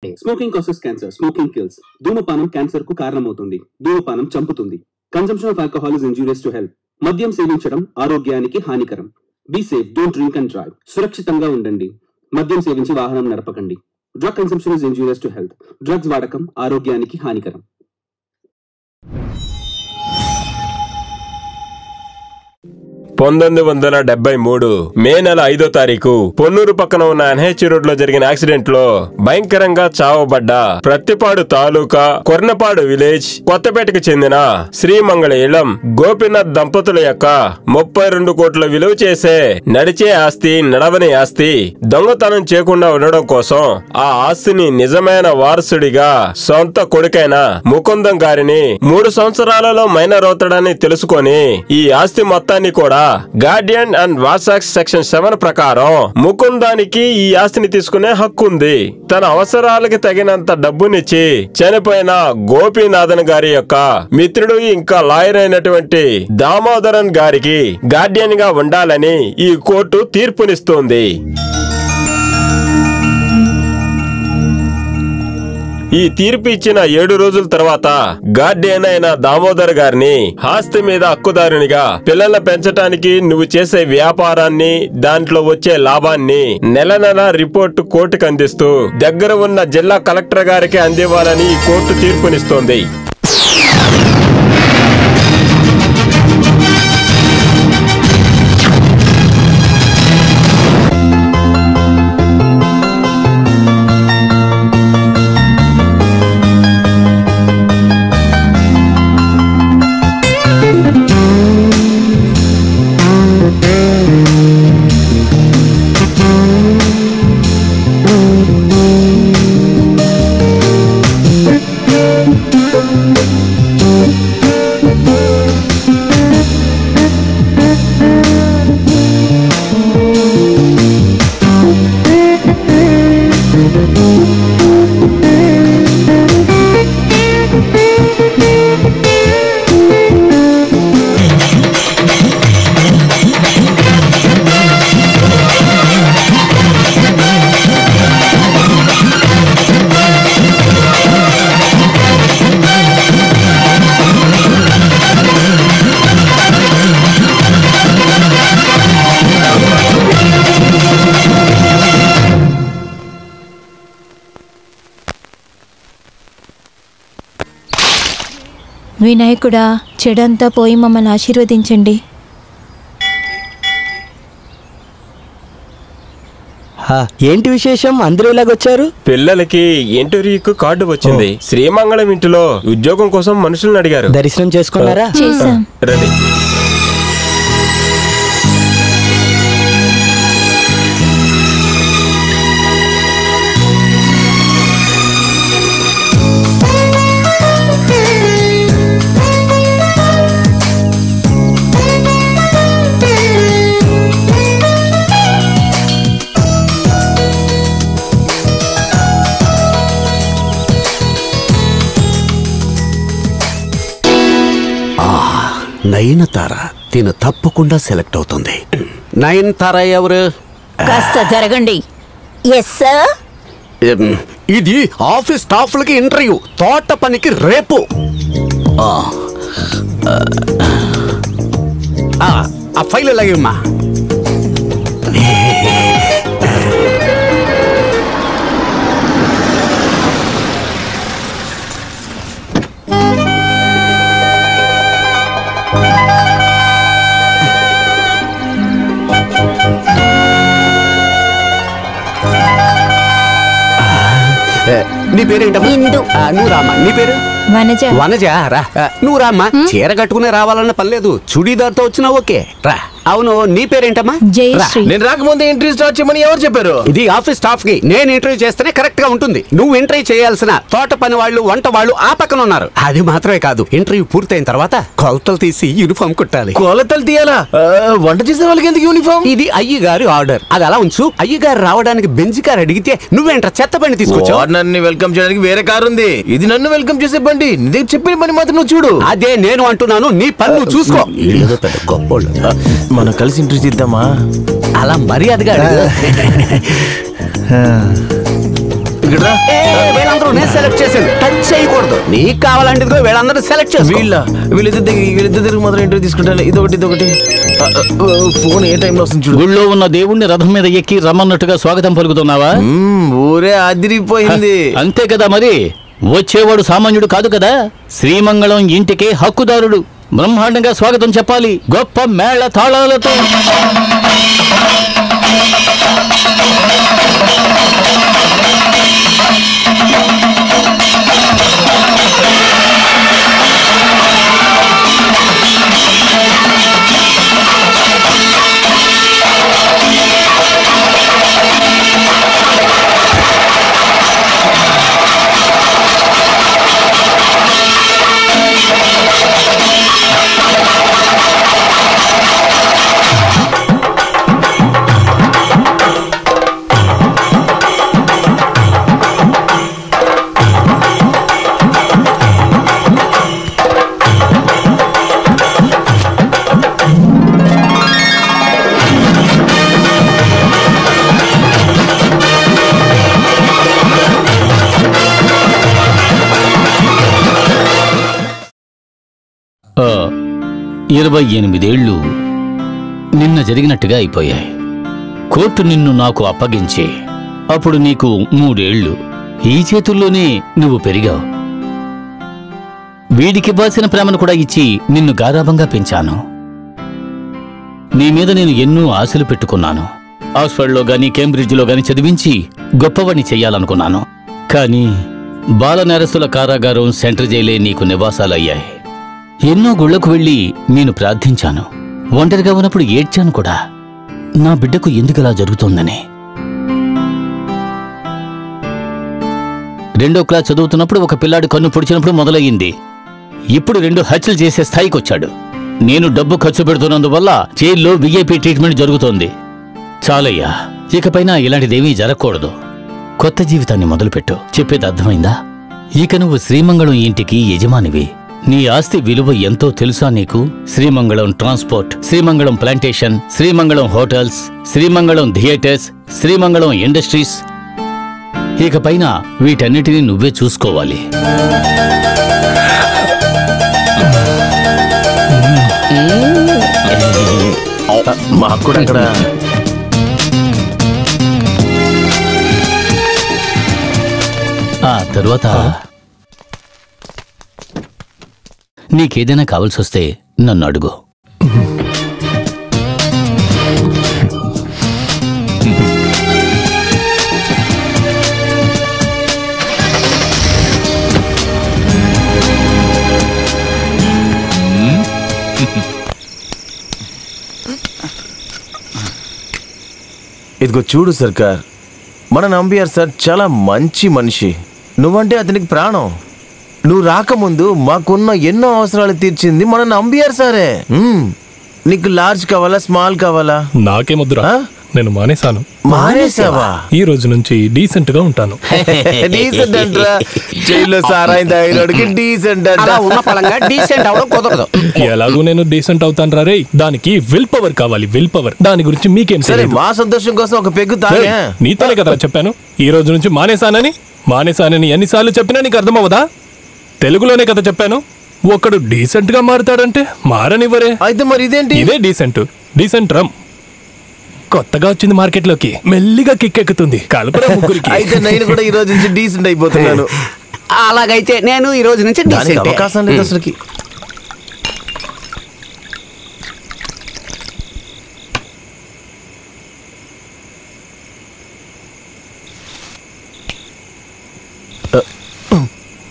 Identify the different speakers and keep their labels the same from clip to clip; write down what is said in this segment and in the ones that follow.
Speaker 1: Smoking causes cancer. Smoking kills. ధూమపానం cancer కు కారణమవుతుంది. ధూమపానం చంపుతుంది. Consumption of alcohol is injurious to health. మద్యం సేవించడం ఆరోగ్యానికి హానికరం. Be safe. Don't drink and drive. సురక్షితంగా ఉండండి. మద్యం సేవించి వాహనం నడపకండి. Drug consumption is injurious to health. Drugs వాడకం ఆరోగ్యానికి హానికరం.
Speaker 2: మే నెల 5వ తారీఖు పొన్నూరు పక్కన ఉన్న ఎన్హెచ్ రోడ్ లో జరిగిన యాక్సిడెంట్ లో భయంకరంగా చావబడ్డ ప్రత్తిపాడు తాలూకా కొర్నపాడు విలేజ్ కొత్తపేటకు చెందిన శ్రీమంగళ ఇళం గోపీనాథ్ దంపతుల యొక్క 32 కోట్ల విలువ చేసే నడిచే ఆస్తి నడవని ఆస్తి దొంగతనం చేయకుండా ఉండడం కోసం ఆ ఆస్తిని నిజమైన వారసుడిగా సొంత కొడుకైన ముకుందం గారిని 3 సంవత్సరాలలో మైనర్ అవుతాడని తెలుసుకొని ఈ ఆస్తి మొత్తాన్ని కూడా గార్డియన్ అండ్ వాసాక్స్ సెక్షన్ 7 ప్రకారం ముకుందానికి ఈ ఆస్తిని తీసుకునే హక్కు ఉంది. తన అవసరాలకి తగినంత డబ్బునిచ్చి చనిపోయిన గోపీనాథన్ గారి యొక్క మిత్రుడు ఇంకా లాయర్ అయినటువంటి దామోదరన్ గారికి గార్డియన్ గా ఉండాలని ఈ కోర్టు తీర్పునిస్తోంది. ఈ తీర్పు ఇచ్చిన 7 రోజుల తర్వాత గార్డియన్ అయిన దామోదర్ గారిని ఆస్తి మీద హక్కుదారునిగా పిల్లల పెంచడానికి నువ్వు చేసే వ్యాపారాన్ని దాంట్లో వచ్చే లాభాన్ని నెల రిపోర్టు కోర్టుకు అందిస్తూ దగ్గర ఉన్న జిల్లా కలెక్టర్ గారికి అందివ్వాలని ఈ కోర్టు తీర్పునిస్తోంది.
Speaker 3: వినాయకుడా, చెడంతా పోయి మమ్మల్ని ఆశీర్వదించండి.
Speaker 4: ఏంటి విశేషం? అందరూ ఇలాగొచ్చారు?
Speaker 2: పిల్లలకి ఇంటర్వ్యూకు కార్డు వచ్చింది. శ్రీమంగళం ఇంటిలో ఉద్యోగం కోసం మనుషులను అడిగారు.
Speaker 4: దర్శనం చేసుకున్నారా?
Speaker 3: చేశాం.
Speaker 2: రండి.
Speaker 5: నయనతార తిను తప్పకుండా సెలెక్ట్ అవుతుంది. నయనతార ఎవరు?
Speaker 6: కాస్త జరగండి. Yes sir.
Speaker 5: ఇది ఆఫీస్ స్టాఫ్లకి ఇంటర్వ్యూ, తోట పనికి రేపు. ఆ ఫైల్ ఎలాగమ్మా? నీ పేరేంటమ్మా? నువ్వు రామ్మా. నీ పేరు?
Speaker 3: వనజ.
Speaker 5: వనజ రా. నువ్వు రామ్మా. చీర కట్టుకునే రావాలన్న పర్లేదు, చుడీదార్తో వచ్చినా ఓకే రా. అవును, నీ పేరేంటమ్మా?
Speaker 3: జయశ్రీ.
Speaker 4: నేను రాకముందే ఇంటర్వ్యూ స్టార్ట్ చేయమని ఎవరు చెప్పారు?
Speaker 5: ఇది ఆఫీస్ స్టాఫ్ కి నేను ఇంటర్వ్యూ చేస్తేనే కరెక్ట్ గా ఉంటుంది. నువ్వు ఇంటర్వ్యూ చేయాల్సిన తోట పని వాళ్ళు, వంట వాళ్ళు ఆ పక్కన ఉన్నారు. అది మాత్రమే కాదు, ఇంటర్వ్యూ పూర్తయిన తర్వాత కొలతలు తీసి యూనిఫామ్ కుట్టాలి.
Speaker 4: కొలతలు తీయాలా? వంట చేసే వాళ్ళకి ఎందుకు యూనిఫామ్?
Speaker 5: ఇది అయ్యగారి ఆర్డర్. అది అలా ఉంచు. అయ్యగారు రావడానికి బెంచ్ కార్ అడిగితే నువ్వేంట్రా చెత్త బండి తీసుకొచ్చావు?
Speaker 4: నన్ను వెల్కమ్ చేయడానికి వేరే కారు ఉంది, ఇది నన్ను వెల్కమ్ చేసే బండి. నీ చెప్పిన పని మాత్రం నువ్వు చూడు.
Speaker 5: అదే నేను అంటున్నాను, నీ పని నువ్వు చూసుకో. గొప్పోళ్ళు.
Speaker 4: మనం కలిసి ఇంటర్వ్యూ చేద్దామా?
Speaker 5: అలా మర్యాదగా వీళ్ళందరూ నేను సెలెక్ట్ చేశాను, టచ్ చేయకూడదు. నీకు కావాలంటే వీళ్ళందరూ సెలెక్ట్ చేసి
Speaker 4: వీళ్ళిద్దరు మాత్రం ఇంటర్వ్యూ తీసుకుంటాను. ఇదొకటి ఫోన్ ఏ టైంలో వస్తుంది చూడు.
Speaker 7: ఊళ్ళో ఉన్న దేవుణ్ణి రథం మీద ఎక్కి రమ్మన్నట్టుగా స్వాగతం పలుకుతున్నావా?
Speaker 4: ఊరే అదిరిపోయింది.
Speaker 7: అంతే కదా మరి, వచ్చేవాడు సామాన్యుడు కాదు కదా, శ్రీమంగళం ఇంటికే హక్కుదారుడు. బ్రహ్మాండంగా స్వాగతం చెప్పాలి గొప్ప మేళ తాళాలతో. ఆ 28 ఏళ్ళు నిన్న జరిగినట్టుగా అయిపోయాయి. కోర్టు నిన్ను నాకు అప్పగించి అప్పుడు నీకు 3 ఏళ్ళు. ఈ చేతుల్లోనే నువ్వు పెరిగావు. వీడికివ్వాల్సిన ప్రేమను కూడా ఇచ్చి నిన్ను గారాబంగా పెంచాను. నీ మీద నేను ఎన్నో ఆశలు పెట్టుకున్నాను. ఆక్స్ఫర్డ్లో గాని కేంబ్రిడ్జ్లో గాని చదివించి గొప్పవాణ్ణి చెయ్యాలనుకున్నాను. కానీ బాల నేరస్తుల కారాగారం, సెంట్రల్ జైలే నీకు నివాసాలయ్యాయి. ఎన్నో గుళ్లకు వెళ్లి నేను ప్రార్థించాను. ఒంటరిగా ఉన్నప్పుడు ఏడ్చాను కూడా, నా బిడ్డకు ఎందుకలా జరుగుతోందని. 2వ క్లాస్ చదువుతున్నప్పుడు ఒక పిల్లాడు కన్ను పొడిచినప్పుడు మొదలయ్యింది. ఇప్పుడు 2 హత్యలు చేసే స్థాయికొచ్చాడు. నేను డబ్బు ఖర్చు పెడుతున్నందువల్ల జైల్లో విఐపి ట్రీట్మెంట్ జరుగుతోంది. చాలయ్యా, ఇకపైన ఇలాంటిదేమీ జరగకూడదు. కొత్త జీవితాన్ని మొదలుపెట్టు. చెప్పేది అర్థమైందా? ఇక నువ్వు శ్రీమంగళం ఇంటికి యజమానివి. నీ ఆస్తి విలువ ఎంతో తెలుసా నీకు? Srimangalam transport, Srimangalam plantation, Srimangalam hotels, Srimangalam theatres, Srimangalam industries. ఇకపైన వీటన్నిటినీ నువ్వే చూసుకోవాలి.
Speaker 4: మాకు కూడా అక్కడ
Speaker 7: ఆ తరువాత నీకేదైనా కావాల్సొస్తే నన్ను అడుగు.
Speaker 4: ఇదిగో చూడు సర్కార్, మన నంబియార్ సార్ చాలా మంచి మనిషి. నువ్వంటే అతనికి ప్రాణం. నువ్వు రాకముందు మాకున్న ఎన్నో అవసరాలు తీర్చింది మన నంబియార్ సారే. నీకు లార్జ్ కావాలా, స్మాల్ కావాలా?
Speaker 8: నాకేమొద్దురా, నేను మానేశాను.
Speaker 4: మానేసావా?
Speaker 8: ఈ రోజు నుంచి డీసెంట్ గా ఉంటాను.
Speaker 4: డీసెంట్ అంటరా? జైల్లో సారాయిన్ తాగినోడికి డీసెంట్ అంట.
Speaker 5: ఉన్న పలంగా డీసెంట్ అవడం కుదరదు.
Speaker 8: ఎలాగూ నేను డీసెంట్ అవుతాను రే. దానికి విల్ పవర్ కావాలి, విల్ పవర్. దాని గురించి మీకేం
Speaker 4: సరే, మా సంతోషం కోసం ఒక పెగ్గు తాగా.
Speaker 8: నీతోనే కదా చెప్పాను ఈ రోజు నుంచి మానేశానని ఎన్నిసార్లు చెప్పినా నీకు అర్థమవదా? తెలుగులోనే కదా చెప్పాను. ఒకడు డీసెంట్ గా మారుతాడంటే మారనివ్వరే.
Speaker 4: అయితే మరి ఇదేంటి?
Speaker 8: ఇదే డీసెంట్ రమ్. కొత్తగా వచ్చింది మార్కెట్లోకి, మెల్లిగా కిక్కెక్కుతుంది. కలపరా ముగ్గురికి.
Speaker 4: అయితే నేను కూడా ఈ రోజు నుంచి డీసెంట్ అయిపోతున్నాను.
Speaker 5: అలాగైతే నేను ఈ రోజు నుంచి
Speaker 4: అవకాశం లేదు అసలుకి.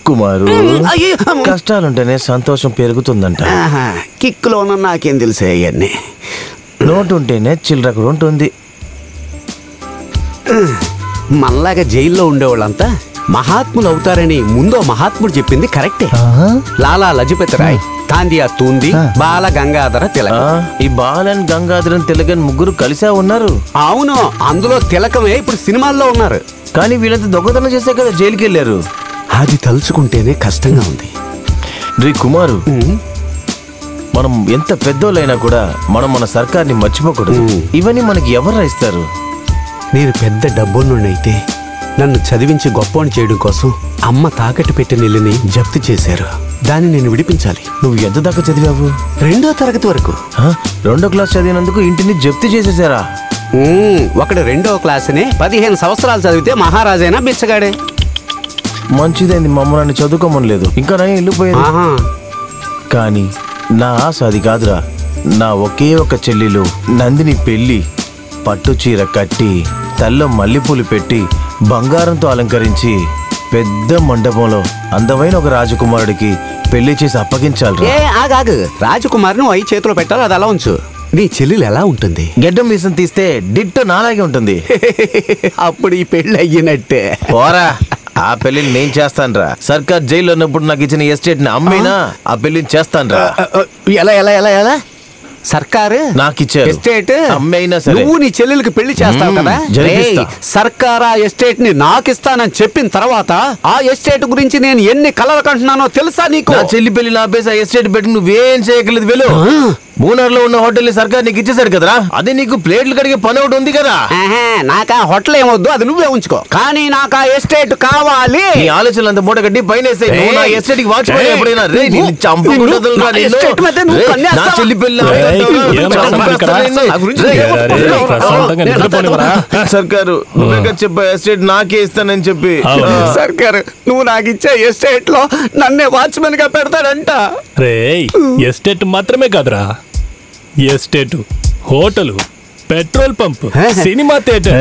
Speaker 4: కుమారు, కష్టాలుంటేనే సంతోషం పెరుగుతుందంట.
Speaker 5: కిక్కులోన నాకేం తెలిసే అవన్నీ.
Speaker 4: నోటు ఉంటేనే చిల్లర కూడా ఉంటుంది.
Speaker 5: మనలాగా జైల్లో ఉండేవాళ్ళంతా మహాత్ములు అవుతారని ముందో మహాత్ముడు చెప్పింది కరెక్టే. లాలా లజపతి రాయ్, తాందియా తూంది, బాల గంగాధర తిలకం.
Speaker 4: ఈ బాలన్ గంగాధరన్ తిలకన్ ముగ్గురు కలిసే ఉన్నారు.
Speaker 5: అవును, అందులో తిలకమే ఇప్పుడు సినిమాల్లో ఉన్నారు.
Speaker 4: కానీ వీళ్ళంతా దొంగతనం చేసే కదా జైలుకి వెళ్ళారు.
Speaker 5: అది తలుచుకుంటేనే కష్టంగా ఉంది.
Speaker 4: రే కుమారు, మనం ఎంత పెద్దోళ్ళైనా కూడా మనం మన సర్కార్ని మర్చిపోకూడదు. ఇవన్నీ మనకి ఎవరు ఇస్తారు?
Speaker 5: నేను పెద్ద డబ్బున్నోడైతే నన్ను చదివించి గొప్పని చేయడం కోసం అమ్మ తాకట్టు పెట్టిన ఇల్లుని జప్తు చేశారు. దాన్ని నేను విడిపించాలి.
Speaker 4: నువ్వు ఎంత దాకా చదివావు?
Speaker 5: 2వ తరగతి వరకు.
Speaker 4: 2వ క్లాస్ చదివినందుకు ఇంటిని జప్తు చేసేసారా?
Speaker 5: ఒకడు 2వ క్లాసునే 15 సంవత్సరాలు చదివితే మహారాజైనా బిచ్చగాడే.
Speaker 4: మంచిదైంది, మమ్మల్ని చదువుకోమని లేదు, ఇంకా నా వెళ్ళిపోయింది. కానీ నా ఆశ అది కాదురా. నా ఒకే ఒక చెల్లెలు నందిని పెళ్లి పట్టు చీర కట్టి తల్లో మల్లెపూలు పెట్టి బంగారంతో అలంకరించి పెద్ద మండపంలో అందమైన ఒక రాజకుమారుడికి పెళ్లి చేసి అప్పగించాలి.
Speaker 5: ఆగాగు, రాజకుమారిని 5 చేతిలో పెట్టాలి, అది అలా ఉంచు. నీ చెల్లెలు ఎలా ఉంటుంది?
Speaker 4: గెడ్డం మీసం తీస్తే డిట్టో నాలాగే ఉంటుంది.
Speaker 5: అప్పుడు ఈ పెళ్లి అయ్యినట్టే.
Speaker 4: పోరా, ఆ పెళ్లిని నేను చేస్తానురా. సర్కార్ జైల్లో ఉన్నప్పుడు నాకు ఇచ్చిన ఎస్టేట్ ని అమ్మైనా ఆ పెళ్లిని చేస్తానురా.
Speaker 5: ఎలా ఎలా ఎలా ఎలా సర్కారు
Speaker 4: నాకు ఇచ్చారు
Speaker 5: ఎస్టేట్,
Speaker 4: అమ్మైనా సరే
Speaker 5: నువ్వు నీ చెల్లెలకి పెళ్లి చేస్తావు కదా. సర్కార్ ఆ ఎస్టేట్ ని నాకు ఇస్తానని చెప్పిన తర్వాత ఆ ఎస్టేట్ గురించి నేను ఎన్ని కలలు కంటున్నానో తెలుసా నీకు?
Speaker 4: నా చెల్లి పెళ్లి ఆపేసి ఆ ఎస్టేట్ పెట్టి నువ్వేం చేయగలదు? వెళ్ళు. మూనార్లో ఉన్న హోటల్ ని సర్కార్ నీకు ఇచ్చేసాడు కదరా, అది నీకు ప్లేట్లు కడిగే పని ఒకటి ఉంది కదా.
Speaker 5: నాకు ఆ హోటల్ ఏమొద్దు, అది నువ్వే ఉంచుకో, కానీ నాకు ఆ ఎస్టేట్ కావాలి.
Speaker 4: నీ ఆలోచనలు అంత మూట కట్టి పైన ఎస్టేట్ కి వాచ్మెన్ ఎప్పుడైనా సర్కారు నువ్వే చెప్పా ఎస్టేట్ నాకే ఇస్తానని చెప్పి.
Speaker 5: సర్కారు నువ్వు నాకు ఇచ్చే ఎస్టేట్ లో నన్నే వాచ్మెన్ గా పెడతాడంట.
Speaker 8: ఎస్టేట్ మాత్రమే కాదురా, estate, hotel, petrol pump, cinema theatre,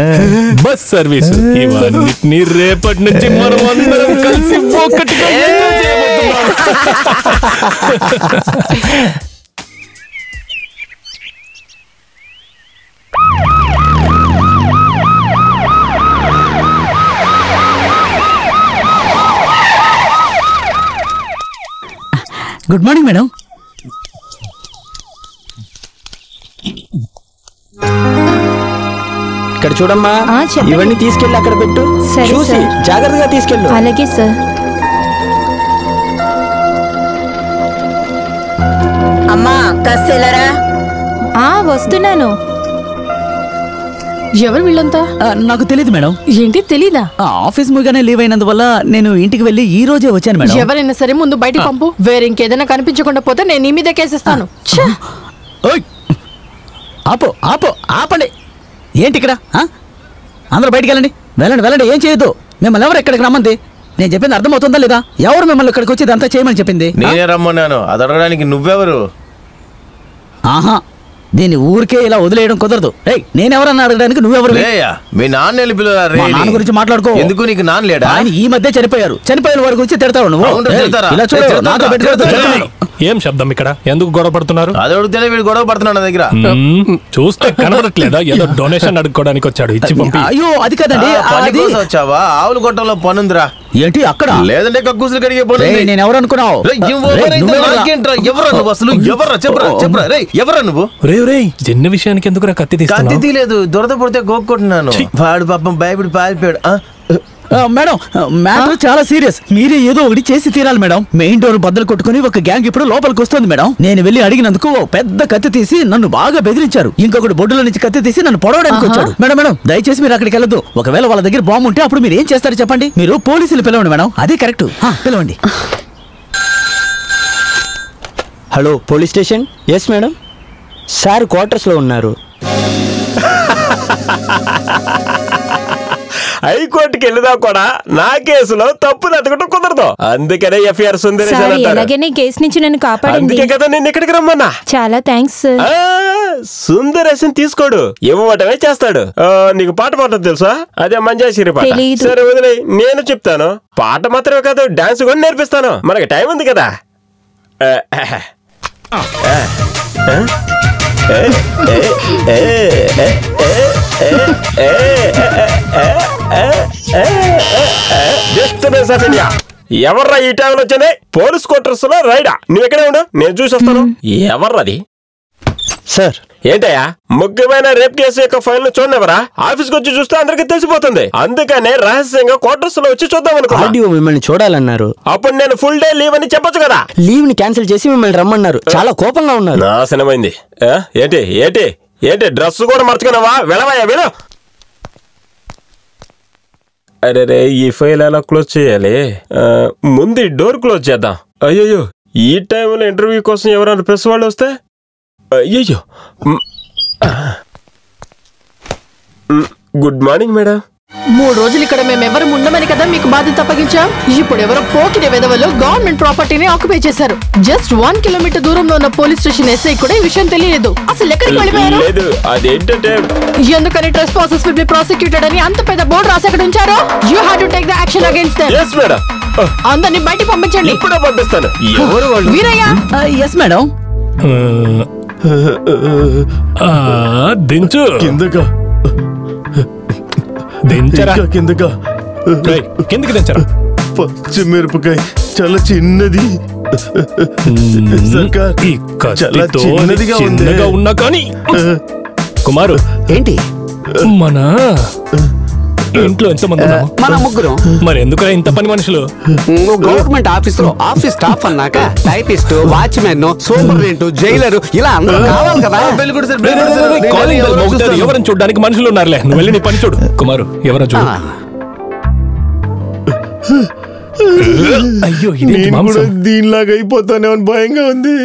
Speaker 8: bus service, ఇవన్నిటిని రేపటి నుంచి మనం అందరం కలిసి ఒక్కటిగా చేయబోతున్నాం.
Speaker 9: Good morning madam.
Speaker 10: ఇక్కడ చూడమ్మా, ఇవన్నీ తీసుకెళ్ళి అక్కడ పెట్టు, చూసి జాగ్రత్తగా తీసుకెళ్ళు.
Speaker 3: అలాగే సార్.
Speaker 6: అమ్మా కస్తెలరా.
Speaker 3: వస్తున్నాను.
Speaker 9: ఎవరు వీళ్ళంతా? నాకు తెలియదు మేడం. ఏంటి తెలీదా? ఆఫీస్ ముగానే లీవ్ అయినందువల్ల నేను ఇంటికి వెళ్ళి ఈ రోజే వచ్చాను మేడం.
Speaker 11: ఎవరైనా సరే ముందు బయటికి పంపు. వేరే ఇంకేదైనా కనిపించకుండా పోతే నేను నీ మీద కేసిస్తాను.
Speaker 9: ఆపో ఆపో ఆపండి. ఏంటి ఇక్కడ? అందరూ బయటికి వెళ్ళండి, వెళ్ళండి వెళ్ళండి. ఏం చేయొద్దు. మిమ్మల్ని ఎవరు ఎక్కడికి రమ్మంది? నేను చెప్పింది అర్థమవుతుందా లేదా? ఎవరు మిమ్మల్ని ఇక్కడికి వచ్చి ఇదంతా చేయమని చెప్పింది?
Speaker 4: నేనే రమ్మన్నాను. అది అడగడానికి నువ్వెవరు?
Speaker 9: ఆహా, దీన్ని ఊరికే ఇలా వదిలేయడం కుదరదు. నేనెవరన్నా అడగడానికి నువ్వెవరు?
Speaker 4: మీ నాన్న
Speaker 9: నాన్న గురించి మాట్లాడుకో.
Speaker 4: ఎందుకు నీకు నాన్న లేడా?
Speaker 9: ఆయన ఈ మధ్య చనిపోయారు. చనిపోయిన వారి గురించి తిడతావు నువ్వు. ఇలా చూడు, నాతో పెట్టుకోవద్దు.
Speaker 8: ఏం శబ్దం ఇక్కడ? ఎందుకు గొడవ పడుతున్నారు?
Speaker 4: అది అడిగితేనే వీడు గొడవ పడుతున్నాడు నా దగ్గర.
Speaker 8: చూస్తే కనబడట్లేదా? ఏదో డొనేషన్ అడుక్కోవడానికి వచ్చాడు, ఇచ్చి పంపి.
Speaker 9: అయ్యో అది కదండి.
Speaker 4: వచ్చావా? ఆవులు కొట్టంలో పనుందిరా.
Speaker 9: ఏంటి అక్కడ?
Speaker 4: లేదంటే కక్కూసులు కడిగే పని.
Speaker 9: నేను ఎవరు అనుకున్నావు?
Speaker 4: ఎవరు నువ్వు అసలు? ఎవరు చెప్పరా చెప్పరా? ఎవరు నువ్వు?
Speaker 8: చిన్న విషయానికి ఎందుకు కత్తి తీస్తున్నావు?
Speaker 4: కత్తి తీయలేదు, దొరద పడితే గోక్కుంటున్నాను. వాడు పాపం భయపడి పారిపోయాడు.
Speaker 9: మేడం, మ్యాటర్ చాలా సీరియస్. మీరే ఏదో ఒకటి చేసి తీరాలి మేడం. మెయిన్ డోర్ బద్దలు కొట్టుకుని ఒక గ్యాంగ్ ఇప్పుడు లోపలికి వస్తుంది మేడం. నేను వెళ్ళి అడిగినందుకు పెద్ద కత్తి తీసి నన్ను బాగా బెదిరించారు. ఇంకొకటి బొడ్డులో నుంచి కత్తి తీసి నన్ను పొడవడానికి వచ్చాడు. మేడం మేడం దయచేసి మీరు అక్కడికి వెళ్ళదు. ఒకవేళ వాళ్ళ దగ్గర బాంబు ఉంటే అప్పుడు మీరు ఏం చేస్తారో చెప్పండి. మీరు పోలీసులు పిలవండి మేడం. అదే కరెక్ట్. పిలవండి.
Speaker 10: Hello police station. Yes madam, sir quarters లో ఉన్నారు.
Speaker 2: హైకోర్టుకి వెళ్ళినా కూడా నా కేసులో తప్పు ఎతకటం కుదరదు. అందుకనే ఎఫ్ఐఆర్
Speaker 3: సుందరేశన్ కేసు నుంచి నన్ను కాపాడింది.
Speaker 2: అందుకే కదా నేను ఇక్కడికి రమ్మన్నా.
Speaker 3: చాలా థ్యాంక్స్.
Speaker 2: సుందరేశన్ తీసుకోడు, ఇవ్వటమే చేస్తాడు. నీకు పాట పాడటం తెలుసా? అదే మంజాశ్రీ పాట. సరే వదిలే, నేను చెప్తాను. పాట మాత్రమే కాదు, డాన్స్ కూడా నేర్పిస్తాను. మనకి టైం ఉంది కదా. ఎవర్రా ఈ టైంలో వచ్చింది? పోలీస్ క్వార్టర్స్ లో రైడా. నువ్వు ఎక్కడే ఉండు, నేను చూసి వస్తాను. ఎవర్రది?
Speaker 10: సార్
Speaker 2: ఏంటయ్యా, ముఖ్యమైన రేప్ కేసు యొక్క ఫైల్ ను చూడనివరా? ఆఫీస్కి వచ్చి చూస్తే అందరికి తెలిసిపోతుంది. అందుకనే రహస్యంగా క్వార్టర్స్ లో వచ్చి చూద్దాం అనుకున్నా.
Speaker 10: మిమ్మల్ని చూడాలన్నారు.
Speaker 2: అప్పుడు నేను ఫుల్ డే లీవ్ అని చెప్పొచ్చు కదా.
Speaker 10: లీవ్ ని క్యాన్సిల్ చేసి మిమ్మల్ని రమ్మన్నారు. చాలా కోపంగా ఉన్నారు.
Speaker 2: నాశనమైంది. ఏంటి ఏంటి ఏంటి డ్రెస్ కూడా మర్చుకున్నావా? వెళ్ళవయ్యా, వెళ్ళు. అరే ఈ ఫైల్ ఎలా క్లోజ్ చేయాలి? ముందు డోర్ క్లోజ్ చేద్దాం. అయ్యయ్యో, ఈ టైంలో ఇంటర్వ్యూ కోసం ఎవరైనా ప్రెస్ వాళ్ళు వస్తే అయ్యయ్యో. Good morning madam.
Speaker 11: 3 రోజులు ఇక్కడ మేమెవరు ఉండమని కదా మీకు బాధ్యత అప్పగించాం. ఇప్పుడు ఎవరో పోకిన వెధవలు గవర్నమెంట్ ప్రాపర్టీని ఆక్యుపై చేశారు. జస్ట్ 1 కిలోమీటర్ దూరంలో ఉన్న పోలీస్ స్టేషన్ ఎస్ఐ కూడా ఈ విషయం తెలియలేదు. అసలు ఎక్కడికి వెళ్ళిపోయారు?
Speaker 2: లేదు, అదేంటంటే
Speaker 11: ఎందుకని ట్రెస్పాసెస్ విల్ బి ప్రాసిక్యూటెడ్ అని అంత పెద్ద బోర్డు రాసి అక్కడ ఉంచారు. You have to take the action against them.
Speaker 2: yes madam.
Speaker 11: అందరిని బయటికి పంపించండి.
Speaker 2: ఇప్పుడే పంపిస్తాను. ఎవరు వాళ్ళు?
Speaker 11: వీరయ్య.
Speaker 9: Yes madam.
Speaker 8: దించు.
Speaker 4: కిందగా
Speaker 8: దించరా.
Speaker 4: కిందగా.
Speaker 8: కిందకి దించరా.
Speaker 4: పచ్చిమిరపకాయ చాలా చిన్నది సర్కార్.
Speaker 8: ఈ కత్తితో చిన్నగా ఉన్నా కానీ కుమారు
Speaker 5: ఏంటి
Speaker 8: మన ఇంట్లో ఎంతమంది ఉన్నాము?
Speaker 5: మన ముగ్గురు.
Speaker 8: మరి ఎందుకు ఇంత పని మనుషులు?
Speaker 5: గవర్నమెంట్ ఆఫీసులో ఆఫీస్ స్టాఫ్ అన్నాక టైపిస్ట్, వాచ్మెన్, సూపరింటెండెంట్, జైలర్ ఇలా అందరూ కావాలి కదా.
Speaker 8: ఎవరిని చూడడానికి మనుషులు ఉన్నారులే. నువ్వు వెళ్ళి నీ పని చూడు. కుమారు ఎవరైనా చూడు. అయ్యో, ఇది
Speaker 4: దీనిలాగా అయిపోతానే అని భయంగా ఉంది.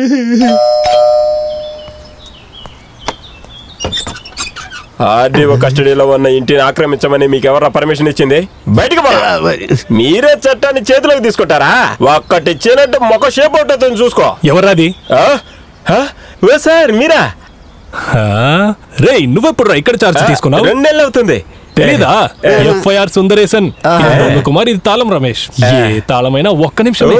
Speaker 2: ఆర్డీఓ కస్టడీలో ఉన్న ఇంటిని ఆక్రమించమని మీకు ఎవరా పర్మిషన్ ఇచ్చింది? బయటికి మీరే చట్టాన్ని చేతిలోకి తీసుకుంటారా? ఒక్కటి ఇచ్చినట్టు మొక్క షేప్ అవుతుంది చూసుకో.
Speaker 8: ఎవరాది?
Speaker 2: సార్ మీరా?
Speaker 8: రే నువ్వెప్పుడు ఇక్కడ చార్జ్ తీసుకున్నావు?
Speaker 2: 2 నెలలు అవుతుంది.
Speaker 8: తెలీదా? ఎఫ్ఐఆర్ సుందరేశన్, కుమార్, ఇది తాళం రమేష్. ఏ తాళమైనా ఒక్క నిమిషమే.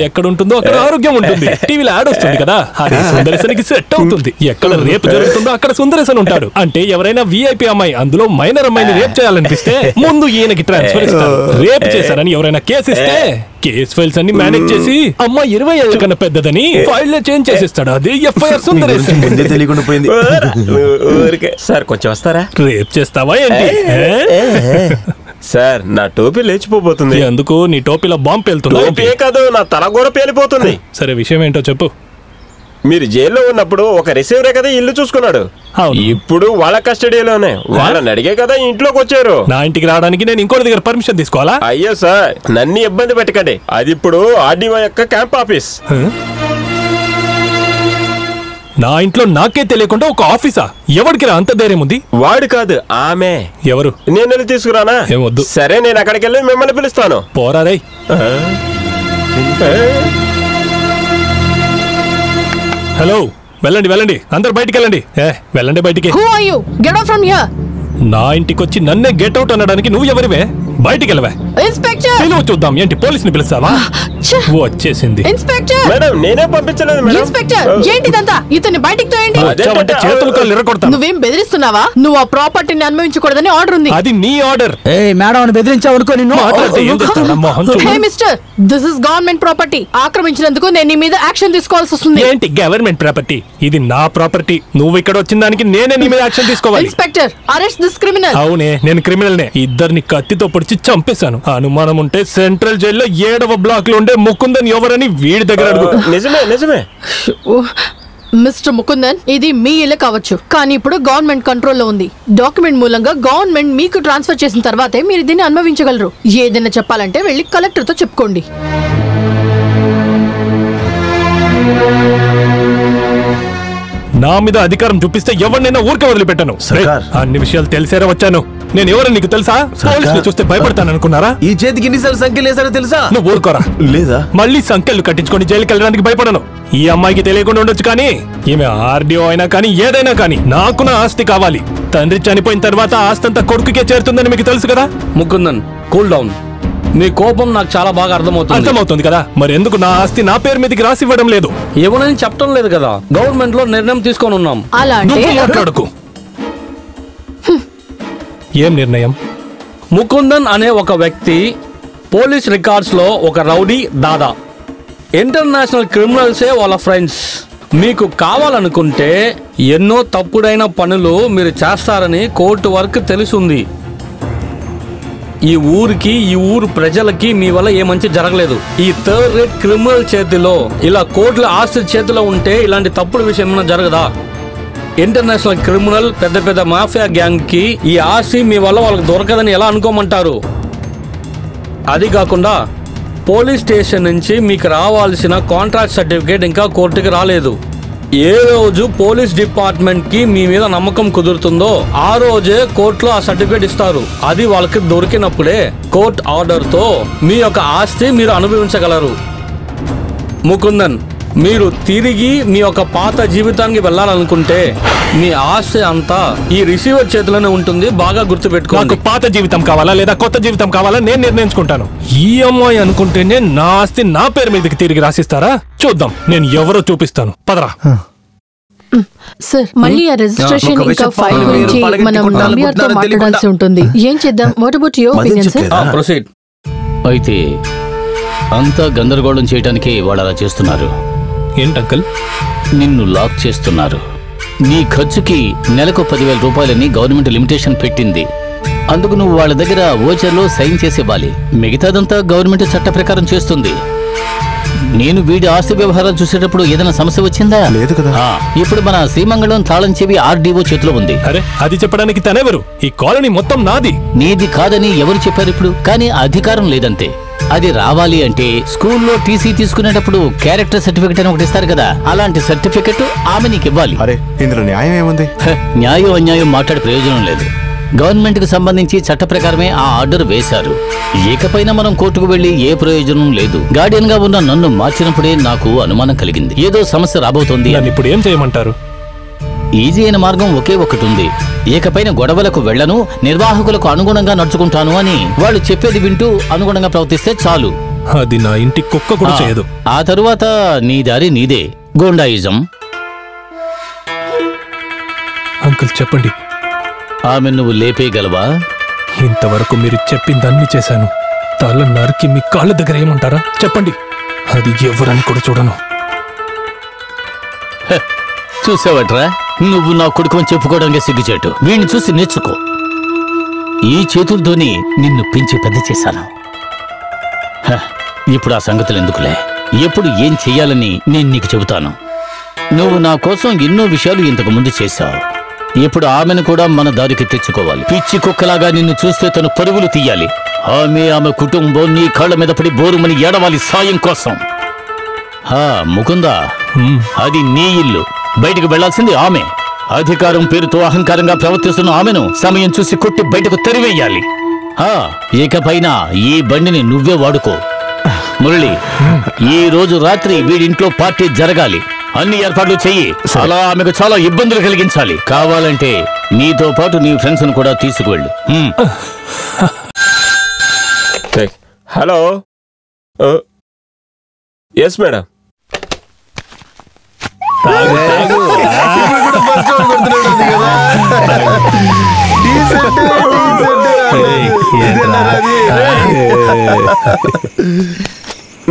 Speaker 8: ఎక్కడ ఉంటుందో అక్కడ ఆరోగ్యం ఉంటుంది. టీవీలో యాడ్ వస్తుంది కదా, అది సుందరేశన్ కి సెట్ అవుతుంది. ఎక్కడ రేపు జరుగుతుందో అక్కడ సుందరేశన్ ఉంటాడు. అంటే ఎవరైనా విఐపి అమ్మాయి అందులో మైనర్ అమ్మాయిని రేప్ చేయాలనిపిస్తే ముందు ఈయనకి ట్రాన్స్ఫర్ ఇస్తారు. రేప్ చేశారని ఎవరైనా కేసు ఇస్తే కేస్ ఫైల్స్ అన్ని మేనేజ్ చేసి అమ్మాయి 20 ఏళ్ళ కన్నా పెద్దదని ఫైల్ చేంజ్ చేసిస్తాడు. అదే ఎఫ్ఐఆర్ సుందరేశన్.
Speaker 4: తెలియకుండా పోయింది.
Speaker 2: సార్ కొంచెం వస్తారా?
Speaker 8: రేప్ చేస్తావా ఏంటి?
Speaker 2: సార్ నా టోపీ లేచిపోతుంది.
Speaker 8: ఎందుకు? నీ టోపీలో బాంబు పేలుతుంది.
Speaker 2: టోపీ కాదు, నా తల కూడా పేలిపోతుంది.
Speaker 8: సరే విషయం ఏంటో చెప్పు.
Speaker 2: మీరు జైల్లో ఉన్నప్పుడు ఒక రిసీవరే కదా ఇల్లు చూసుకున్నాడు. ఇప్పుడు వాళ్ళ కస్టడీలోనే. వాళ్ళని అడిగే కదా ఇంట్లోకి వచ్చారు.
Speaker 8: నా ఇంటికి రావడానికి నేను ఇంకోటి దగ్గర పర్మిషన్ తీసుకోవాలా?
Speaker 2: అయ్యో సార్, నన్ను ఇబ్బంది పెట్టకండి. అది ఇప్పుడు ఆర్డీఓ యొక్క క్యాంప్ ఆఫీస్.
Speaker 8: నా ఇంట్లో నాకే తెలియకుండా ఒక ఆఫీసా? ఎవరికి రా అంత ధైర్యం ఉంది?
Speaker 2: వాడు కాదు, ఆమె.
Speaker 8: ఎవరు?
Speaker 2: నేను వెళ్ళి తీసుకురానా?
Speaker 8: ఏమొద్దు.
Speaker 2: సరే, నేను అక్కడికి వెళ్ళి మిమ్మల్ని పిలుస్తాను.
Speaker 8: పోరా రే. హలో, వెళ్ళండి వెళ్ళండి, అందరు బయటికి వెళ్ళండి. వెళ్ళండి బయటికి.
Speaker 11: Who are you? Get out from here.
Speaker 8: నా ఇంటికి వచ్చి నన్నే గెట్ అవుట్ అనడానికి నువ్వు ఎవరివే? బయటికి వెళ్ళవే.
Speaker 11: ఇన్స్పెక్టర్,
Speaker 8: పిలువు చూద్దాం. ఏంటి పోలీసుని పిలుస్తావా? వచ్చేసింది.
Speaker 11: ఇన్స్పెక్టర్.
Speaker 2: మేడం నేనే పంపించలేదు మేడం.
Speaker 11: ఇన్స్పెక్టర్, ఏంటిదంతా? ఇతన్ని బయటికి తోయండి.
Speaker 8: వచ్చావంటే చేతులు కాళ్ళు ఇరగొడతాను.
Speaker 11: నువ్వేం బెదిరిస్తున్నావా? నువ్వు ఆ ప్రాపర్టీని అనుభవించకూడదని ఆర్డర్ ఉంది.
Speaker 8: అది నీ ఆర్డర్.
Speaker 9: మేడం అని బెదిరించావు అనుకో నిన్ను.
Speaker 11: Hey mister, this is government property. ఆక్రమించినందుకు నేను నీ మీద యాక్షన్ తీసుకోవాల్సి వస్తుంది.
Speaker 8: ఏంటి గవర్నమెంట్ ప్రాపర్టీ? ఇది నా ప్రాపర్టీ. నువ్వు ఇక్కడ వచ్చిన దానికి నేనే నీ మీద యాక్షన్ తీసుకోవాలి.
Speaker 11: Inspector, arrest this criminal.
Speaker 8: అవునే, నేను క్రిమినల్ నే. ఇద్దరిని కత్తితో పొడిచి చంపేశాను. అనుమానం ఉంటే సెంట్రల్ జైల్లో 7వ బ్లాక్ లో ఉండే ముకుందన్ ఎవరని వీడి దగ్గర అడుగు.
Speaker 2: నిజమే నిజమే.
Speaker 11: మిస్టర్ ముకుందన్, ఇది మీ ఇల్లు కావచ్చు, కానీ ఇప్పుడు గవర్నమెంట్ కంట్రోల్లో ఉంది. డాక్యుమెంట్ మూలంగా గవర్నమెంట్ మీకు ట్రాన్స్ఫర్ చేసిన తర్వాతే మీరు దీన్ని అనుభవించగలరు. ఏదైనా చెప్పాలంటే వెళ్ళి కలెక్టర్తో చెప్పుకోండి.
Speaker 8: నా మీద అధికారం చూపిస్తే ఎవరినైనా ఊరికే వదిలిపెట్టాను. అన్ని విషయాలు తెలిసేరా వచ్చాను. నేను ఎవరని నీకు తెలుసా? పోలీసులు చూస్తే భయపడతాను అనుకున్నారా?
Speaker 4: ఈ చేతికి ఎన్నిసార్లు సంఖ్యలు వేసారో తెలుసా?
Speaker 8: నువ్వు ఊరుకోరా.
Speaker 4: లేదా?
Speaker 8: మళ్ళీ సంఖ్యలు కట్టించుకొని జైలుకి వెళ్ళడానికి భయపడను. ఈ అమ్మాయికి తెలియకుండా ఉండొచ్చు, కానీ ఈమె ఆర్డీఓ అయినా కానీ ఏదైనా కానీ నాకు నా ఆస్తి కావాలి. తండ్రి చనిపోయిన తర్వాత ఆస్తి అంతా కొడుకుకే చేరుతుందని మీకు తెలుసు కదా.
Speaker 10: Mukundan, cool down. నీ కోపం నాకు చాలా బాగా
Speaker 8: అర్థమవుతుంది కదా. మరి ఎందుకు నా ఆస్తి నా పేరు మీదకి రాసి ఇవ్వడం లేదు?
Speaker 10: ఏమోనని చెప్పడం లేదు కదా. గవర్నమెంట్ లో నిర్ణయం తీసుకొని ఉన్నాం.
Speaker 8: మాట్లాడుకు. ఏం నిర్ణయం?
Speaker 10: ముకుందన్ అనే ఒక వ్యక్తి పోలీస్ రికార్డ్స్ లో ఒక రౌడీ దాదా. ఇంటర్నేషనల్ క్రిమినల్సే వాళ్ళ ఫ్రెండ్స్. మీకు కావాలనుకుంటే ఎన్నో తప్పుడైన పనులు మీరు చేస్తారని కోర్టు వరకు తెలుసుంది. ఈ ఊరికి, ఈ ఊరు ప్రజలకి మీ వల్ల ఏ మంచి జరగలేదు. ఈ 3rd రేట్ క్రిమినల్ చేతిలో, ఇలా కోర్టుల ఆస్తి చేతిలో ఉంటే ఇలాంటి తప్పుడు విషయం ఏమైనా జరగదా? ఇంటర్నేషనల్ క్రిమినల్ పెద్ద పెద్ద మాఫియా గ్యాంగ్ కి ఈ ఆస్తి మీ వల్ల వాళ్ళకి దొరకదని ఎలా అనుకోమంటారు? అది కాకుండా పోలీస్ స్టేషన్ నుంచి మీకు రావాల్సిన కాంట్రాక్ట్ సర్టిఫికేట్ ఇంకా కోర్టుకి రాలేదు. ఏ రోజు పోలీస్ డిపార్ట్మెంట్ కి మీ మీద నమ్మకం కుదురుతుందో ఆ రోజే కోర్టులో ఆ సర్టిఫికేట్ ఇస్తారు. అది వాళ్ళకి దొరికినప్పుడే కోర్టు ఆర్డర్ తో మీ యొక్క ఆస్తి మీరు అనుభవించగలరు. ముకుందన్, మీరు తిరిగి మీ యొక్క పాత జీవితానికి వెళ్ళాలనుకుంటే మీ ఆస్తి అంతా ఈ రిసీవర్ చేతిలోనే ఉంటుంది. బాగా గుర్తుపెట్టుకోండి.
Speaker 8: నాకు పాత జీవితం కావాలా లేదా కొత్త జీవితం కావాలా నేను నిర్ణయించుకుంటాను. ఈ అమ్మాయి అనుకుంటేనే నా ఆస్తి నా పేరు మీదకి తిరిగి రాసిస్తారా? చూద్దాం, నేను ఎవరో చూపిస్తాను. పదరా.
Speaker 11: సార్, మళ్ళీ ఆ రిజిస్ట్రేషన్ ఇంకా ఫైల్ గురించి మనం మామియార్తో మాట్లాడాల్సి ఉంటుంది. ఏం చేద్దాం? What about your opinion sir?
Speaker 10: Proceed.
Speaker 7: అయితే అంతా గందరగోళం చేయడానికే వాళ్ళు అలా చేస్తున్నారు.
Speaker 8: ఏంటంకల్?
Speaker 7: నిన్ను లాక్ చేస్తున్నారు. నీ ఖర్చుకి నెలకు 10,000 రూపాయలని గవర్నమెంట్ లిమిటేషన్ పెట్టింది. అందుకు నువ్వు వాళ్ళ దగ్గర ఓచర్లో సైన్ చేసి ఇవ్వాలి. మిగతాదంతా గవర్నమెంట్ చట్ట ప్రకారం చేస్తుంది. నేను వీడి ఆస్తి వ్యవహారాలు చూసేటప్పుడు ఏదైనా సమస్య వచ్చిందా?
Speaker 4: లేదు కదా.
Speaker 7: ఇప్పుడు మన శ్రీమంగళం తాళం చెవి ఆర్డీఓ చేతిలో ఉంది.
Speaker 8: అరే, అది చెప్పడానికి తనెవరు? ఈ కాలనీ మొత్తం నాది.
Speaker 7: నీది కాదని ఎవరు చెప్పారు ఇప్పుడు? కానీ అధికారం లేదంతే. అది రావాలి అంటే స్కూల్లో టీసీ తీసుకునేటప్పుడు క్యారెక్టర్ సర్టిఫికెట్ అని ఒకటి ఇస్తారు కదా, అలాంటి సర్టిఫికెట్ ఆమె నీకు ఇవ్వాలి.
Speaker 4: అరే, ఇందులో న్యాయం ఏముంది?
Speaker 7: న్యాయం అన్యాయం మాట్లాడే ప్రయోజనం లేదు. గవర్నమెంట్ కి సంబంధించి చట్ట ప్రకారమే ఆ ఆర్డర్ వేశారు. ఏకపైన మనం కోర్టుకు వెళ్లి ఏ ప్రయోజనం లేదు. గార్డియన్ గా ఉన్న నన్ను మార్చినప్పుడే నాకు అనుమానం కలిగింది, ఏదో సమస్య రాబోతోంది.
Speaker 8: ఇప్పుడు ఏం చేయమంటారు?
Speaker 7: ఈజీ అయిన మార్గం ఒకే ఒకటి ఉంది. ఏకపైన గొడవలకు వెళ్లను, నిర్వాహకులకు అనుగుణంగా నడుచుకుంటాను అని వాళ్ళు చెప్పేది వింటూ అనుగుణంగా ప్రవర్తిస్తే చాలు.
Speaker 8: అది నా ఇంటి కుక్క కూడా చేయదు.
Speaker 7: ఆ తరువాత నీ దారి నీదే. గోండాయిజం.
Speaker 8: అంకుల్ చెప్పండి,
Speaker 7: ఆమె నువ్వు లేపేయగలవా?
Speaker 8: ఇంతవరకు మీరు చెప్పిందన్నీ చేశాను. తల నరికి మీ కాళ్ళ దగ్గర ఏమంటారా? చెప్పండి. అది ఎవరని కూడా చూడను.
Speaker 7: చూసావట్రా, నువ్వు నా కొడుకుని చెప్పుకోవడానికి సిగ్గుచేటు. వీణ్ణి చూసి నేర్చుకో. ఈ చేతులతోని నిన్ను పెంచి పెద్ద చేశాను. ఇప్పుడు ఆ సంగతులు ఎందుకులే. ఎప్పుడు ఏం చెయ్యాలని నేను నీకు చెబుతాను. నువ్వు నా కోసం ఎన్నో విషయాలు ఇంతకు ముందు చేశావు. ఇప్పుడు ఆమెను కూడా మన దారికి తెచ్చుకోవాలి. పిచ్చి కుక్కలాగా నిన్ను చూస్తే తను పరుగులు తీయాలి. ఆమె కుటుంబం నీ కాళ్ళ మీద పడి బోరుమని ఏడవాలి సాయం కోసం. ముకుందా, అది నీ ఇల్లు. బయటకు వెళ్లాల్సింది ఆమె. అధికారం పేరుతో అహంకారంగా ప్రవర్తిస్తున్న ఆమెను సమయం చూసి కొట్టి బయటకు తెరివేయాలి. ఇకపైన ఈ బండిని నువ్వే వాడుకో. మురళి, ఈ రోజు రాత్రి వీడింట్లో పార్టీ జరగాలి. అన్ని ఏర్పాట్లు చెయ్యి. అలా ఆమెకు చాలా ఇబ్బందులు కలిగించాలి. కావాలంటే నీతో పాటు నీ ఫ్రెండ్స్ ను కూడా తీసుకువెళ్ళు.
Speaker 2: హలో. Yes madam.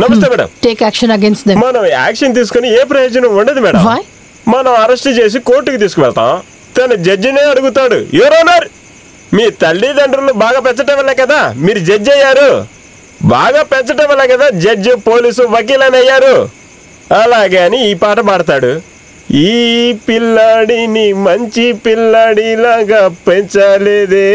Speaker 2: నమస్తే madam.
Speaker 11: Take action against them.
Speaker 2: మనం యాక్షన్ తీసుకుని ఏ ప్రయోజనం ఉండదు మేడం. మనం అరెస్ట్ చేసి కోర్టుకి తీసుకువెళ్తాం. తను జడ్జినే అడుగుతాడు, యువర్ ఆనర్, మీ తల్లిదండ్రులు బాగా పెంచడం వల్ల కదా మీరు జడ్జి అయ్యారు. బాగా పెంచడం వల్ల కదా జడ్జి, పోలీసు, వకీలని అయ్యారు. అలాగే అని ఈ పాట పాడతాడు. ఈ పిల్లాడిని మంచి పిల్లాడిలాగా పెంచలేదే,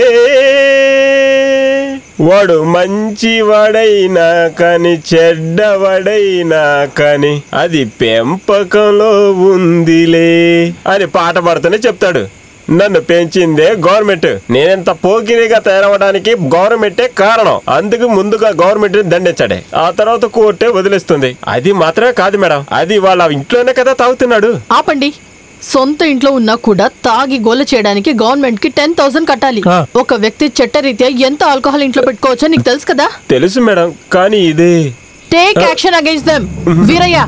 Speaker 2: వాడు మంచివాడైనా కాని చెడ్డవాడైనా కాని అది పెంపకంలో ఉందిలే అని పాట పాడుతూనే చెప్తాడు. నన్ను పెంచిందే గవర్నమెంట్. నేనెంత పోకిరిగా తయారవడానికి గవర్నమెంటే కారణం. అందుకు ముందుగా గవర్నమెంట్ దండించాడే, ఆ తర్వాత కోర్టే వదిలేస్తుంది. అది మాత్రమే కాదు మేడం, అది వాళ్ళ ఇంట్లోనే కదా తాగుతున్నాడు.
Speaker 11: ఆపండి. సొంత ఇంట్లో ఉన్నా కూడా తాగి గోల చేయడానికి గవర్నమెంట్ కి 10,000 కట్టాలి. ఒక వ్యక్తి చట్టరీత్యా ఎంత ఆల్కహాల్ ఇంట్లో పెట్టుకోవచ్చో నీకు తెలుసు కదా?
Speaker 2: తెలుసు మేడం, కానీ ఇది
Speaker 11: take action against them. Veeraiah,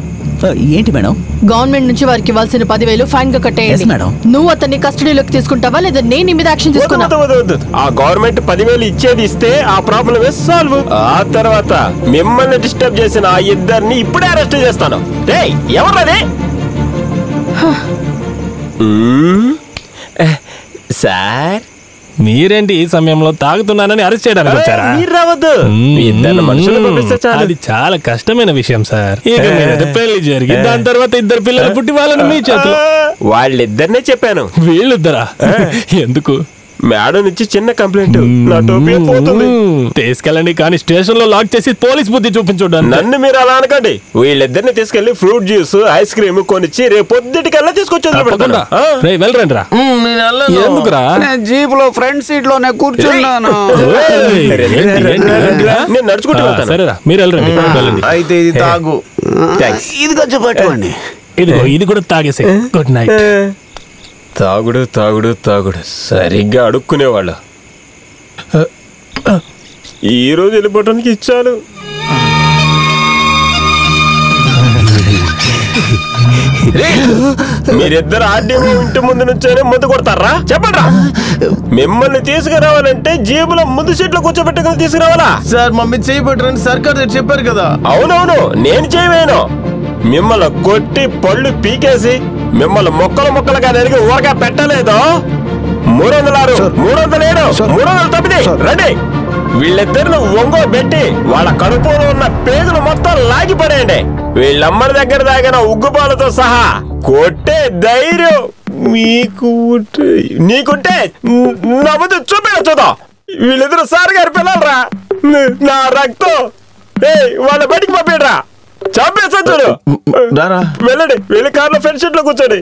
Speaker 9: ఏంటి మేడం?
Speaker 11: గవర్నమెంట్ నుంచి వారికి ఇవ్వాల్సిన 10,000 ఫైన్ గా కట్టేయండి. నువ్వు అతన్ని కస్టడీలోకి తీసుకుంటావా లేదా నేను మీద యాక్షన్ తీసుకున్నా?
Speaker 2: ఆ గవర్నమెంట్ 10,000 ఇచ్చేది ఇస్తే ఆ ప్రాబ్లం సాల్వ్. ఆ తర్వాత మిమ్మల్ని డిస్టర్బ్ చేసిన ఆ ఇద్దరిని ఇప్పుడే అరెస్ట్ చేస్తాను. ఎవరది?
Speaker 1: సార్,
Speaker 8: మీరేంటి ఈ సమయంలో తాగుతున్నానని అరెస్ట్ చేయడానికి వచ్చారా?
Speaker 2: మీరు రావద్దు, ఇద్దరు మనుషులు పంపిస్తే చాలు.
Speaker 8: అది చాలా కష్టమైన విషయం సార్. ఇక మీరైతే పెళ్లి జరిగి దాని తర్వాత ఇద్దరు పిల్లలు పుట్టి వాళ్ళని మీ చేతిలో.
Speaker 2: వాళ్ళిద్దరినే చెప్పాను.
Speaker 8: వీళ్ళిద్దరా? ఎందుకు?
Speaker 2: మేడం నుంచి చిన్న కంప్లైంట్, నా టోపీ పోతుంది.
Speaker 8: తీసుకెళ్ళండి, కానీ స్టేషన్ లో లాక్ చేసి పోలీస్ బుద్ధి చూపించండి.
Speaker 2: నన్ను మీరు అలా అనకండి. వీళ్ళిద్దరిని తీసుకెళ్లి ఫ్రూట్ జ్యూస్, ఐస్ క్రీమ్ కొనిచ్చి రేపు పొద్దుటికల్లా తీసుకొచ్చి
Speaker 8: వెళ్ళరండి రా. ఎందుకురా?
Speaker 5: జీప్ లో ఫ్రంట్ సీట్ లోనే కూర్చున్నాను.
Speaker 2: నేను నడుచుకుంటూ వెళ్తాను.
Speaker 8: సరేరా, మీరు వెళ్ళండి.
Speaker 4: అయితే ఇది తాగు.
Speaker 5: ఇది కొంచెం పట్టుకోండి.
Speaker 8: ఇదిగో ఇది కూడా తాగేసి. Good night.
Speaker 2: తాగుడు తాగుడు తాగుడు సరిగ్గా అడుక్కునేవాళ్ళు. ఈ రోజు వెళ్ళిపోవటానికి ఇచ్చాను. మీరిద్దరు ఆర్డీఓ ఇంటి ముందు నుంచోనే ముందు కొడతారా? చెప్పండి రా. మిమ్మల్ని తీసుకురావాలంటే జేబులో ముందు సీట్లో కూర్చోబెట్టుకుని తీసుకురావాలా?
Speaker 4: సార్ మమ్మీ చేయబెట్టరని సర్కార్ చెప్పారు కదా.
Speaker 2: అవునవును, నేను చేయవేను. మిమ్మల్ని కొట్టి పళ్ళు పీకేసి మిమ్మల్ని మొక్కలుగా నరిగి ఊరగా పెట్టలేదు. 306, 307, 309 రండి. వీళ్ళిద్దరిని ఒంగో పెట్టి వాళ్ళ కడుపులో ఉన్న పేగులు మొత్తం లాగి పడేయండి. వీళ్ళమ్మడి దగ్గర తాగిన ఉగ్గుపాలతో సహా కొట్టే ధైర్యం నీకుంటే నా ముందు చూద్దాం. వీళ్ళిద్దరు సార్ గారి పిల్లలరా, నా రక్తం. వాళ్ళ బయటికి పంపిడ్రా, చంపేసా చూడు. వెళ్ళండి, వెళ్ళి కార్లో ఫ్రంట్ సీట్ లో కూర్చోండి.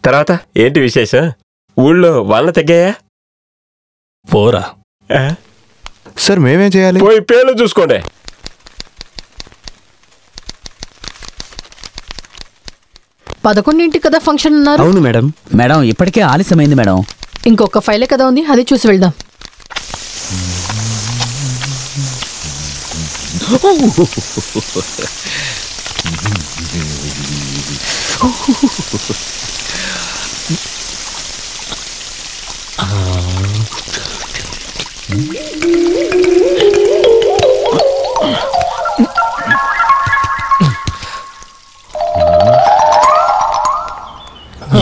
Speaker 2: తర్వాత ఏంటి విశేషం? ఊళ్ళో వాళ్ళ తగ్గాయా?
Speaker 8: పోరా
Speaker 12: సార్, మేమేం చేయాలి?
Speaker 2: పోయి పేర్లు చూసుకోండి.
Speaker 11: పదకొండింటి కదా ఫంక్షన్ అన్నారు.
Speaker 9: అవును మేడం. మేడం ఇప్పటికే ఆలస్యమైంది మేడం.
Speaker 11: ఇంకొక ఫైలే కదా ఉంది, అది చూసి వెళ్దాం.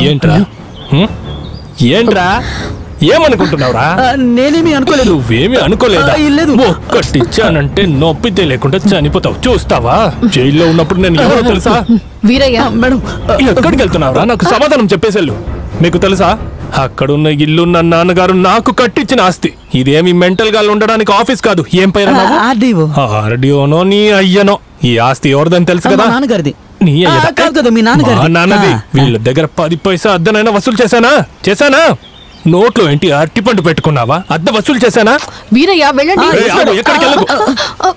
Speaker 8: ఏంట్రా ఏంట్రా ఏమనుకుంటున్నావురా?
Speaker 9: నేనేమి అనుకోలేదు.
Speaker 8: నువ్వేమి అనుకోలేదా?
Speaker 9: లేదు.
Speaker 8: ఒక్కటిచ్చానంటే నొప్పి తెలియకుండా చనిపోతావు. చూస్తావా? జైల్లో ఉన్నప్పుడు నేను ఎవరో తెలుసా?
Speaker 11: వీరయ్య
Speaker 9: మేడం.
Speaker 8: ఎక్కడికి వెళ్తున్నావురా? నాకు సమాధానం చెప్పేసేళ్ళు. మీకు తెలుసా, అక్కడున్న ఇల్లు నా నాన్నగారు నాకు కట్టించిన ఆస్తి. ఇదేమి మెంటల్ గా ఉండడానికి ఆఫీస్ కాదు. ఏం పేరు? ఆర్డీఓనో నీ అయ్యనో. ఈ ఆస్తి ఎవరిదని తెలుసు కదా?
Speaker 9: నాన్నగారిది.
Speaker 8: నీ అయ్య
Speaker 9: కాదు కదా, మీ
Speaker 8: నాన్నది. వీళ్ళ దగ్గర 10 పైసా అద్దనైనా వసూలు చేశానా? నోట్లో ఏంటి అరటిపండు పెట్టుకున్నావా? అద్దె వసూలు చేశానా?
Speaker 11: వీరయ్య వెళ్ళండి.
Speaker 8: ఎక్కడికి వెళ్ళకు.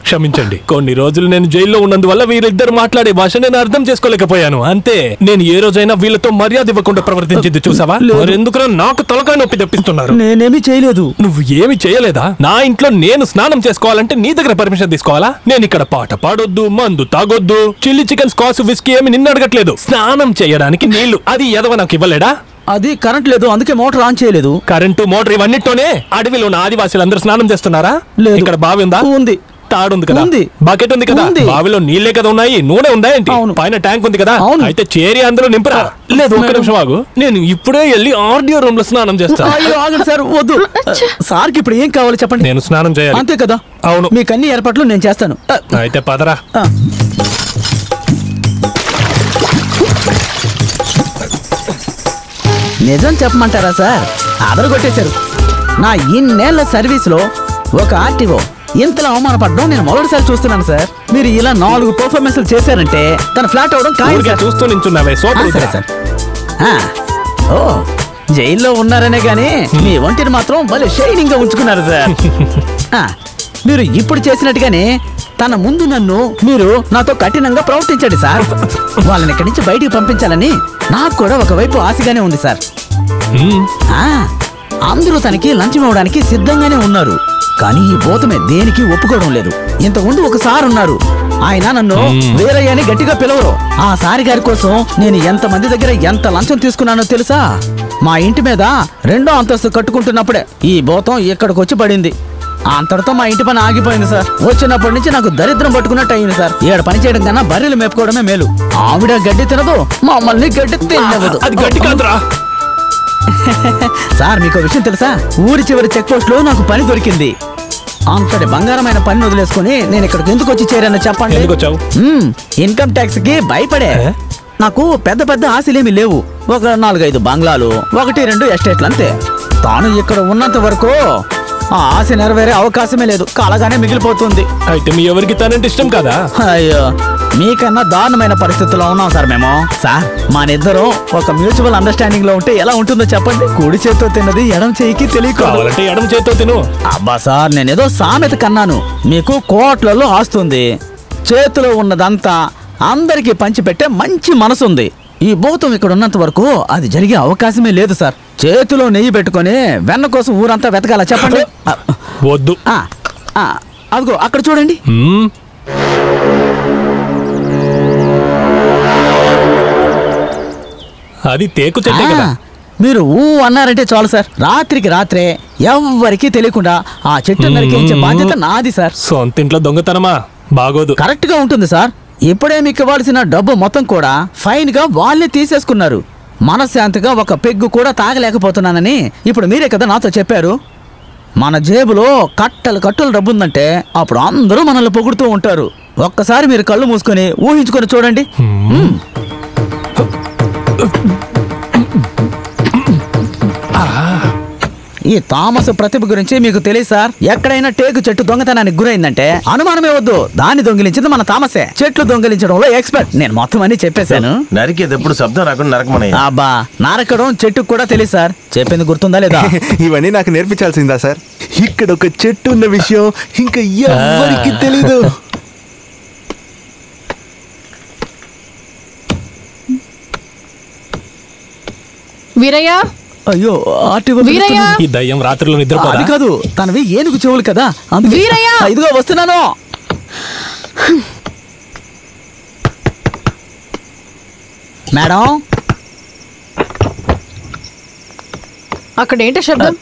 Speaker 8: క్షమించండి, కొన్ని రోజులు నేను జైల్లో ఉన్నందువల్ల వీళ్ళిద్దరు మాట్లాడే భాష నేను అర్థం చేసుకోలేకపోయాను, అంతే. నేను ఏ రోజైనా వీళ్ళతో మర్యాద ఇవ్వకుండా ప్రవర్తించింది చూసావా? ఎందుకు నాకు తలకాయ నొప్పి తెప్పిస్తున్నారు?
Speaker 9: నేనేమి చేయలేదు.
Speaker 8: నువ్వు ఏమి చేయలేదా? నా ఇంట్లో నేను స్నానం చేసుకోవాలంటే నీ దగ్గర పర్మిషన్ తీసుకోవాలా? నేను ఇక్కడ పాట పాడొద్దు, మందు తాగొద్దు, చిల్లీ చికెన్, స్కాచ్, విస్కీ ఏమి నిన్ను అడగట్లేదు. స్నానం చేయడానికి నీళ్లు అది ఎదవ నాకు ఇవ్వలేడా?
Speaker 9: అది కరెంట్ లేదు, అందుకే మోటార్ ఆన్ చేయలేదు.
Speaker 8: కరెంటు, మోటార్ ఇవన్నిటితోనే అడవిలో ఉన్న ఆదివాసీలు అందరూ స్నానం చేస్తున్నారా?
Speaker 9: లేదు.
Speaker 8: ఇక్కడ బావి ఉందా?
Speaker 9: ఉంది.
Speaker 8: తాడుంది కదా?
Speaker 9: ఉంది.
Speaker 8: బకెట్ ఉంది కదా? బావిలో నీళ్లే కదా ఉన్నాయి, నూనె ఉందా ఏంటి? పైన ట్యాంక్ ఉంది కదా? అయితే చేరి అందులో నింపరా? లేదు, ఒక్క నిమిషం ఆగు. నేను ఇప్పుడే వెళ్ళి ఆర్డియో రూమ్ లో స్నానం చేస్తాను.
Speaker 9: అయ్యో ఆగండి సార్, వద్దు. సార్కి ఇప్పుడు ఏం కావాలి చెప్పండి.
Speaker 8: నేను స్నానం చేయాలి.
Speaker 9: అంతే కదా?
Speaker 8: అవును.
Speaker 9: మీకు అన్ని ఏర్పాట్లు నేను చేస్తాను.
Speaker 8: అయితే పదరా.
Speaker 9: నిజం చెప్పమంటారా సార్? అదరగొట్టేశారు. నా ఇన్నేళ్ల సర్వీస్లో ఒక ఆర్టీఓ ఇంతలా అవమానపడడం నేను మొదటిసారి చూస్తున్నాను సార్. మీరు ఇలా 4 పర్ఫార్మెన్స్లు చేశారంటే తన ఫ్లాట్ అవడం ఖాయం.
Speaker 8: చూస్తూ నించున్నావే.
Speaker 9: సరే సార్. ఓ, జైల్లో ఉన్నారనే గానీ మీ ఒంటిని మాత్రం భలే షైనింగ్ గా ఉంచుకున్నారు సార్. మీరు ఇప్పుడు చేసినట్టుగానే తన ముందు మీరు నాతో కఠినంగా ప్రవర్తించండి సార్. వాళ్ళని ఇక్కడి నుంచి బయటికి పంపించాలని నాకు కూడా ఒకవైపు ఆశగానే ఉంది సార్. అందరూ తనకి లంచం ఇవ్వడానికి సిద్ధంగానే ఉన్నారు, కానీ ఈ భూతమే దేనికి ఒప్పుకోవడం లేదు. ఇంతకుముందు ఒకసారి ఉన్నారు, ఆయన నన్ను వీరయ్యని గట్టిగా పిలవరు. ఆ సారి గారి కోసం నేను ఎంతమంది దగ్గర ఎంత లంచం తీసుకున్నానో తెలుసా? మా ఇంటి మీద 2వ అంతస్తు కట్టుకుంటున్నప్పుడే ఈ భూతం ఇక్కడికి వచ్చి పడింది. అంతటితో మా ఇంటి పని ఆగిపోయింది సార్. వచ్చినప్పటి నుంచి నాకు దరిద్రం పట్టుకున్నట్టు అయింది సార్. ఏడు పని చేయడం కన్నా బర్రెలు మేపుకోవడమే మేలు. ఆవిడ గడ్డి తినదు, మమ్మల్ని గడ్డి తినదు.
Speaker 8: అది గడ్డి కాదురా,
Speaker 9: సార్ మీకు విషయం తెలుసా, ఊరి చివరి చెక్ పోస్ట్ లో నాకు పని దొరికింది. అంతటి బంగారమైన పని వదిలేసుకుని నేను ఇక్కడికి ఎందుకు వచ్చి చేరానో చెప్పండి. ఇన్కమ్ ట్యాక్స్ కి భయపడే. నాకు పెద్ద పెద్ద ఆశలేమి లేవు. ఒక 4-5 బంగ్లాలు, 1-2 ఎస్టేట్లు అంతే. తాను ఇక్కడ ఉన్నంత వరకు ఆ ఆశ నెరవేరే అవకాశమే లేదు, కలగానే మిగిలిపోతుంది.
Speaker 8: అయితే మీ ఎవరికి తనంటే ఇష్టం కదా?
Speaker 9: అయ్యో, మీకన్నా దారుణమైన పరిస్థితుల్లో ఉన్నాం సార్ మేము. సార్ మనిద్దరం ఒక మ్యూచువల్ అండర్స్టాండింగ్ లో ఉంటే ఎలా ఉంటుందో చెప్పండి. కుడి చేత్తో తిన్నది ఎడం చేయికి తెలియకపోవాలంటే
Speaker 8: ఎడం చేత్తో తిను.
Speaker 9: అబ్బా సార్, నేనేదో సామెత కన్నాను. మీకు కోట్లలో ఆస్తుంది, చేతిలో ఉన్నదంతా అందరికీ పంచిపెట్టే మంచి మనసుంది. ఈ భూతం ఇక్కడ ఉన్నంత వరకు అది జరిగే అవకాశమే లేదు సార్. చేతిలో నెయ్యి పెట్టుకొని వెన్న కోసం ఊరంతా వెతకాల చెప్పండి.
Speaker 8: వద్దు.
Speaker 9: అదిగో అక్కడ చూడండి.
Speaker 8: అది తేకు చెట్టే కదా.
Speaker 9: మీరు అన్నారంటే చాలు సార్, రాత్రికి రాత్రే ఎవ్వరికీ తెలియకుండా ఆ చెట్టు నరికించే బాధ్యత నాది సార్.
Speaker 8: సొంత ఇంట్లో దొంగతనమా? బాగోదు.
Speaker 9: కరెక్ట్ గా ఉంటుంది సార్. ఇప్పుడే మీకు ఇవ్వాల్సిన డబ్బు మొత్తం కూడా ఫైన్ గా వాళ్ళే తీసేసుకున్నారు. మనశ్శాంతిగా ఒక పెగ్గు కూడా తాగలేకపోతున్నానని ఇప్పుడు మీరే కదా నాతో చెప్పారు. మన జేబులో కట్టలు కట్టలు డబ్బు ఉందంటే అప్పుడు అందరూ మనల్ని పొగుడుతూ ఉంటారు. ఒక్కసారి మీరు కళ్ళు మూసుకొని ఊహించుకొని చూడండి. ఈ తామస ప్రతిభ గురించి మీకు తెలియదు సార్. ఎక్కడైనా టేకు చెట్టు దొంగతనానికి గురైందంటే అనుమానమే వద్దు, దాన్ని దొంగిలించింది మన తామసే. చెట్లు దొంగిలించడంలో ఎక్స్పర్ట్. నేను మొత్తం అన్ని చెప్పేశాను.
Speaker 4: నరికేటప్పుడు శబ్దం రాకుండా నరకమని.
Speaker 9: అబ్బా, నరకడం చెట్టుకు కూడా తెలియదు సార్. చెప్పింది గుర్తుందా లేదా?
Speaker 12: ఇవన్నీ నాకు నేర్పించాల్సిందా సార్? ఇక్కడ ఒక చెట్టు ఉన్న విషయం ఇంకా ఎవరికి తెలీదు.
Speaker 11: వీరయ్య,
Speaker 9: అయ్యో
Speaker 8: ఈ దయ్యం రాత్రిలో నిద్రపోదా?
Speaker 9: అది కాదు, తనవి ఏనుగు చెవులు కదా. ఇదిగో వస్తున్నాను. మేడం,
Speaker 11: అక్కడ ఏంటో శబ్దం?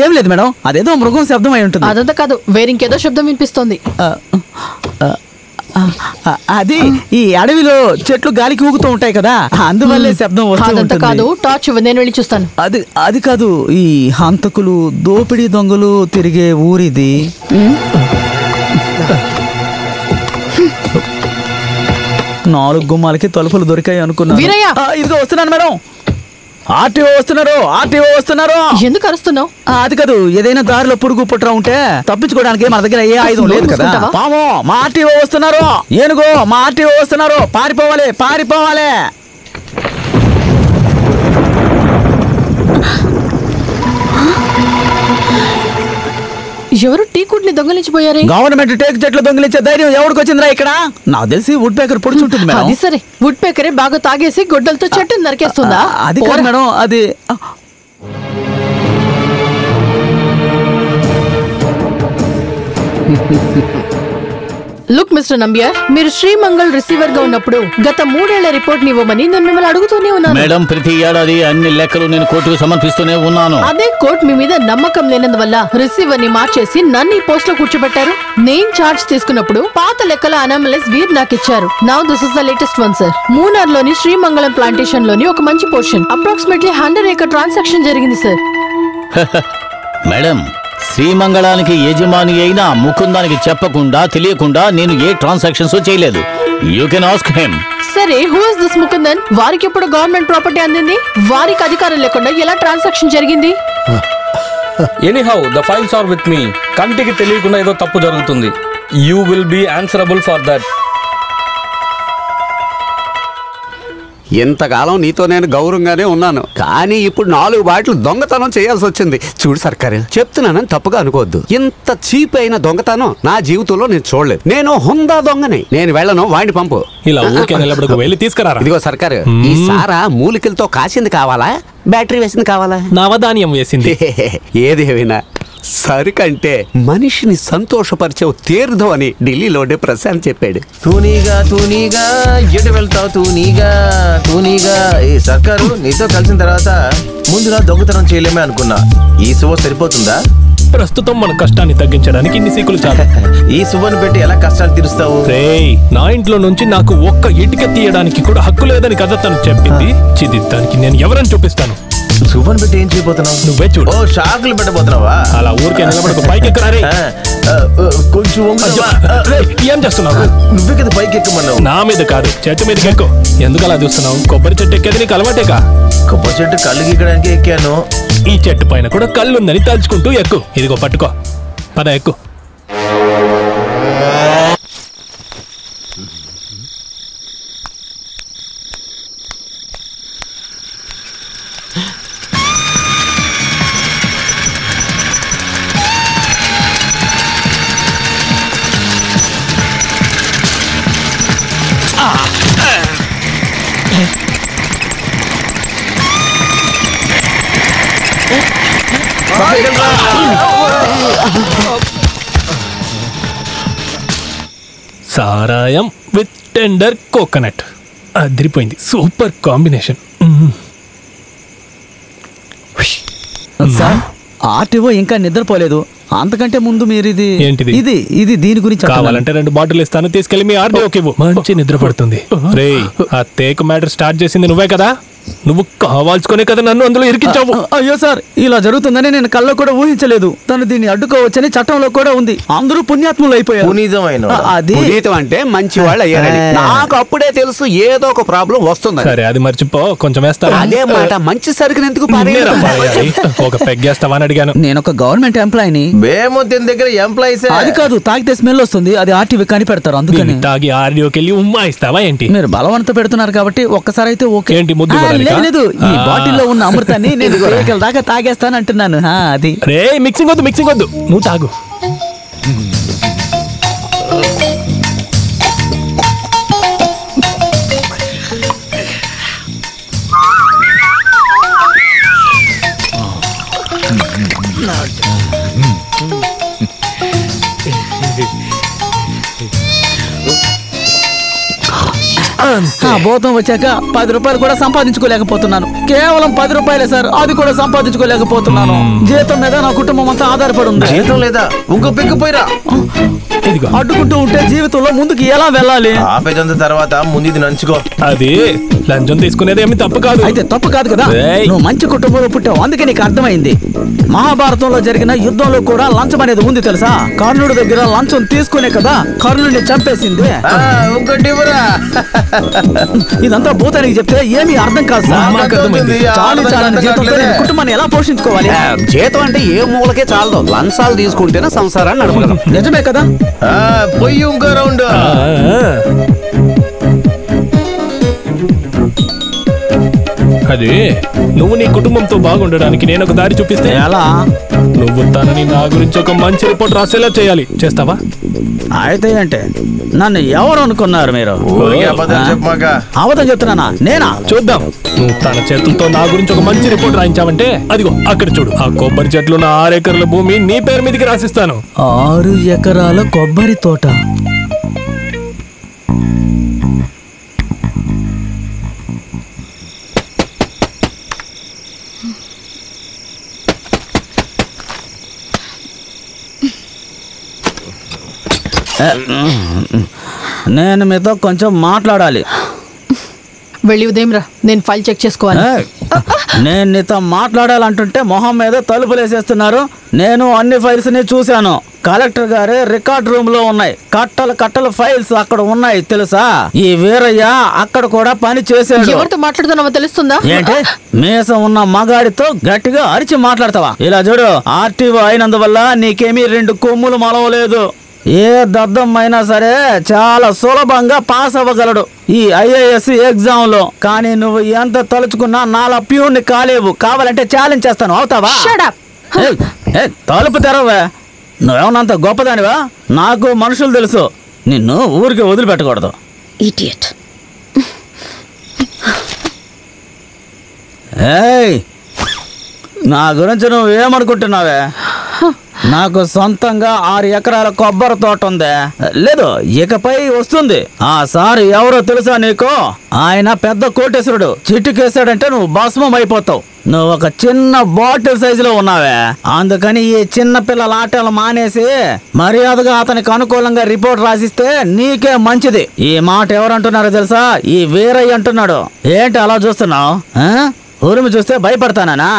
Speaker 9: ఏం లేదు మేడం, అదేదో మృగం శబ్దం అయి ఉంటుంది.
Speaker 11: అదంతా కాదు, వేరింకేదో శబ్దం వినిపిస్తోంది.
Speaker 9: అది ఈ అడవిలో చెట్లు గాలికి ఊగుతూ ఉంటాయి కదా, అందువల్లే శబ్దం వస్తుంది.
Speaker 11: కాదు, టార్చ్ నేను వెళ్ళి చూస్తాను.
Speaker 9: అది కాదు, ఈ హంతకులు దోపిడీ దొంగలు తిరిగే ఊరిది. 4 గుమ్మాలకి తలుపులు దొరికాయి అనుకున్నాను. ఇదిగో వస్తున్నాను మేడం. ఆర్టీఓ వస్తున్నారు.
Speaker 11: ఎందుకు అరుస్తున్నావు?
Speaker 9: అది కాదు, ఏదైనా దారిలో పురుగు పుట్ర ఉంటే తప్పించుకోవడానికి మన దగ్గర ఏ ఆయుధం లేదు కదా. పాము, మా ఆర్టీఓ వస్తున్నారు. ఏనుగో, మా ఆర్టీఓ వస్తున్నారు. పారిపోవాలి.
Speaker 11: ఎవరు టీ కుడ్ని దొంగలించిపోయారు?
Speaker 9: గవర్నమెంట్ టేకు చెట్లు దొంగిలించే ధైర్యం ఎవరికి వచ్చిందిరా ఇక్కడ? నాకు తెలిసి వుడ్ పేకర్ పొడుచుంటుంది మేడం.
Speaker 11: అది సరే, వుడ్ పేకరే బాగా తాగేసి గొడ్డలతో చెట్టుని నరికేస్తుందా?
Speaker 9: అది కాదు మేడం, అది
Speaker 11: లుక్ మిస్టర్ నంబియార్, మీరు శ్రీమంగళ్ రిసీవర్ గా ఉన్నప్పుడు గత 3 ఏళ్ల రిపోర్ట్ ఇవ్వమని నేను మిమ్మల్ని అడుగుతూనే ఉన్నాను.
Speaker 7: మేడం, ప్రతి ఏడాది అన్ని లెక్కలు నేను కోర్టుకు సమర్పిస్తూనే ఉన్నాను.
Speaker 11: అదే కోర్టు మీ మీద నమ్మకం లేనందువల్ల రిసీవర్ ని మార్చేసి నన్ను ఈ పోస్ట్ లో కూర్చోబెట్టారు. నేను చార్జ్ తీసుకున్నప్పుడు పాత లెక్కల అనామలైజ్ వీర్ నాకు ఇచ్చారు. Now this is the latest one sir. Munnar లోని శ్రీమంగళం ప్లాంటేషన్ లోని ఒక మంచి పోర్షన్ అప్రాక్సిమేట్లీ 100 ఏకర్ ట్రాన్సాక్షన్ జరిగింది సార్.
Speaker 7: మేడం, శ్రీమంగళానికి యజమాని అయిన ముకుందానికి చెప్పకుండా తెలియకుండా నేను ఏ ట్రాన్సాక్షన్స్ చేయలేదు. You can ask him.
Speaker 11: సరే, హూ ఇస్ దిస్ ముకుందన్? వారికి ఎప్పుడు గవర్నమెంట్ ప్రాపర్టీ అందింది? వారికి అధికారం లేకుండా ఎలా ట్రాన్సాక్షన్ జరిగింది?
Speaker 10: Anyhow, the files are with me. కంటికి తెలియకుండా ఏదో తప్పు జరుగుతుంది. You will be answerable for that.
Speaker 5: ఇంతకాలం నీతో నేను గౌరవంగానే ఉన్నాను, కానీ ఇప్పుడు 4 బాటిల్ దొంగతనం చేయాల్సి వచ్చింది. చూడు సర్కారు, చెప్తున్నానని తప్పుగా అనుకోవద్దు. ఇంత చీప్ అయిన దొంగతనం నా జీవితంలో నేను చూడలేదు. నేను హుందా దొంగని. నేను వెళ్ళను, వాడిని పంపు.
Speaker 8: ఇలా వెళ్ళి తీసుకురారా.
Speaker 5: ఇదిగో సర్కారు, ఈ సారా మూలికలతో కాసింది కావాలా, బ్యాటరీ వేసింది కావాలా?
Speaker 8: నవధాన్యం వేసింది.
Speaker 5: ఏదేమైనా సరికంటే మనిషిని సంతోషపరిచే తీర్థం అని ఢిల్లీలోనే ప్రశాంత్ చెప్పాడు.
Speaker 4: తూనీగా ఎటు వెళ్తావు? తూనీగా ఈ సర్కారు నీతో కలిసిన తర్వాత ముందులా దొంగతనం చేయలేమే అనుకున్నా. ఈ సువ సరిపోతుందా?
Speaker 8: ప్రస్తుతం మన కష్టాన్ని తగ్గించడానికి ఇన్ని సీకులు చాలు.
Speaker 4: ఈ సుబ్బని పెట్టి ఎలా కష్టాలు తీరుస్తావు?
Speaker 8: రేయ్, నా ఇంట్లో నుంచి నాకు ఒక్క ఇటుక తీయడానికి కూడా హక్కు లేదని కదా తను చెప్పింది. చిదిద్దానికి నేను ఎవరని చూపిస్తాను.
Speaker 4: సుబ్బని పెట్టి ఏం చేయబోతున్నావు?
Speaker 8: నువ్వే చూడు.
Speaker 4: ఓ, షాకులు పెట్టబోతున్నావా?
Speaker 8: అలా ఊరికే నిలబడకు, పైకి ఎక్కరారే.
Speaker 4: కొంచెం
Speaker 8: ఏం చేస్తున్నావు?
Speaker 4: నువ్వే కదా పైకి ఎక్కమన్నావు.
Speaker 8: నా మీద కాదు, చెట్టు మీదకి ఎక్కు. ఎందుకు అలా చూస్తున్నావు? కొబ్బరి చెట్టు ఎక్కేది నీకు అలవాటేగా.
Speaker 4: కొబ్బరి చెట్టు కళ్ళు గీకడానికి ఎక్కాను.
Speaker 8: ఈ చెట్టు పైన కూడా కళ్ళుందని తలుచుకుంటూ ఎక్కు. ఇదిగో పట్టుకో, పద ఎక్కు. సారాయం విత్ టెండర్ కోకోనట్ అదిరిపోయింది. Super combination.
Speaker 9: సార్, ఆర్టీఓ ఇంకా నిద్రపోలేదు. అంతకంటే ముందు మీరు
Speaker 8: ఏంటిది?
Speaker 9: ఇది దీని గురించి
Speaker 8: కావాలంటే 2 బాటిల్ ఇస్తాను, తీసుకెళ్లి మీ ఆర్డీఓకి ఇవ్వు. మంచి నిద్ర పడుతుంది. రేయ్, ఆ తేక మ్యాటర్ స్టార్ట్ చేసింది నువ్వే కదా? నువ్వు కావాల్సుకునే కదా నన్ను అందులో ఇరికించావు.
Speaker 9: అయ్యో సార్, ఇలా జరుగుతుందని నేను కల్లో కూడా ఊహించలేదు. తను దీన్ని అడ్డుకోవచ్చని చట్టంలో కూడా ఉంది. అందరూ పుణ్యాత్ములు అయిపోయారు.
Speaker 5: పునీతం అంటే మంచి వాళ్ళు అయ్యారని నాకు అప్పుడే తెలుసు. ఏదో ఒక ప్రాబ్లం వస్తుంది.
Speaker 8: సరే, అది మర్చిపో, కొంచెం వేస్తా.
Speaker 5: అదే మాట, మంచి సరుకుని ఎందుకు
Speaker 8: ఒక పెగ్గేస్తావా అని అడిగాను.
Speaker 9: నేను ఒక గవర్నమెంట్ ఎంప్లాయీని.
Speaker 4: మేము దీని దగ్గర ఎంప్లాయీస్.
Speaker 9: అది కాదు, తాగితే స్మెల్ వస్తుంది. అది ఆర్టీవీ కనిపెడతారు, అందుకని.
Speaker 8: తాగి ఆర్డీఓకి వెళ్ళి ఉమ్మా ఇస్తావా ఏంటి?
Speaker 9: మీరు బలవంత పెడుతున్నారు కాబట్టి ఒక్కసారి అయితే ఓకే.
Speaker 8: ఏంటి ముద్దు?
Speaker 9: లేదు, ఈ బాటిల్లో ఉన్న అమృతాన్ని నేను పేకల దాకా తాగేస్తాను అంటున్నాను. అది
Speaker 8: రే, మిక్సింగ్ వద్దు, నువ్వు తాగు.
Speaker 9: భూతం వచ్చాక 10 రూపాయలు కూడా సంపాదించుకోలేకపోతున్నాను. కేవలం 10 రూపాయలే సార్, అది కూడా సంపాదించుకోలేకపోతున్నాను. జీతం మీద నా కుటుంబం అంతా ఆధారపడి ఉంది.
Speaker 4: జీతం లేదా? ఇంకో పెగ్గిపోయిరా.
Speaker 9: అడ్డుకుంటూ ఉంటే జీవితంలో ముందుకు ఎలా వెళ్ళాలి?
Speaker 4: ఆపేదంత తర్వాత ముందు ఇది నంచుకో.
Speaker 8: అది లంచం తీసుకునేది ఏమి తప్పు కాదు.
Speaker 9: అయితే తప్పు కాదు కదా, నువ్వు మంచి కుటుంబంలో పుట్టావు, అందుకే నీకు అర్థమైంది. మహాభారతంలో జరిగిన యుద్ధంలో కూడా లంచం అనేది ఉంది తెలుసా? కర్ణుడి దగ్గర లంచం తీసుకునే కదా కర్ణుడిని చంపేసింది. ఇదంతా భూతానికి చెప్తే ఏమీ అర్థం కాదు సార్. చాలని జీతంతో కుటుంబాన్ని ఎలా పోషించుకోవాలి?
Speaker 5: జీతం అంటే ఏ మూలకే చాలదు, లంచాలు తీసుకుంటేనే సంసారాన్ని నడపగలం.
Speaker 9: నిజమే కదా?
Speaker 4: పొయ్యి ఇంకో రౌండ్.
Speaker 8: అది నువ్వు నీ కుటుంబంతో బాగుండడానికి నేను ఒక దారి చూపిస్తే
Speaker 9: ఎలా?
Speaker 8: నువ్వు తనని నా గురించి ఒక మంచి రిపోర్ట్ రాసేలా చేయాలి. చేస్తావా?
Speaker 9: అయితే అంటే నన్ను ఎవరు అనుకున్నారు మీరు? అబద్ధం చెప్తున్నానా? నేనా?
Speaker 8: చూద్దాం. నువ్వు తన చేతులతో నా గురించి ఒక మంచి రిపోర్ట్ రాయించావంటే అదిగో అక్కడ చూడు, ఆ కొబ్బరి చెట్లు నా 6 ఎకరాల భూమి నీ పేరు మీదకి రాసిస్తాను.
Speaker 9: 6 ఎకరాల కొబ్బరి తోట? నేను మీతో కొంచెం మాట్లాడాలి.
Speaker 11: వెళ్ళి ఉదయంరా, నేను ఫైల్ చెక్ చేసుకోవాలి.
Speaker 9: నేను నీతో మాట్లాడాలంటుంటే మొహం మీద తలుపులేసేస్తున్నారు. నేను అన్ని ఫైల్స్ ని చూశాను. కలెక్టర్ గారి రికార్డ్ రూమ్ లో ఉన్నాయి. కట్టల ఫైల్స్ అక్కడ ఉన్నాయి తెలుసా? ఈ వీరయ్య అక్కడ కూడా పని చేశాడు.
Speaker 11: ఎవరితో మాట్లాడుతున్నావో తెలుస్తుందా?
Speaker 9: ఏంటి మీసం ఉన్న మగాడితో గట్టిగా అరిచి మాట్లాడతావా? ఇలా చూడు, ఆర్టీఓ అయినందువల్ల నీకేమీ 2 కొమ్ములు మలవలేదు. ఏ దద్దమైనా సరే చాలా సులభంగా పాస్ అవ్వగలడు ఈ ఐఏఎస్ ఎగ్జామ్ లో. కానీ నువ్వు ఎంత తలుచుకున్నా నాలా ప్యూర్ని కాలేవు. కావాలంటే ఛాలెంజ్ చేస్తాను, అవుతావా? తలుపు తెరవే. నువ్వేమన్నంత గొప్పదానివా? నాకు మనుషులు తెలుసు, నిన్ను ఊరికి వదిలిపెట్టకూడదు.
Speaker 6: ఇడియట్.
Speaker 9: ఏయ్, నా గురించి నువ్వేమనుకుంటున్నావే? నాకు సొంతంగా 6 ఎకరాల కొబ్బరి తోట ఉంది. లేదు, ఇకపై వస్తుంది. ఆ సార్ ఎవరో తెలుసా నీకు? ఆయన పెద్ద కోటేశ్వరుడు. చిట్టుకేసాడంటే నువ్వు భస్మం అయిపోతావు. నువ్వు ఒక చిన్న బాటిల్ సైజులో ఉన్నావే. అందుకని ఈ చిన్న పిల్లల ఆటలు మానేసి మర్యాదగా అతనికి అనుకూలంగా రిపోర్ట్ రాసిస్తే నీకే మంచిది. ఈ మాట ఎవరంటున్నారో తెలుసా? ఈ వీరయ్య అంటున్నాడు. ఏంటి అలా చూస్తున్నావు? ఉరుము చూస్తే భయపడతానా?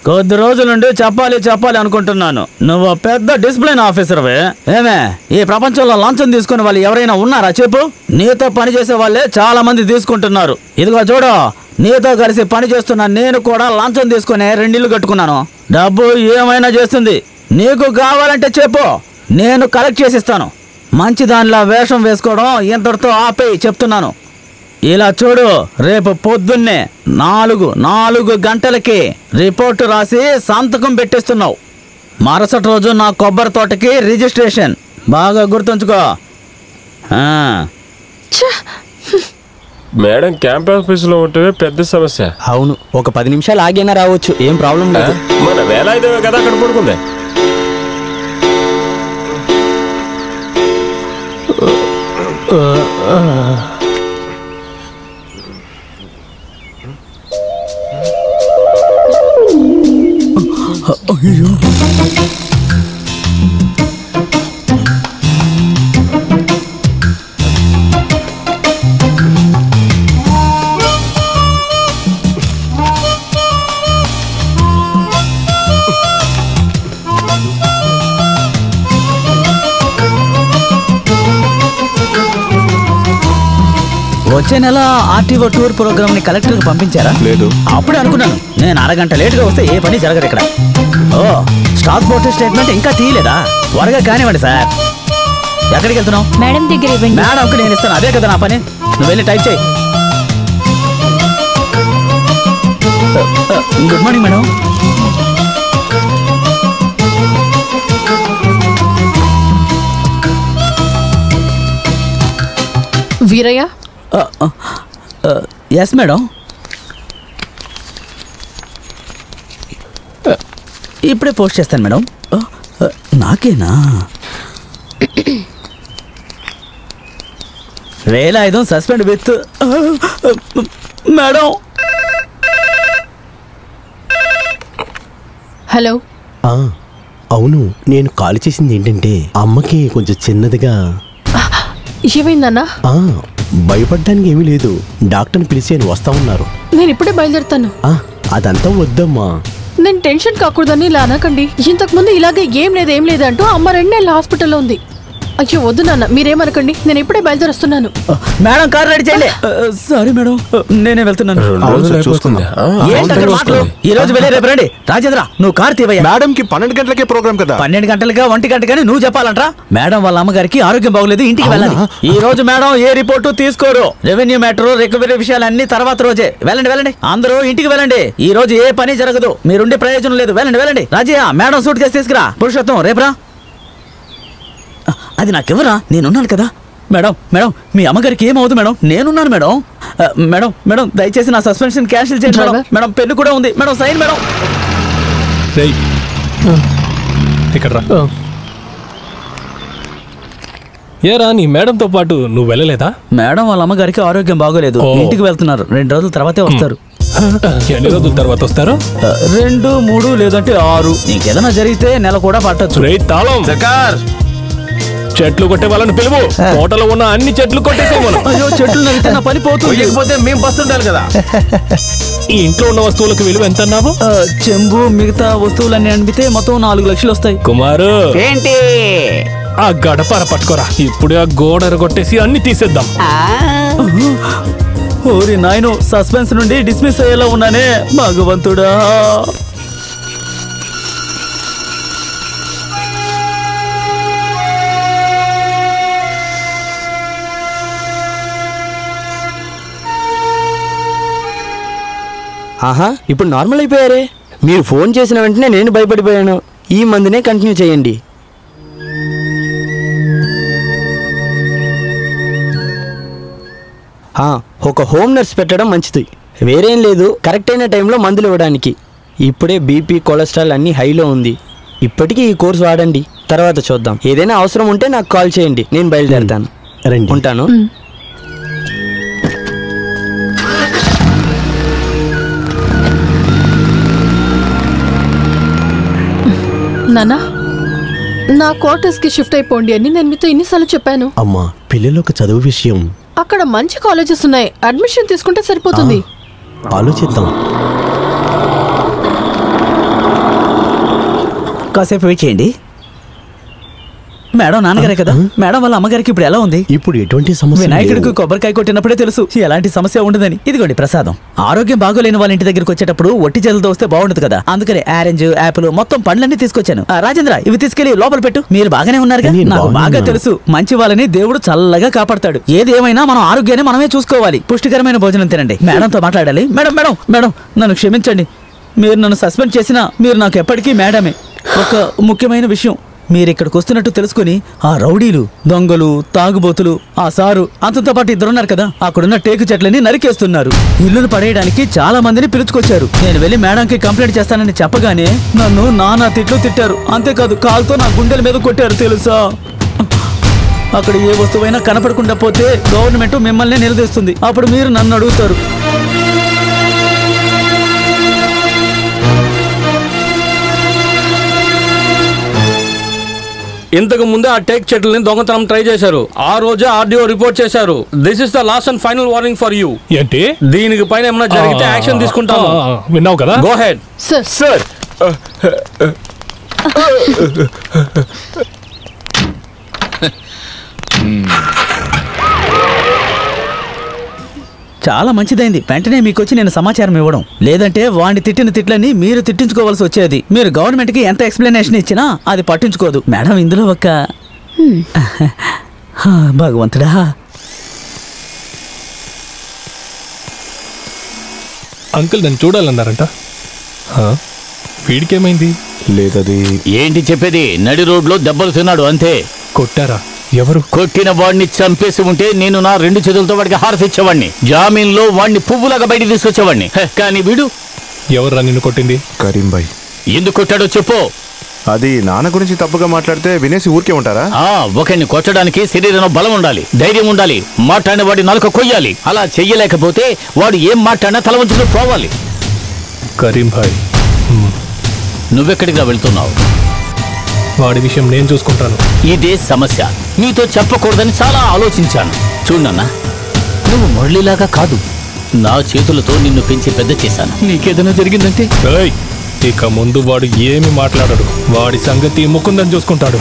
Speaker 9: కొద్ది రోజుల నుండి చెప్పాలి అనుకుంటున్నాను. నువ్వు పెద్ద డిసిప్లిన్ ఆఫీసర్వే. ఏమే, ఈ ప్రపంచంలో లంచం తీసుకునే వాళ్ళు ఎవరైనా ఉన్నారా చెప్పు? నీతో పనిచేసే వాళ్ళే చాలా మంది తీసుకుంటున్నారు. ఇదిగో చూడు, నీతో కలిసి పని చేస్తున్నా నేను కూడా లంచం తీసుకుని 2 ఇళ్ళు కట్టుకున్నాను. డబ్బు ఏమైనా చేస్తుంది. నీకు కావాలంటే చెప్పు, నేను కలెక్ట్ చేసిస్తాను. మంచి దానిలా వేషం వేసుకోవడం ఇంతటితో ఆపేయి చెప్తున్నాను. ఇలా చూడు, రేపు పొద్దున్నే 4 గంటలకి రిపోర్టు రాసి సంతకం పెట్టిస్తున్నావు. మరుసటి రోజు నా కొబ్బరి తోటకి రిజిస్ట్రేషన్. బాగా గుర్తుంచుకో.
Speaker 2: మేడం క్యాంప్ ఆఫీస్ లో ఉంటే పెద్ద సమస్య.
Speaker 13: అవును, ఒక 10 నిమిషాలు ఆగైనా రావచ్చు, ఏం ప్రాబ్లం లేదు.
Speaker 2: మన వేళ ఇదే కదా అక్కడ పడుకుంది.
Speaker 9: అయ్యో, వచ్చే నెల ఆర్టీఓ టూర్ ప్రోగ్రామ్ ని కలెక్టర్ కి పంపించారా?
Speaker 12: లేదు.
Speaker 9: అప్పుడే అనుకున్నాను. నేను అరగంట లేటుగా వస్తే ఏ పని జరగదు ఇక్కడ. ఓ, స్టాక్ పోర్టల్ స్టేట్మెంట్ ఇంకా తీయలేదా? త్వరగా కానివ్వండి సార్. ఎక్కడికి వెళ్తున్నావు?
Speaker 3: మేడం దగ్గర ఇవ్వండి.
Speaker 9: మేడంకి నేను ఇస్తాను, అదే కదా నా పని. నువ్వు వెళ్ళి టైప్ చేయి. Good morning madam.
Speaker 11: Veeraiah.
Speaker 9: Yes madam. ఇప్పుడే పోస్ట్ చేస్తాను మేడం. నాకేనా? Velayudham suspend with madam.
Speaker 11: Hello.
Speaker 13: అవును, నేను కాల్ చేసింది ఏంటంటే అమ్మకి కొంచెం చిన్నదిగా.
Speaker 11: ఏమైందన్నా?
Speaker 13: భయపడ్డానికి ఏమీ లేదు. డాక్టర్ని పిలిచి ఆయన వస్తా ఉన్నారు.
Speaker 11: నేను ఇప్పుడే బయలుదేరుతాను.
Speaker 13: అదంతా వద్దమ్మా.
Speaker 11: నేను టెన్షన్ కాకూడదని ఇలా అనకండి. ఇంతకు ముందు ఇలాగే ఏం లేదు అంటూ అమ్మ 2 నెలలు హాస్పిటల్లో ఉంది. అయ్యో వద్దు నాన్న, మీరేమనకండి. నేను ఇప్పుడే బయలుదేరుస్తున్నాను.
Speaker 9: మేడం కార్ రెడీ చేయండి. సారీ మేడం, నేనే వెళ్తున్నాను. ఈ రోజు వెళ్ళి రేపు రండి. రాజేంద్ర, నువ్వు కార్ తీవయ్యా.
Speaker 12: మేడం కి 12 గంటలకే ప్రోగ్రామ్ కదా.
Speaker 9: 12 గంటలుగా 1 గంటగానే నువ్వు చెప్పాలంటరా? మేడం వాళ్ళ అమ్మగారికి ఆరోగ్యం బాగోలేదు, ఇంటికి వెళ్ళాలి. ఈ రోజు మేడం ఏ రిపోర్టు తీసుకోరు. రెవెన్యూ మ్యాటర్, రికవరీ విషయాలన్నీ తర్వాత రోజే. వెళ్ళండి అందరూ ఇంటికి వెళ్ళండి. ఈ రోజు ఏ పని జరగదు. మీరుండే ప్రయోజనం లేదు. వెళ్ళండి. రాజయ్య, మేడం సూట్ కేసు తీసుకురా. పురుషోత్తం, రేపురా. అది నాకెవరా? నేనున్నాను కదా. మేడం మీ అమ్మగారికి ఏమవుతుంది మేడం? నేనున్నాను మేడం. మేడం దయచేసి నా సస్పెన్షన్ క్యాన్సిల్ చేయండి మేడం. మేడం పెన్ను కూడా ఉంది మేడం. Sign madam.
Speaker 8: ఇక్కడ రా. ఏరా, నీ మేడంతో పాటు నువ్వు వెళ్ళలేదా?
Speaker 9: మేడం వాళ్ళ అమ్మగారికి ఆరోగ్యం బాగోలేదు, ఇంటికి వెళ్తున్నారు. 2 రోజుల తర్వాతే వస్తారు.
Speaker 8: ఎన్ని రోజుల తర్వాత వస్తారు?
Speaker 9: 2, 3 లేదంటే 6. నీకేదైనా జరిగితే నెల కూడా పట్టచ్చు.
Speaker 8: చెట్లు కొట్టే వాళ్ళని పిలువు. తోటలో ఉన్న అన్ని చెట్లు కొట్టేసేమను.
Speaker 9: అయ్యో, చెట్లు నరిగితే నా పని పోతుంది.
Speaker 4: మేము బస్తుంటారు కదా.
Speaker 8: ఈ ఇంట్లో ఉన్న వస్తువులకు విలువ ఎంత అన్నావు?
Speaker 9: చెంబు మిగతా వస్తువులన్నీ అనిపితే మొత్తం 4 లక్షలు వస్తాయి.
Speaker 8: కుమారు,
Speaker 5: ఏంటి?
Speaker 8: ఆ గడపర పట్టుకోరా. ఇప్పుడే ఆ గోడ కొట్టేసి అన్ని తీసేద్దాం.
Speaker 9: ఓరి నాయను, సస్పెన్స్ నుండి డిస్మిస్ అయ్యేలా ఉన్నానే భగవంతుడా.
Speaker 13: ఆహా, ఇప్పుడు నార్మల్ అయిపోయారే. మీరు ఫోన్ చేసిన వెంటనే నేను భయపడిపోయాను. ఈ మందునే కంటిన్యూ చేయండి. ఒక హోమ్ నర్స్ పెట్టడం మంచిది. వేరేం లేదు, కరెక్ట్ అయిన టైంలో మందులు ఇవ్వడానికి. ఇప్పుడే బీపీ కొలెస్ట్రాల్ అన్ని హైలో ఉంది. ఇప్పటికీ ఈ కోర్స్ వాడండి, తర్వాత చూద్దాం. ఏదైనా అవసరం ఉంటే నాకు కాల్ చేయండి, నేను బయలుదేరుతాను.
Speaker 14: రండి.
Speaker 13: ఉంటాను.
Speaker 11: నానా, నా క్వార్టర్స్ కి షిఫ్ట్ అయిపోండి అని నేను మీతో ఎన్నిసార్లు చెప్పాను.
Speaker 14: అమ్మా, పిల్లల ఒక చదువు విషయం
Speaker 11: అక్కడ మంచి కాలేజెస్ ఉన్నాయి, అడ్మిషన్ తీసుకుంటే సరిపోతుంది.
Speaker 14: ఆలోచిద్దాం.
Speaker 9: కాసేపు వెయిట్ చేయండి. మేడం నాన్నగారే కదా, మేడం వాళ్ళ అమ్మగారికి ఇప్పుడు ఎలా ఉంది?
Speaker 14: ఇప్పుడు ఎటువంటి సమస్య?
Speaker 9: వినాయకుడికి కొబ్బరికాయ కొట్టినప్పుడే తెలుసు ఎలాంటి సమస్య ఉండదని. ఇదిగోండి ప్రసాదం. ఆరోగ్యం బాగోలేని వాళ్ళ ఇంటి దగ్గరికి వచ్చేటప్పుడు ఒట్టి చేతులతో వస్తే బాగుండదు కదా, అందుకని ఆరెంజ్, యాపిల్ మొత్తం పండ్లన్నీ తీసుకొచ్చాను. రాజేంద్ర, ఇవి తీసుకెళ్లి లోపల పెట్టు. మీరు బాగానే ఉన్నారుగా? నాకు బాగా తెలుసు, మంచి వాళ్ళని దేవుడు చల్లగా కాపాడతాడు. ఏది ఏమైనా మనం ఆరోగ్యాన్ని మనమే చూసుకోవాలి. పుష్టికరమైన భోజనం తినండి. మేడంతో మాట్లాడాలి. మేడం మేడం మేడం నన్ను క్షమించండి. మీరు నన్ను సస్పెండ్ చేసినా మీరు నాకు ఎప్పటికీ మేడమే. ఒక ముఖ్యమైన విషయం, మీరు ఇక్కడికి వస్తున్నట్టు తెలుసుకుని ఆ రౌడీలు, దొంగలు, తాగుబోతులు, ఆ సారు అంతతో పాటు ఇద్దరున్నారు కదా, అక్కడున్న టేకు చెట్లని నరికేస్తున్నారు. ఇల్లును పడేయడానికి చాలా మందిని పిలుచుకొచ్చారు. నేను వెళ్ళి మేడంకి కంప్లైంట్ చేస్తానని చెప్పగానే నన్ను నానా తిట్లు తిట్టారు. అంతేకాదు కాల్తో నా గుండెల మీద కొట్టారు తెలుసా. అక్కడ ఏ వస్తువైనా కనపడకుండా పోతే గవర్నమెంట్ మిమ్మల్ని నిలదీస్తుంది. అప్పుడు మీరు నన్ను అడుగుతారు.
Speaker 10: ఇంతకు ముందే ఆ టేక్ చెట్లని దొంగతనం ట్రై చేశారు. ఆ రోజే ఆర్డీఓ రిపోర్ట్ చేశారు. This is the last and final warning for you.
Speaker 8: ఏంటి?
Speaker 10: దీనికి పైన ఏమైనా జరిగితే యాక్షన్ తీసుకుంటాము.
Speaker 8: విన్నావు కదా?
Speaker 10: Go head.
Speaker 2: సార్
Speaker 9: చాలా మంచిదైంది వెంటనే మీకు వచ్చి నేను సమాచారం ఇవ్వడం. లేదంటే వాడిని తిట్టిన తిట్లని మీరు తిట్టించుకోవాల్సి వచ్చేది. మీరు గవర్నమెంట్ కి ఎంత ఎక్స్ప్లెనేషన్ ఇచ్చినా అది పట్టించుకోదు. మేడం ఇందులో ఒక భగవంతుడా.
Speaker 8: అంకుల్ నన్ను చూడాలన్నారంట. వీడికేమైంది?
Speaker 4: లేదది.
Speaker 7: ఏంటి చెప్పేది? నడి రోడ్లో దెబ్బలు తిన్నాడు అంతే.
Speaker 8: కొట్టారా? ఎవరు?
Speaker 7: కొట్టిన వాడిని చంపేసి ఉంటే నేను నా 2 చేతులతో వాడికి హారతి ఇచ్చేవాడిని. జామీన్లో వాడిని పువ్వులాగా బయట తీసుకొచ్చేవాడిని. కానీ వీడు.
Speaker 8: ఎవర్రా నిన్ను కొట్టింది?
Speaker 12: కరీం భాయ్.
Speaker 7: ఎందుకు కొట్టాడో చెప్పు.
Speaker 12: అది నాన్న గురించి తప్పుగా మాట్లాడితే వినేసి ఊరికే ఉంటారా?
Speaker 7: ఒకరిని కొట్టడానికి శరీరంలో బలం ఉండాలి, ధైర్యం ఉండాలి. మాట్లాడిన వాడి నాలుక కొయ్యాలి. అలా చెయ్యలేకపోతే వాడు ఏం మాట్లాడినా తల వంచుకు పోవాలి.
Speaker 8: కరీం భాయ్,
Speaker 7: నువ్వెక్కడికి వెళ్తున్నావు?
Speaker 8: వాడి విషయం నేను చూసుకుంటాను.
Speaker 7: ఇదే సమస్య. నీతో చెప్పకూడదని చాలా ఆలోచించాను. చూడన్నా, నువ్వు మురళిలాగా కాదు. నా చేతులతో నిన్ను పెంచి పెద్ద చేశాను. నీకేదైనా జరిగిందంటే
Speaker 8: ఇక ముందు వాడు ఏమి మాట్లాడడు. వాడి సంగతి ముకుందని చూసుకుంటాడు.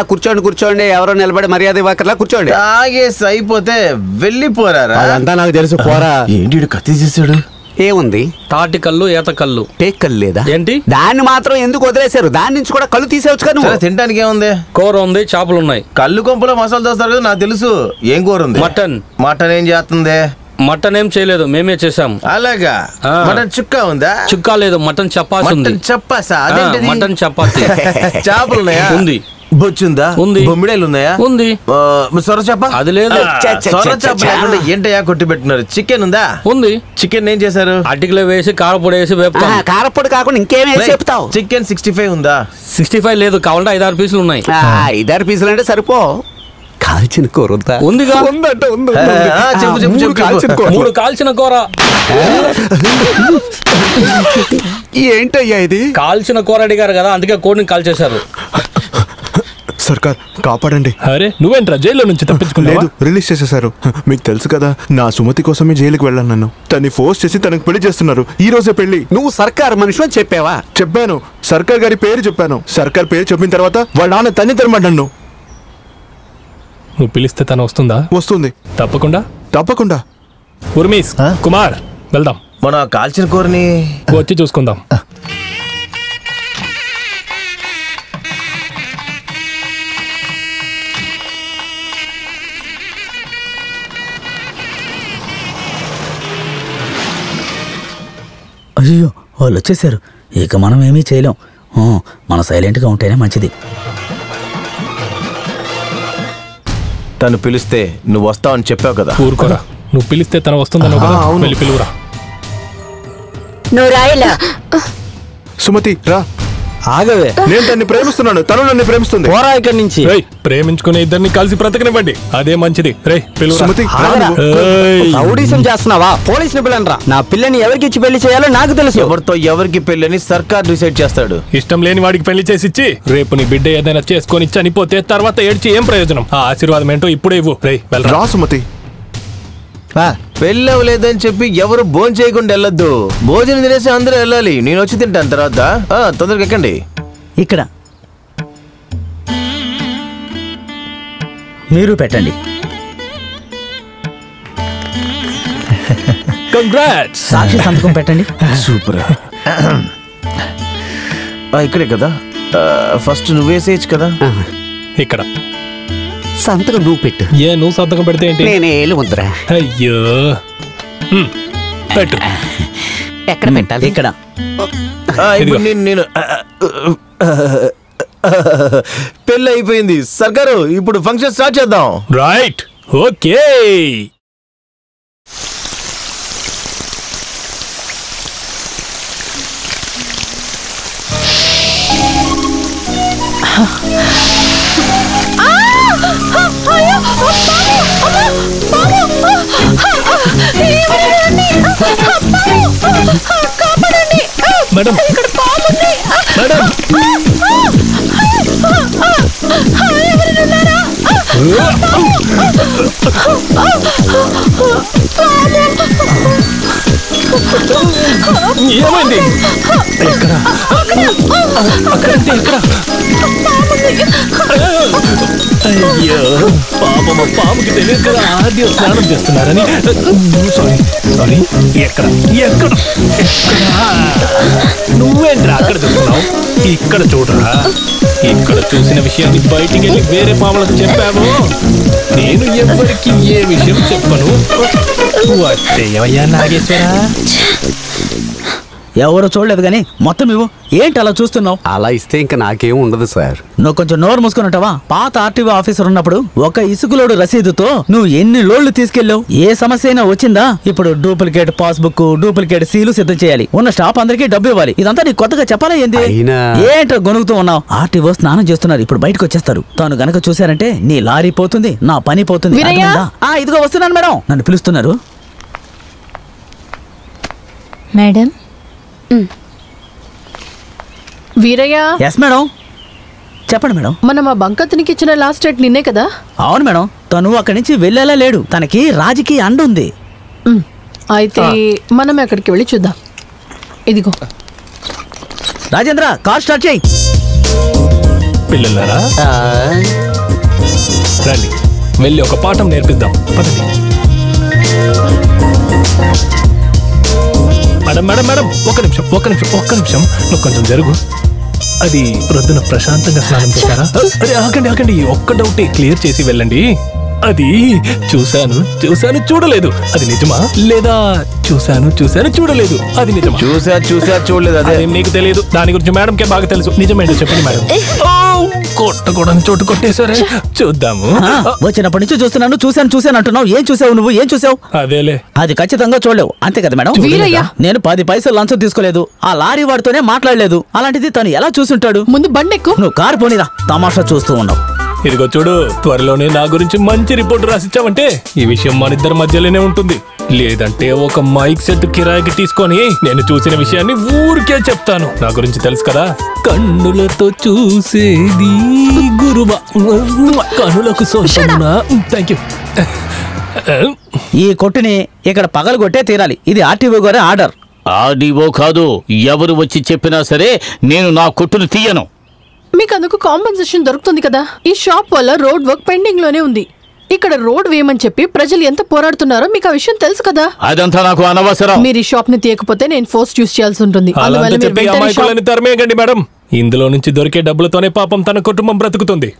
Speaker 5: కూర్చోండి కూర్చోండి, ఎవరో నిలబడి మర్యాద ఇవ్వకర్లా, కూర్చోండి.
Speaker 4: తాగేసి అయిపోతే వెళ్ళిపోరారా?
Speaker 5: అదంతా నాకు తెలుసు. పోరా.
Speaker 4: ఏంటి కత్తి చేశాడు?
Speaker 5: ఏముంది?
Speaker 10: తాటి కళ్ళు, ఈత కళ్ళు.
Speaker 5: టేక్ కళ్ళు లేదా?
Speaker 10: ఏంటి?
Speaker 5: దాన్ని మాత్రం ఎందుకు వదిలేశారు? దాని నుంచి కూడా కళ్ళు తీసేవచ్చు కదా.
Speaker 4: తినడానికి ఏముంది?
Speaker 10: కూర ఉంది, చేపలు ఉన్నాయి.
Speaker 4: కళ్ళు కొంపలో మసాలా దోస్తారు కదా, నాకు తెలుసు. ఏం కూర ఉంది?
Speaker 10: మటన్.
Speaker 4: మటన్ ఏం చేస్తుంది?
Speaker 10: మటన్ ఏం చేయలేదు, మేమే చేసాం.
Speaker 4: అలాగా? మటన్ చుక్కా ఉందా?
Speaker 10: చుక్కా లేదు, మటన్ చపాతి ఉంది.
Speaker 4: చపాసా?
Speaker 10: మటన్ చపాతి.
Speaker 4: చేపలు ఉన్నాయా?
Speaker 10: ఉంది.
Speaker 4: బొచ్చుందా?
Speaker 10: ఉంది.
Speaker 4: బొమ్మిడాయలు ఉన్నాయా?
Speaker 10: ఉంది.
Speaker 4: సొర చేప?
Speaker 10: అది లేదు.
Speaker 4: సొర చేప లేకుండా ఏంటయ్యా కొట్టి పెట్టినారు? చికెన్ ఉందా?
Speaker 10: ఉంది.
Speaker 4: చికెన్ ఏం చేశారు?
Speaker 10: అటికలో వేసి కారపొడి వేసి వేపుతాం.
Speaker 5: కారపొడి కాకుండా ఇంకేమేసి చెప్తావు?
Speaker 4: చికెన్ 65 ఉందా?
Speaker 10: 65 లేదు, కావాలంటే 5-6 పీసులు ఉన్నాయి.
Speaker 5: 5-6 పీసులు అంటే సరిపో. కాల్చిన కూర ఉందా?
Speaker 10: ఉందిగా.
Speaker 5: ఉందంటే ఉంది.
Speaker 4: చెప్పు.
Speaker 10: 3 కాల్చిన కూర.
Speaker 5: ఏంటయ్యా ఇది?
Speaker 10: కాల్చిన కూర అడిగారు కదా, అందుకే కోడిని కాల్చేశారు.
Speaker 12: సర్కార్ కాపాడండి.
Speaker 8: అరే నువ్వేంట్రా జైల్లో నుంచి తప్పించుకున్నావు?
Speaker 12: రిలీజ్ చేసేశారు. మీకు తెలుసు కదా, నా సుమతి కోసమే జైలుకి వెళ్ళాను. నన్ను తన్ని ఫోర్స్ చేసి తనకు పెళ్లి చేస్తున్నారు. ఈ రోజే పెళ్లి.
Speaker 5: నువ్వు సర్కార్ మనిషి అని చెప్పావా?
Speaker 12: చెప్పాను. సర్కార్ గారి పేరు చెప్పాను. సర్కార్ పేరు చెప్పిన తర్వాత వాళ్ళ నాన్న తన్ని తరమాట నన్ను.
Speaker 8: నువ్వు పిలిస్తే తను వస్తుందా?
Speaker 12: వస్తుంది. తప్పకుండా.
Speaker 8: ఉర్మీస్, కుమార్ వెళ్దాం.
Speaker 4: మన కాల్చిన కూరని
Speaker 8: వచ్చి చూసుకుందాం.
Speaker 9: అయ్యో వాళ్ళు వచ్చేసారు. ఇక మనం ఏమీ చేయలేం. మన సైలెంట్గా ఉంటేనే మంచిది.
Speaker 4: తను పిలిస్తే నువ్వు వస్తావని చెప్పావు కదా.
Speaker 8: ఊరుకోరా, నువ్వు పిలిస్తే తను వస్తుందను కదా. వెళ్ళి పిలువురా.
Speaker 6: నువ్వు రాయిలా.
Speaker 12: సుమతి రా.
Speaker 13: ఆగవే,
Speaker 12: నేను తన్ని ప్రేమిస్తున్నాను, తను నన్ను ప్రేమిస్తుంది.
Speaker 13: పోరా ఇక్కడి నుంచి.
Speaker 8: ప్రేమించుకునే ఇద్దరిని కలిసి బ్రతకనివ్వండి, అదే మంచిది. రే
Speaker 12: సుమతి,
Speaker 13: రౌడీసం చేస్తున్నావా? పోలీసుని పిల్లనరా. నా పిల్లని ఎవరికి ఇచ్చి పెళ్లి చేయాలో నాకు తెలుసు.
Speaker 4: ఎవరితో ఎవరికి పెళ్ళని సర్కార్ డిసైడ్ చేస్తాడు.
Speaker 8: ఇష్టం లేని వాడికి పెళ్లి చేసిచ్చి రేపు నీ బిడ్డ ఏదైనా చేసుకొని చనిపోతే తర్వాత ఏడ్చి ఏం ప్రయోజనం? ఆ ఆశీర్వాదం ఏంటో ఇప్పుడే ఇవ్వు. రే వెళ్ళరా.
Speaker 12: రా సుమతి.
Speaker 4: పెళ్ళవలేదని చెప్పి ఎవరు భోజనం చేయకుండా వెళ్ళొద్దు. భోజనం తినేసి అందరూ వెళ్ళాలి. నేను వచ్చి తింటాను తర్వాత. తొందరగా ఎక్కండి.
Speaker 9: ఇక్కడ మీరు పెట్టండి.
Speaker 8: కంగ్రాట్స్.
Speaker 9: సాక్షి సంతకం పెట్టండి.
Speaker 4: సూపర్. ఇక్కడే కదా. ఫస్ట్ నువ్వేసేయచ్చు కదా.
Speaker 8: ఇక్కడ
Speaker 5: సంతకం నువ్వు పెట్టు.
Speaker 8: నువ్వు సంతకం పెడితే ఏంటి?
Speaker 5: నేనే ఉందిరా.
Speaker 8: అయ్యో పెట్టు.
Speaker 5: ఎక్కడ పెట్టాలి?
Speaker 9: ఇక్కడ.
Speaker 4: ఇప్పుడు నేను పెళ్ళి అయిపోయింది సర్కారు. ఇప్పుడు ఫంక్షన్ స్టార్ట్ చేద్దాం.
Speaker 8: రైట్. ఓకే. మేడం, మేడం, ఏమైంది? ఎక్కడ? అక్కడంటే ఎక్కడ? అయ్యో పాపం, పాముకి తెలియదు కదా ఆద్యం స్నానం చేస్తున్నారని. సారీ. ఎక్కడ? నువ్వేంట్రా అక్కడ చూస్తున్నావు? ఇక్కడ చూడరా. ఇక్కడ చూసిన విషయాన్ని బయటికి వెళ్ళి వేరే పాములకు చెప్పావు. నేను ఎవరికి ఏ విషయం చెప్పను. వచ్చేయవయ్యా నాగేశ్వరా.
Speaker 9: ఎవరో చూడలేదు కానీ మొత్తం ఇవ్వు. ఏంటి అలా చూస్తున్నావు?
Speaker 5: అలా ఇస్తే ఇంకా నాకేం ఉండదు సార్.
Speaker 9: నువ్వు కొంచెం నోరు మూసుకున్నట్టవా? పాత ఆర్టీఓ ఆఫీసర్ ఉన్నప్పుడు ఒక ఇసుకలోడు రసీదుతో నువ్వు ఎన్ని లోళ్లు తీసుకెళ్ళావు? ఏ సమస్య అయినా వచ్చిందా? ఇప్పుడు డూప్లికేట్ పాస్బుక్, డూప్లికేట్ సీలు సిద్ధం చేయాలి. ఉన్న స్టాఫ్ అందరికీ డబ్బు ఇవ్వాలి. ఇదంతా నీకు కొత్తగా చెప్పాలా ఏంది? ఏంటో గొనుగుతూ ఉన్నావు? ఆర్టీఓ స్నానం చేస్తున్నారు, ఇప్పుడు బయటకు వచ్చేస్తారు. తాను గనక చూశారంటే నీ లారీ పోతుంది, నా పని పోతుంది. ఇదిగో వస్తున్నాను మేడం. నన్ను పిలుస్తున్నారు.
Speaker 3: మేడం.
Speaker 11: వీరయ్య.
Speaker 9: Yes madam. చెప్పండి మేడం.
Speaker 11: మనం ఆ బంకత్తునికి ఇచ్చిన లాస్ట్ డేట్ నిన్నే కదా?
Speaker 9: అవును మేడం. తను అక్కడి నుంచి వెళ్ళేలా లేడు. తనకి రాజకీయ అండ ఉంది.
Speaker 11: అయితే మనం అక్కడికి వెళ్ళి చూద్దాం. ఇదిగో
Speaker 9: రాజేంద్ర, కార్ స్టార్ట్ చేయి.
Speaker 8: పిల్లలారా రండి, వెళ్ళి ఒక పాఠం నేర్పిద్దాం. పదండి. మేడం మేడం మేడం, ఒక్క నిమిషం. నువ్వు కొంచెం జరుగు. అది ప్రొద్దున ప్రశాంతంగా స్నానం చేశారా? అరే ఆగండి, ఒక్క డౌట్ క్లియర్ చేసి వెళ్ళండి. అది చూశాను చూశాను చూడలేదు అది నిజమా, లేదా చూశాను చూశాను చూడలేదు అది నిజమా?
Speaker 4: చూసా చూడలేదు అదే
Speaker 8: మీకు తెలియదు, దాని గురించి మేడంకే బాగా తెలుసు. నిజమేంటో చెప్పండి మేడం. కొట్టకూడని చోటు కొట్టేశారే, చూద్దాము.
Speaker 9: వచ్చినప్పటి నుంచి చూస్తున్నాను చూశాను అంటున్నావు. ఏం చూసావు నువ్వు? ఏం చూసావు?
Speaker 8: అదేలే,
Speaker 9: అది ఖచ్చితంగా చూడలేవు, అంతే కదా మేడం? నేను 10 పైసలు లంచం తీసుకోలేదు, ఆ లారీ వాడితోనే మాట్లాడలేదు. అలాంటిది తను ఎలా చూసుంటాడు?
Speaker 11: ముందు బండెక్కు.
Speaker 9: నువ్వు కారు పోనీరా, తమాషా చూస్తూ ఉన్నావు.
Speaker 8: ఇదిగో చూడు, త్వరలోనే నా గురించి మంచి రిపోర్ట్ రాసిచ్చావంటే ఈ విషయం మన ఇద్దరి మధ్యలోనే ఉంటుంది. లేదంటే ఒక మైక్ సెట్ కిరాయికి తీసుకొని నేను చూసిన విషయాన్ని ఊరికే చెప్తాను. నా గురించి తెలుసు కదా, కన్నులతో చూసేది గురువా, కన్నులకు సోషమునా. Thank you.
Speaker 9: ఈ కొట్టుని ఇక్కడ పగలగొట్టే తీరాలి. ఇది ఆర్టీఓ గారి ఆర్డర్.
Speaker 7: ఆర్డీఓ కాదు, ఎవరు వచ్చి చెప్పినా సరే నేను నా కొట్టును తీయను.
Speaker 11: మీకు అందుకు కాంపెన్సేషన్ దొరుకుతుంది కదా. ఈ షాప్ వల్ల రోడ్ వర్క్ పెండింగ్ లోనే ఉంది. ఇక్కడ రోడ్ వేయమని చెప్పి ప్రజలు ఎంత పోరాడుతున్నారో మీకు ఆ విషయం తెలుసు కదా.
Speaker 7: అదంతా నాకు అనవసరం.
Speaker 11: మీరు ఈ షాప్ ని తీయకపోతే నేను ఫోర్స్ యూస్ చేయాల్సి ఉంటుంది. అందువల్ల మీరు వెంటనే షాప్
Speaker 8: తరమేయండి మేడం. ఇందులో నుంచి దొరికే డబ్బులతోనే పాపం తన కుటుంబం బ్రతుకుతుంది.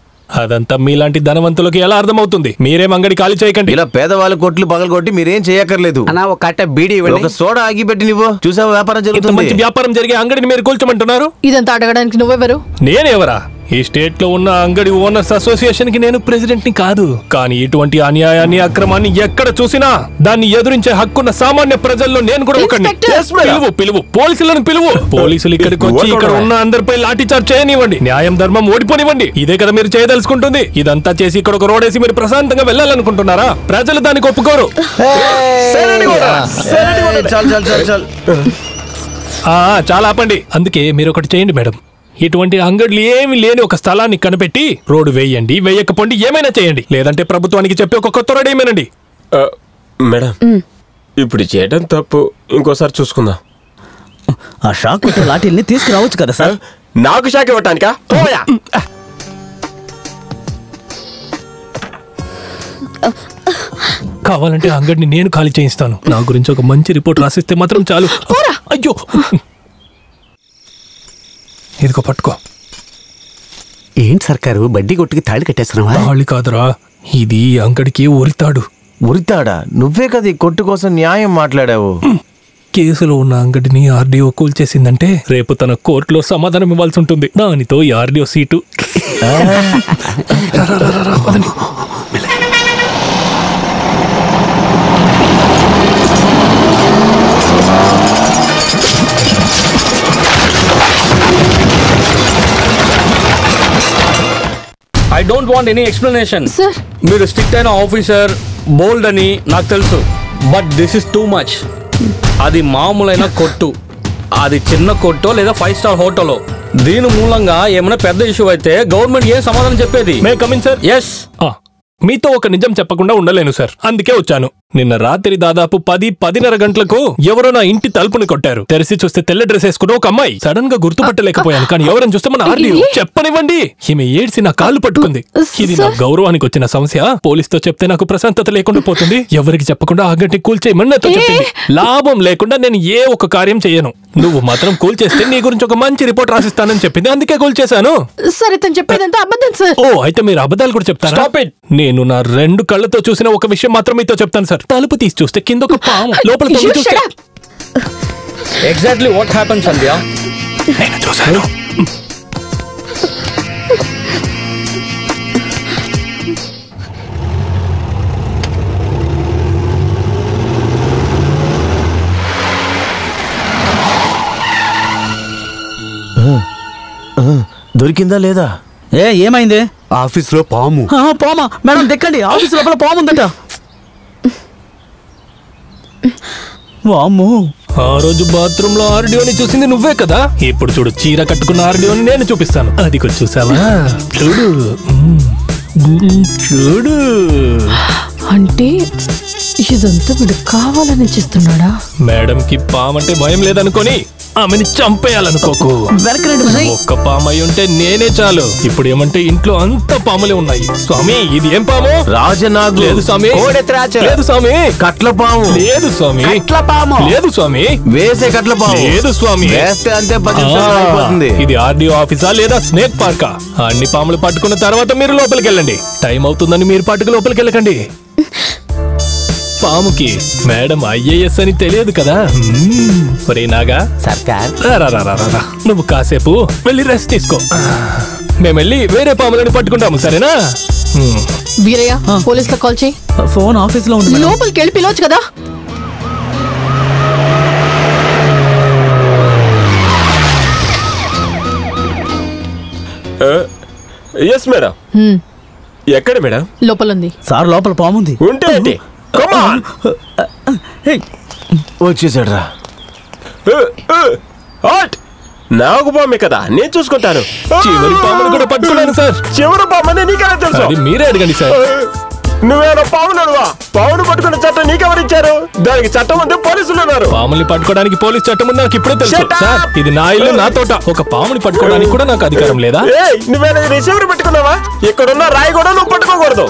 Speaker 8: అదంతా మీలాంటి ధనవంతులకి ఎలా అర్థమవుతుంది? మీరేం అంగడి ఖాళీ చేయకండి.
Speaker 4: ఇలా పేదవాళ్ళ కొట్లు పగలగొట్టి మీరేం చేయక్కర్లేదు.
Speaker 5: ఒక కట్ట బీడీ,
Speaker 4: ఒక సోడా ఆగి పెట్టి నువ్వు చూసావు, వ్యాపారం జరుగుతుంది.
Speaker 8: మంచి వ్యాపారం జరిగే అంగడిని మీరు కూల్చమంటున్నారు.
Speaker 11: ఇదంతా అడగడానికి నువ్వెవరు?
Speaker 8: నేనెవరా? ఈ స్టేట్ లో ఉన్న అంగడి ఓనర్స్ అసోసియేషన్ కి నేను ప్రెసిడెంట్ ని కాదు. కానీ ఇటువంటి అన్యాయాన్ని, అక్రమాన్ని ఎక్కడ చూసినా దాన్ని ఎదురించే హక్కున్న సామాన్య ప్రజల్లో నేను కూడా ఒకటి. పిలువు పోలీసులను పిలువు. పోలీసులు ఇక్కడికి వచ్చి ఇక్కడ ఉన్న అందరిపై లాఠీ చార్జ్ చేయనివ్వండి. న్యాయం ధర్మం ఓడిపోనివ్వండి. ఇదే కదా మీరు చేయదలుచుకుంటుంది. ఇదంతా చేసి ఇక్కడ ఒక రోడ్ వేసి మీరు ప్రశాంతంగా వెళ్ళాలనుకుంటున్నారా? ప్రజలు దానికి ఒప్పుకోరు. చాలా ఆపండి. అందుకే మీరు ఒకటి చేయండి మేడం, ఇటువంటి అంగడ్లు ఏమి లేని ఒక స్థలాన్ని కనిపెట్టి రోడ్డు వేయండి. వేయకపోండి, ఏమైనా చేయండి. లేదంటే ప్రభుత్వానికి చెప్పి ఒక కొత్త రోడ్ ఏమేనండి.
Speaker 2: మేడం, ఇప్పుడు చేయడం తప్పు, ఇంకోసారి చూసుకుందాం.
Speaker 9: ఆ షాక్ కొట్టే లాఠీల్ని తీసుకురావచ్చు కదా సార్.
Speaker 2: నాకు షాక్ ఇవ్వటానికా?
Speaker 8: కావాలంటే అంగడిని నేను ఖాళీ చేయిస్తాను. నా గురించి ఒక మంచి రిపోర్ట్ రాసిస్తే మాత్రం చాలు. అయ్యో, ఇదిగో పట్టుకో.
Speaker 5: ఏంటి సర్కారు, బడ్డీ కొట్టుకి తాళి కట్టేస్తున్నావా?
Speaker 8: తాళి కాదురా, ఇది అంగడికి ఉరితాడు.
Speaker 4: ఉరితాడా? నువ్వే కదా ఈ కొట్టు కోసం న్యాయం మాట్లాడావు.
Speaker 8: కేసులో ఉన్న అంగడిని ఆర్డీఓ కూల్చేసిందంటే రేపు తన కోర్టులో సమాధానం ఇవ్వాల్సి ఉంటుంది. దానితో ఈ RDO seat.
Speaker 10: I don't want any explanation. మీరు స్ట్రిక్ట్ అయిన ఆఫీసర్, బోల్డ్ అని నాకు తెలుసు. But this is too much. అది మామూలైన కొట్టు, అది చిన్న కొట్టో లేదా 5 స్టార్ హోటలో. దీని మూలంగా ఏమైనా పెద్ద ఇష్యూ అయితే గవర్నమెంట్ ఏం సమాధానం చెప్పేది?
Speaker 8: May come in sir?
Speaker 10: ఎస్.
Speaker 8: మీతో ఒక నిజం చెప్పకుండా ఉండలేను సార్, అందుకే వచ్చాను. నిన్న రాత్రి దాదాపు 10-10:30 గంటలకు ఎవరో నా ఇంటి తలుపుని కొట్టారు. తెరిచి చూస్తే తెల్ల డ్రెస్ వేసుకున్న ఒక అమ్మాయి. సడన్ గా గుర్తుపట్టలేకపోయాను, కానీ ఎవరని చూస్తే మన ఆర్డీఓ. చెప్పనివ్వండి. ఈమె ఏడ్చి నా కాళ్ళు పట్టుకుంది. ఇది నా గౌరవానికి వచ్చిన సమస్య. పోలీసుతో చెప్తే నాకు ప్రశాంతత లేకుండా పోతుంది. ఎవరికి చెప్పకుండా ఆ గంటకి కూల్చేయమని నాతో చెప్పింది. లాభం లేకుండా నేను ఏ ఒక్క కార్యం చేయను. నువ్వు మాత్రం కూల్చేస్తే నీ గురించి ఒక మంచి రిపోర్ట్ రాసిస్తానని చెప్పింది, అందుకే కూల్చేశాను.
Speaker 11: సరే, తను చెప్పేదంతా అబద్ధం సార్.
Speaker 8: ఓ, అయితే మీరు అబద్ధాలు కూడా చెప్తారా? నేను నా 2 కళ్ళతో చూసిన ఒక విషయం మాత్రం మీతో చెప్తాను సార్. తలుపు తీసి చూస్తే కింద ఒక పాము, లోపల చూస్తే
Speaker 10: ఎగ్జాక్ట్లీ వాట్ హ్యాపెన్స్ సంధ్య?
Speaker 8: నేను చూశాను.
Speaker 4: దొరికిందా లేదా?
Speaker 9: ఏమైంది?
Speaker 5: ఆఫీస్ లో పాము.
Speaker 9: పామా? మేడం దెక్కండి, ఆఫీస్ లోపల పాము ఉందట. వామ్మో,
Speaker 8: ఆ రోజు బాత్రూమ్ లో ఆర్డీఓని చూసింది నువ్వే కదా. ఇప్పుడు చూడు, చీర కట్టుకున్న ఆర్డీఓని నేను చూపిస్తాను. అది కూడా చూసావా? చూడు చూడు.
Speaker 11: అంటే ఇదంతా వీడు కావాలని చేస్తున్నాడా?
Speaker 8: మేడం కి పామంటే భయం లేదనుకొని ఆమెని చంపేయాలనుకోకు. ఒక్క పాము అయి ఉంటే నేనే చాలు. ఇప్పుడు ఏమంటే ఇంట్లో అంత పాములే ఉన్నాయి. స్వామి ఇది ఏం పాము?
Speaker 4: రాజనాగు.
Speaker 8: లేదు స్వామి. లేదు స్వామి.
Speaker 4: కట్ల పాము.
Speaker 8: లేదు స్వామి. లేదు స్వామి.
Speaker 4: వేసే కట్ల పాము.
Speaker 8: లేదు స్వామి.
Speaker 4: వేస్తే అంతే 10 నిమిషాల్లో అయిపోతుంది.
Speaker 8: ఇది ఆర్డీఓ ఆఫీసా లేదా స్నేక్ పార్కా? అన్ని పాములు పట్టుకున్న తర్వాత మీరు లోపలికి వెళ్ళండి. టైం అవుతుందని మీరు పట్టుకు లోపలికి వెళ్ళకండి. పాముకి మేడం ఐఏఎస్ అని తెలియదు కదా. ఒరే నాగా
Speaker 5: సర్కార్,
Speaker 8: నువ్వు కాసేపు వెళ్ళి రెస్ట్ తీసుకో. మేము వెళ్ళి వేరే పాములను పట్టుకుంటాము, సరేనా?
Speaker 11: వీరయ్య, పోలీసులకు కాల్ చేయి.
Speaker 9: ఫోన్ ఆఫీస్ లో ఉంది.
Speaker 11: లోపలికి వెళ్ళి పిలవచ్చు కదా.
Speaker 2: Yes madam. ఎక్కడ మేడం?
Speaker 11: లోపల ఉంది
Speaker 9: సార్. లోపల పాముంది.
Speaker 2: ఉంటే ఏంటి?
Speaker 4: వచ్చేసాడు రా.
Speaker 2: నాకు పామే కదా, నేను చూసుకుంటాను.
Speaker 8: చివరి పామును కూడా పట్టుకున్నాను సార్.
Speaker 2: చివరి పామని నీకెలా తెలుసు?
Speaker 8: మీరే అడగండి సార్.
Speaker 2: నువ్వేనా పాము నడువా? పామును పట్టుకునే చట్టం నీకెవరిచ్చారు? దానికి చట్టం ఉంది, పోలీసులు ఉన్నారు.
Speaker 8: పాముని పట్టుకోవడానికి పోలీస్ చట్టం ఉంది నాకు ఇప్పుడే తెలుసు సార్. ఇది నా ఇల్లు, నా తోట. ఒక పాముని పట్టుకోవడానికి కూడా నాకు అధికారం లేదా?
Speaker 2: నువ్వేనా రిసీవర్ పెట్టుకున్నావా? ఇక్కడున్న రాయి కూడా నువ్వు పట్టుకోకూడదు.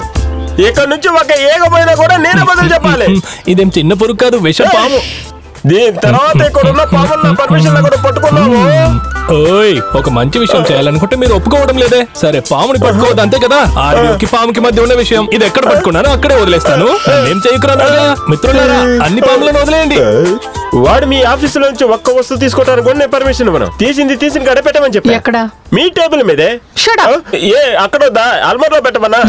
Speaker 2: ఇక్కడ నుంచి ఒక ఏగమైనా కూడా నేనే బదులు చెప్పాలి.
Speaker 8: ఇదేం చిన్న పురుగు కాదు, విష పాము.
Speaker 2: దీని తర్వాత ఇక్కడ ఉన్న పాముల పర్మిషన్ కూడా పట్టుకున్నావు.
Speaker 8: ఓయ్, ఒక మంచి విషయం చేయాలనుకుంటే మీరు ఒప్పుకోవడం లేదే. సరే, పాముని పట్టుకోవద్దు అంతే కదా. ఆర్డీఓకి పాముకి మధ్య ఉన్న విషయం. ఇది ఎక్కడ పట్టుకున్నానో అక్కడే వదిలేస్తాను. ఏం చేయకురా మిత్రులారా, అన్ని పాములను వదిలేయండి.
Speaker 2: వాడు మీ ఆఫీసులో నుంచి ఒక్క వస్తువు తీసుకోవడానికి కూడా నేను పర్మిషన్ ఇవ్వను. తీసింది గడపెట్టమని చెప్పి.
Speaker 11: ఎక్కడ?
Speaker 2: మీ టేబుల్ మీదే. అక్కడ అల్మార్లో పెట్టమన్నా.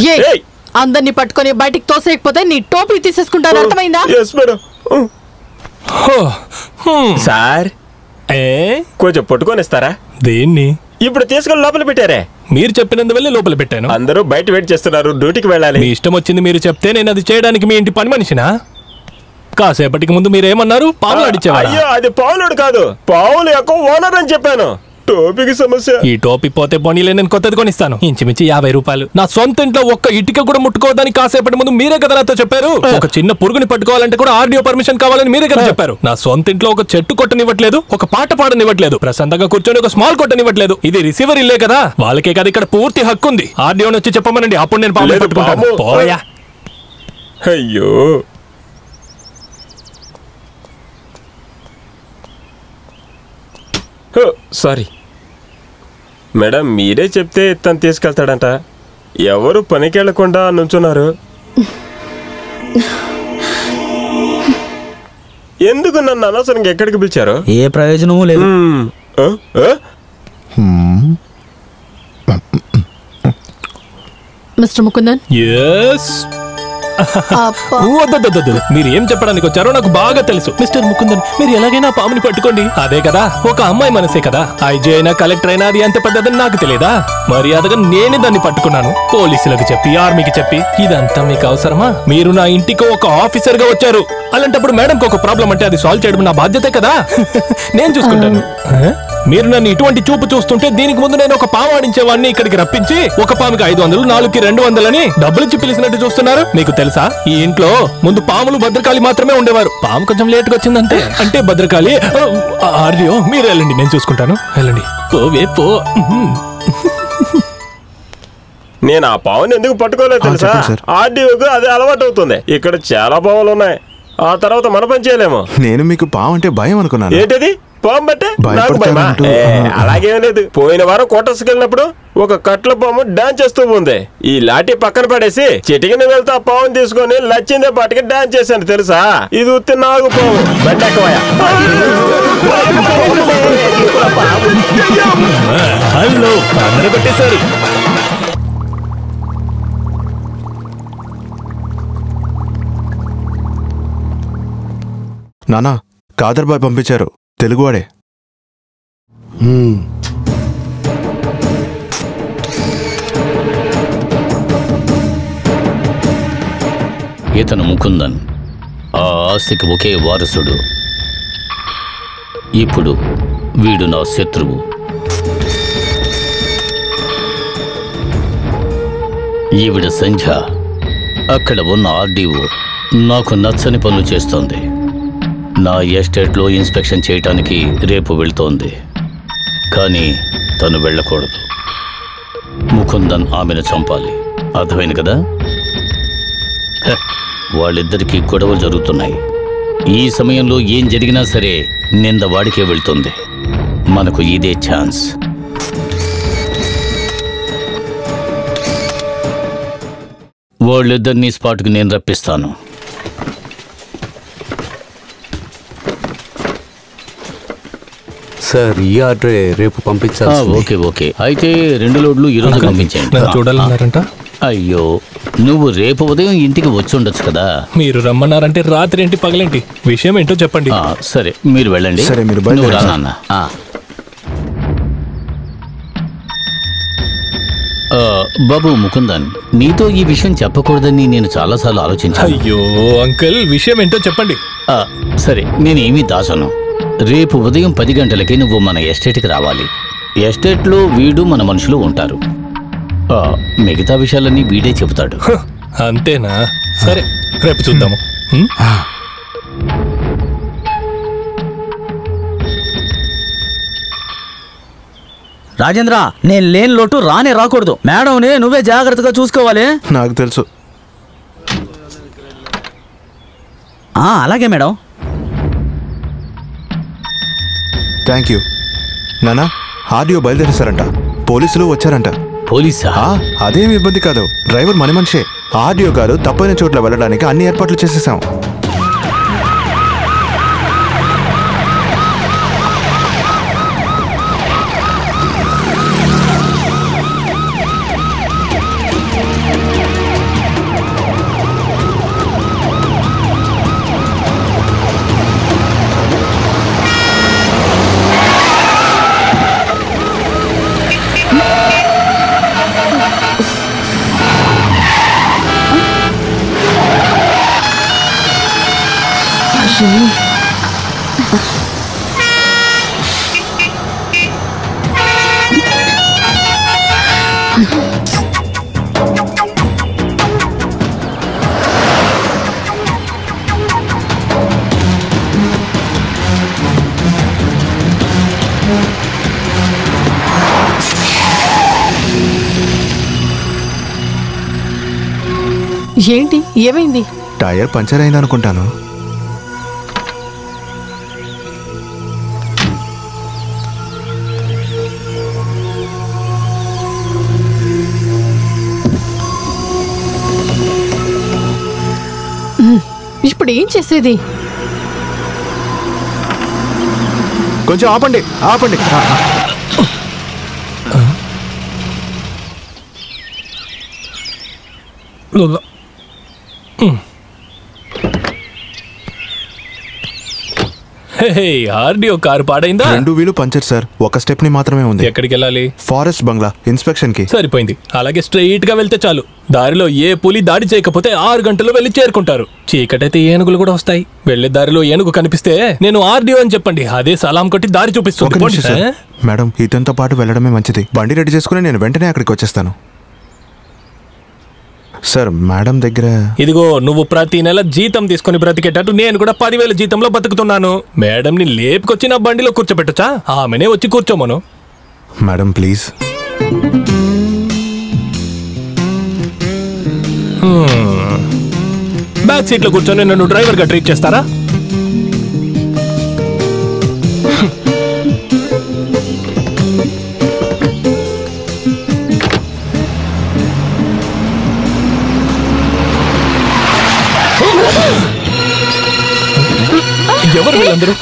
Speaker 11: అందరినీ పట్టుకొని బయటికి తోసేయకపోతే నీ టోపీ తీసేసుకుంటాను, అర్థమైందా?
Speaker 2: సార్ కొంచెం పట్టుకొని ఇస్తారా?
Speaker 8: దేన్ని?
Speaker 2: ఇప్పుడు తీసుకొని లోపల పెట్టారే.
Speaker 8: మీరు చెప్పినందువల్ల లోపల పెట్టాను.
Speaker 2: అందరూ బయట వెయిట్ చేస్తున్నారు, డ్యూటీకి వెళ్ళాలి.
Speaker 8: మీ ఇష్టం వచ్చింది మీరు చెప్తే నేను అది చేయడానికి మీ ఇంటి పని మనిషినా? కాసేపటికి ముందు మీరేమన్నారు? పావులు అడిచేవారు.
Speaker 2: అయ్యో, అది పావులుడు కాదు, పావులు యొక్క ఓనర్ అని చెప్పాను. టోపీకి సమస్య.
Speaker 8: ఈ టోపీ పోతే పోనీలే, నేను కొత్తది కొనిస్తాను. ఇంచుమించి 50 రూపాయలు. నా సొంత ఇంట్లో ఒక్క ఇటుక కూడా ముట్టుకోవద్దని కాసేపటి ముందు మీరే కదా నాతో చెప్పారు. ఒక చిన్న పురుగుని పట్టుకోవాలంటే కూడా ఆర్డీఓ పర్మిషన్ కావాలని మీరే కదా చెప్పారు. నా సొంత ఇంట్లో ఒక చెట్టు కొట్టనివ్వట్లేదు, ఒక పాట పాడనివ్వట్లేదు, ప్రశాంతంగా కూర్చొని ఒక స్మాల్ కొట్టనివ్వట్లేదు. ఇది రిసీవర్ ఇల్లే కదా, వాళ్ళకే కదా ఇక్కడ పూర్తి హక్కు ఉంది. ఆర్డీఓని వచ్చి చెప్పమనండి, అప్పుడు నేను పాము పట్టుకుంటాను. పోయా.
Speaker 2: అయ్యో, సారీ మేడం, మీరే చెప్తే తను తీసుకెళ్తాడంట. ఎవరు పనికి వెళ్లకుండా నుంచున్నారు. ఎందుకు నన్ను అనవసరంగా ఎక్కడికి పిలిచారు?
Speaker 9: ఏ ప్రయోజనమూ లేదు.
Speaker 11: మిస్టర్ ముకుందన్.
Speaker 8: ఎస్. మీరు ఏం చెప్పడానికి వచ్చారో నాకు బాగా తెలుసు. మిస్టర్ ముకుందన్, మీరు ఎలాగైనా పాముని పట్టుకోండి. అదే కదా, ఒక అమ్మాయి మనసే కదా. ఐజీ అయినా కలెక్టర్ అయినా అది ఎంత పెద్దదని నాకు తెలియదా? మర్యాదగా నేనే దాన్ని పట్టుకున్నాను. పోలీసులకు చెప్పి, ఆర్మీకి చెప్పి. ఇదంతా మీకు అవసరమా? మీరు నా ఇంటికి ఒక ఆఫీసర్ గా వచ్చారు. అలాంటప్పుడు మేడంకి ఒక ప్రాబ్లం అంటే అది సాల్వ్ చేయడం నా బాధ్యతే కదా. నేను చూసుకుంటాను. మీరు నన్ను ఇటువంటి చూపు చూస్తుంటే దీనికి ముందు నేను ఒక పాము ఆడించేవాడిని ఇక్కడికి రప్పించి ఒక పాముకి 500, 4కి 200 అని డబ్బులిచ్చి పిలిచినట్టు చూస్తున్నారు. మీకు తెలుసా, ఈ ఇంట్లో ముందు పాములు భద్రకాళి మాత్రమే ఉండేవారు. పాము కొంచెం లేట్ గా వచ్చిందంటే అంటే భద్రకాళి. ఆర్డీఓ మీరు వెళ్ళండి, నేను చూసుకుంటాను. వెళ్ళండి, పోవే పో.
Speaker 2: నేను ఆ పావుని ఎందుకు పట్టుకోలేదు తెలుసా? ఆర్డీఓకు అది అలవాటు అవుతుంది. ఇక్కడ చాలా పావులు ఉన్నాయి, ఆ తర్వాత మన పని చేయలేము.
Speaker 12: నేను మీకు పాము అంటే భయం అనుకున్నాను.
Speaker 2: ఏంటది? పాము బట్టే నాకు భయమా? అలాగేం లేదు. పోయిన వారం కోటర్స్కి వెళ్ళినప్పుడు ఒక కట్ల పాము డాన్స్ చేస్తూ ఉంది. ఈ లాఠీ పక్కన పడేసి చిటికిన వెళ్తే ఆ పావుని తీసుకొని లచ్చిందే పాటికి డాన్స్ చేశాను తెలుసా? ఇది ఉత్తి నాగు పాము. బండెక్కవయ్యా.
Speaker 8: హలో, అందరూ కొట్టేశారు.
Speaker 12: నానా, కాదర్ బాయ్ పంపించారు, తెలుగువాడే.
Speaker 7: ఇతను ముకుందన్, ఆ ఆస్తికి ఒకే వారసుడు. ఇప్పుడు వీడు నా శత్రువు. ఈవిడ సంధ్య. అక్కడ ఉన్న ఆర్డీఓ నాకు నచ్చని పనులు చేస్తోంది. నా ఎస్టేట్లో ఇన్స్పెక్షన్ చేయటానికి రేపు వెళ్తోంది. కానీ తను వెళ్ళకూడదు. ముకుందన్ ఆమెను చంపాలి. అర్థమైంది కదా? వాళ్ళిద్దరికీ గొడవలు జరుగుతున్నాయి. ఈ సమయంలో ఏం జరిగినా సరే నింద వాడికే వెళ్తుంది. మనకు ఇదే ఛాన్స్. వాళ్ళిద్దరినీ స్పాట్కి నేను రప్పిస్తాను.
Speaker 5: సార్ ఈ ఆర్డర్ రేపు పంపించాలి.
Speaker 7: ఓకే ఓకే, అయితే 2 లోడ్లు ఈరోజు పంపించండి.
Speaker 8: చూడాలన్నారంట.
Speaker 7: అయ్యో, నువ్వు రేపు ఉదయం ఇంటికి వచ్చి ఉండొచ్చు కదా.
Speaker 8: మీరు రమ్మన్నారంటే రాత్రి ఏంటి పగలేంటి, విషయం ఏంటో చెప్పండి.
Speaker 7: సరే మీరు వెళ్ళండి.
Speaker 12: సరే మీరు
Speaker 7: నువ్వు రా నాన్న. బాబు ముకుందన్, నీతో ఈ విషయం చెప్పకూడదని నేను చాలాసార్లు ఆలోచించాను.
Speaker 8: అయ్యో అంకుల్, విషయం ఏంటో చెప్పండి.
Speaker 7: సరే నేనేమీ దాచను. రేపు ఉదయం 10 గంటలకి నువ్వు మన ఎస్టేట్కి రావాలి. ఎస్టేట్లో వీడు మన మనుషులు ఉంటారు. మిగతా విషయాలన్నీ వీడే చెబుతాడు.
Speaker 8: అంతేనా? సరే రేపు చూద్దాము.
Speaker 9: రాజేంద్ర, నేను లేని లోటు రానే రాకూడదు. మేడంని నువ్వే జాగ్రత్తగా చూసుకోవాలి.
Speaker 12: నాకు తెలుసు.
Speaker 9: అలాగే మేడం.
Speaker 12: Thank you. నానా, ఆర్డీఓ బయలుదేరేశారంట. పోలీసులు వచ్చారంట.
Speaker 7: పోలీసా?
Speaker 12: అదేమి ఇబ్బంది కాదు. డ్రైవర్ మన మనిషే. ఆర్డీఓ గారు తప్పైన చోట్ల వెళ్ళడానికి అన్ని ఏర్పాట్లు చేసేసాం.
Speaker 11: ఏంటి, ఏమైంది?
Speaker 12: టైర్ పంచర్ అయింది అనుకుంటాను.
Speaker 11: ఇప్పుడు ఏం చేసేది?
Speaker 12: కొంచెం ఆపండి, ఆపండి.
Speaker 8: RDO car పాడైందా?
Speaker 12: 2 వీలు పంచర్ సార్. ఒక స్టెప్ ని మాత్రమే ఉంది.
Speaker 8: ఎక్కడికి వెళ్ళాలి?
Speaker 12: ఫారెస్ట్ బంగ్లా ఇన్స్పెక్షన్ కి.
Speaker 8: సరిపోయింది. అలాగే స్ట్రైట్ గా వెళ్తే చాలు. దారిలో ఏ పులి దాడి చేయకపోతే 6 గంటల్లో వెళ్ళి చేరుకుంటారు. చీకటైతే ఏనుగులు కూడా వస్తాయి. వెళ్లే దారిలో ఏనుగు కనిపిస్తే నేను ఆర్డీఓ అని చెప్పండి. అదే సలాం కొట్టి దారి చూపిస్తుంది.
Speaker 12: మేడం, ఇతనితో పాటు వెళ్ళడమే మంచిది. బండి రెడీ చేసుకుని నేను వెంటనే అక్కడికి వచ్చేస్తాను. సార్, మేడం దగ్గర
Speaker 8: ఇదిగో, నువ్వు ప్రతి నెల జీతం తీసుకుని బ్రతికేటట్టు నేను కూడా 10,000 జీతంలో బతుకుతున్నాను. మేడంని లేపుకొచ్చి నా బండిలో కూర్చోబెట్టచ్చా? ఆమెనే వచ్చి కూర్చోమను.
Speaker 12: Madam please.
Speaker 8: బ్యాక్ సీట్లో కూర్చొని నన్ను డ్రైవర్గా ట్రీట్ చేస్తారా? ఎవరు వీళ్ళందరూ?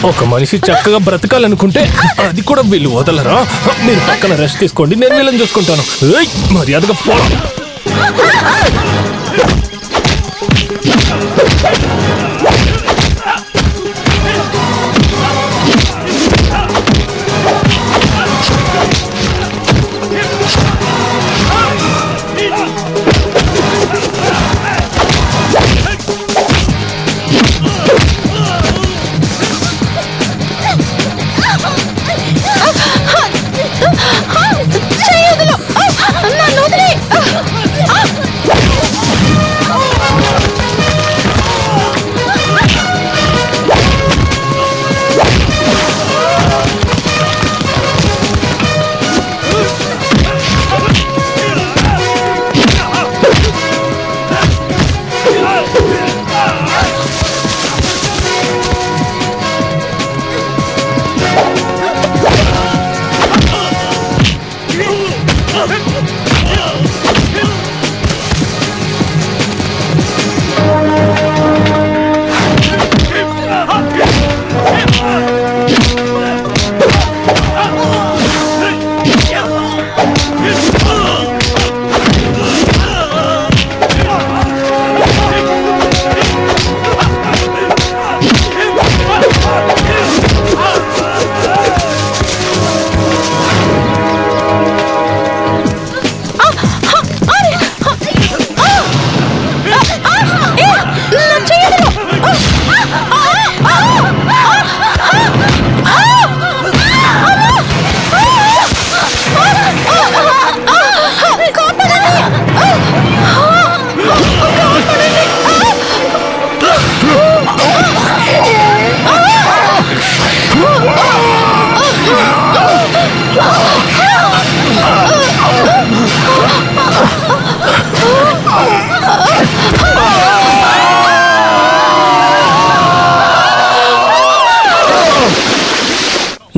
Speaker 8: ఒక మనిషి చక్కగా బ్రతకాలనుకుంటే అది కూడా వీళ్ళు వదలరా? మీరు పక్కన రెస్ట్ తీసుకోండి, నేను వీళ్ళని చూసుకుంటాను. మర్యాదగా పో.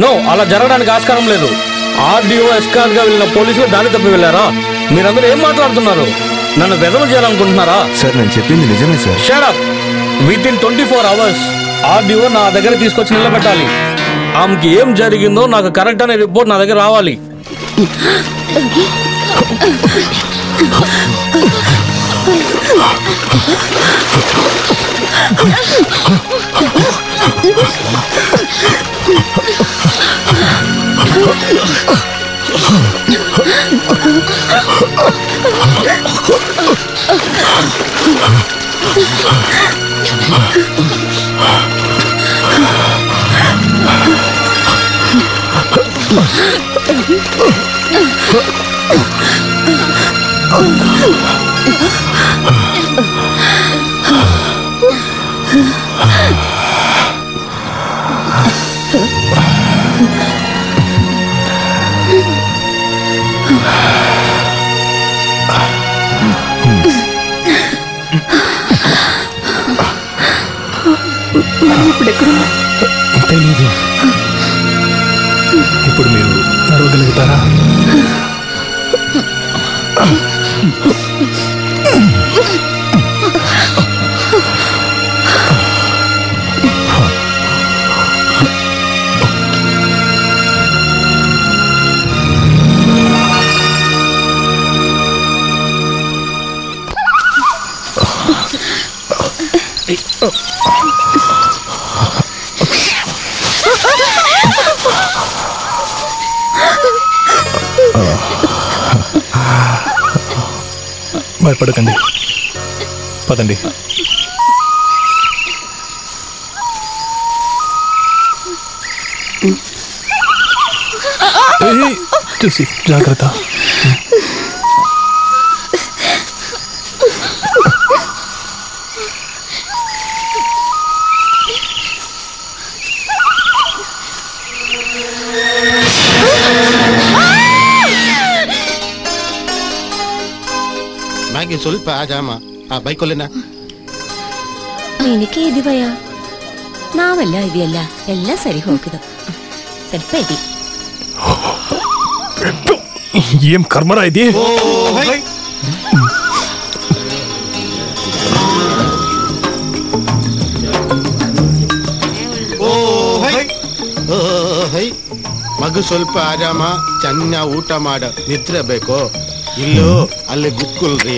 Speaker 10: నో, అలా జరగడానికి ఆస్కారం లేదు. ఆర్డీఓ ఎస్కార్ట్ గా వెళ్ళిన పోలీసులు దారి తప్పి వెళ్ళారా? మీరందరూ ఏం మాట్లాడుతున్నారు? నన్ను వెదవ చేయాలనుకుంటున్నారా?
Speaker 12: సార్ నేను చెప్పింది నిజమే sir.
Speaker 10: Shut up. With in 24 hours RDO నా దగ్గర తీసుకొచ్చి నిలబెట్టాలి. ఆమెకి ఏం జరిగిందో నాకు కరెక్ట్ అనే రిపోర్ట్ నా దగ్గర రావాలి.
Speaker 8: తెలీదు. ఇప్పుడు మీరు నడవగలుగుతారా? భయపడకండి, పదండి. చూసి జాగ్రత్త.
Speaker 15: ಸ್ವಲ್ಪ ಆಜಾಮ ಆ ಬೈಕೊಲ್ಲಿನ
Speaker 16: ನಿನಗೆ ಇದೀವಯ್ಯ, ನಾವೆಲ್ಲ ಇದೆಯಲ್ಲ, ಎಲ್ಲ ಸರಿ ಹೋಗಿದ. ಸ್ವಲ್ಪ ಇದೆ.
Speaker 8: ఏం కర్మరా ఇది?
Speaker 15: ಮಗು ಸ್ವಲ್ಪ ಆರಾಮ, ಚೆನ್ನಾಗಿ ಊಟ ಮಾಡ, ನಿದ್ರೆ ಬೇಕು. ಇಲ್ಲೂ ಅಲ್ಲಿ ಗುಕ್ಕುಲ್ರಿ,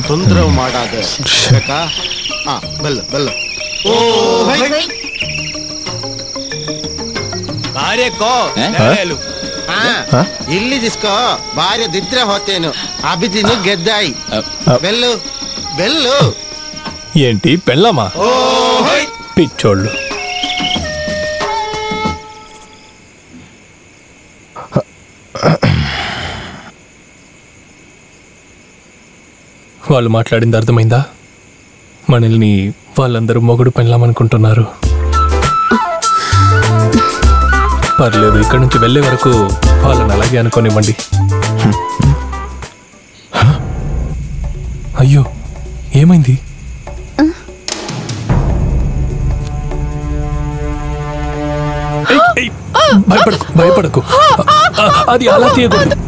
Speaker 15: ತೊಂದರೆ ಮಾಡಾದ ಬೇಕಾ? ಬೆಲ್ಲ ಬೆಲ್ಲ. ಭಾರ್ಯಕ್ಕೋ ಇಲ್ಲಿ ದಿಸ್ಕೋ, ಭಾರ್ಯ ದಿದ್ರೆ ಹೋತೇನು, అభిదిను ಗೆದ್ದಾయి. ಬೆಲ್ಲು ಬೆల్లు.
Speaker 8: ఏంటి పెళ్ళమా? పిచ్చోళ్ళు. వాళ్ళు మాట్లాడింది అర్థమైందా? మనల్ని వాళ్ళందరూ మొగుడు పెళ్ళామనుకుంటున్నారు. పర్లేదు, ఇక్కడి నుంచి వెళ్ళే వరకు వాళ్ళని అలాగే అనుకోనివ్వండి. అయ్యో, ఏమైంది? భయపడకు, భయపడకు. అది అలా తీయకూడదు.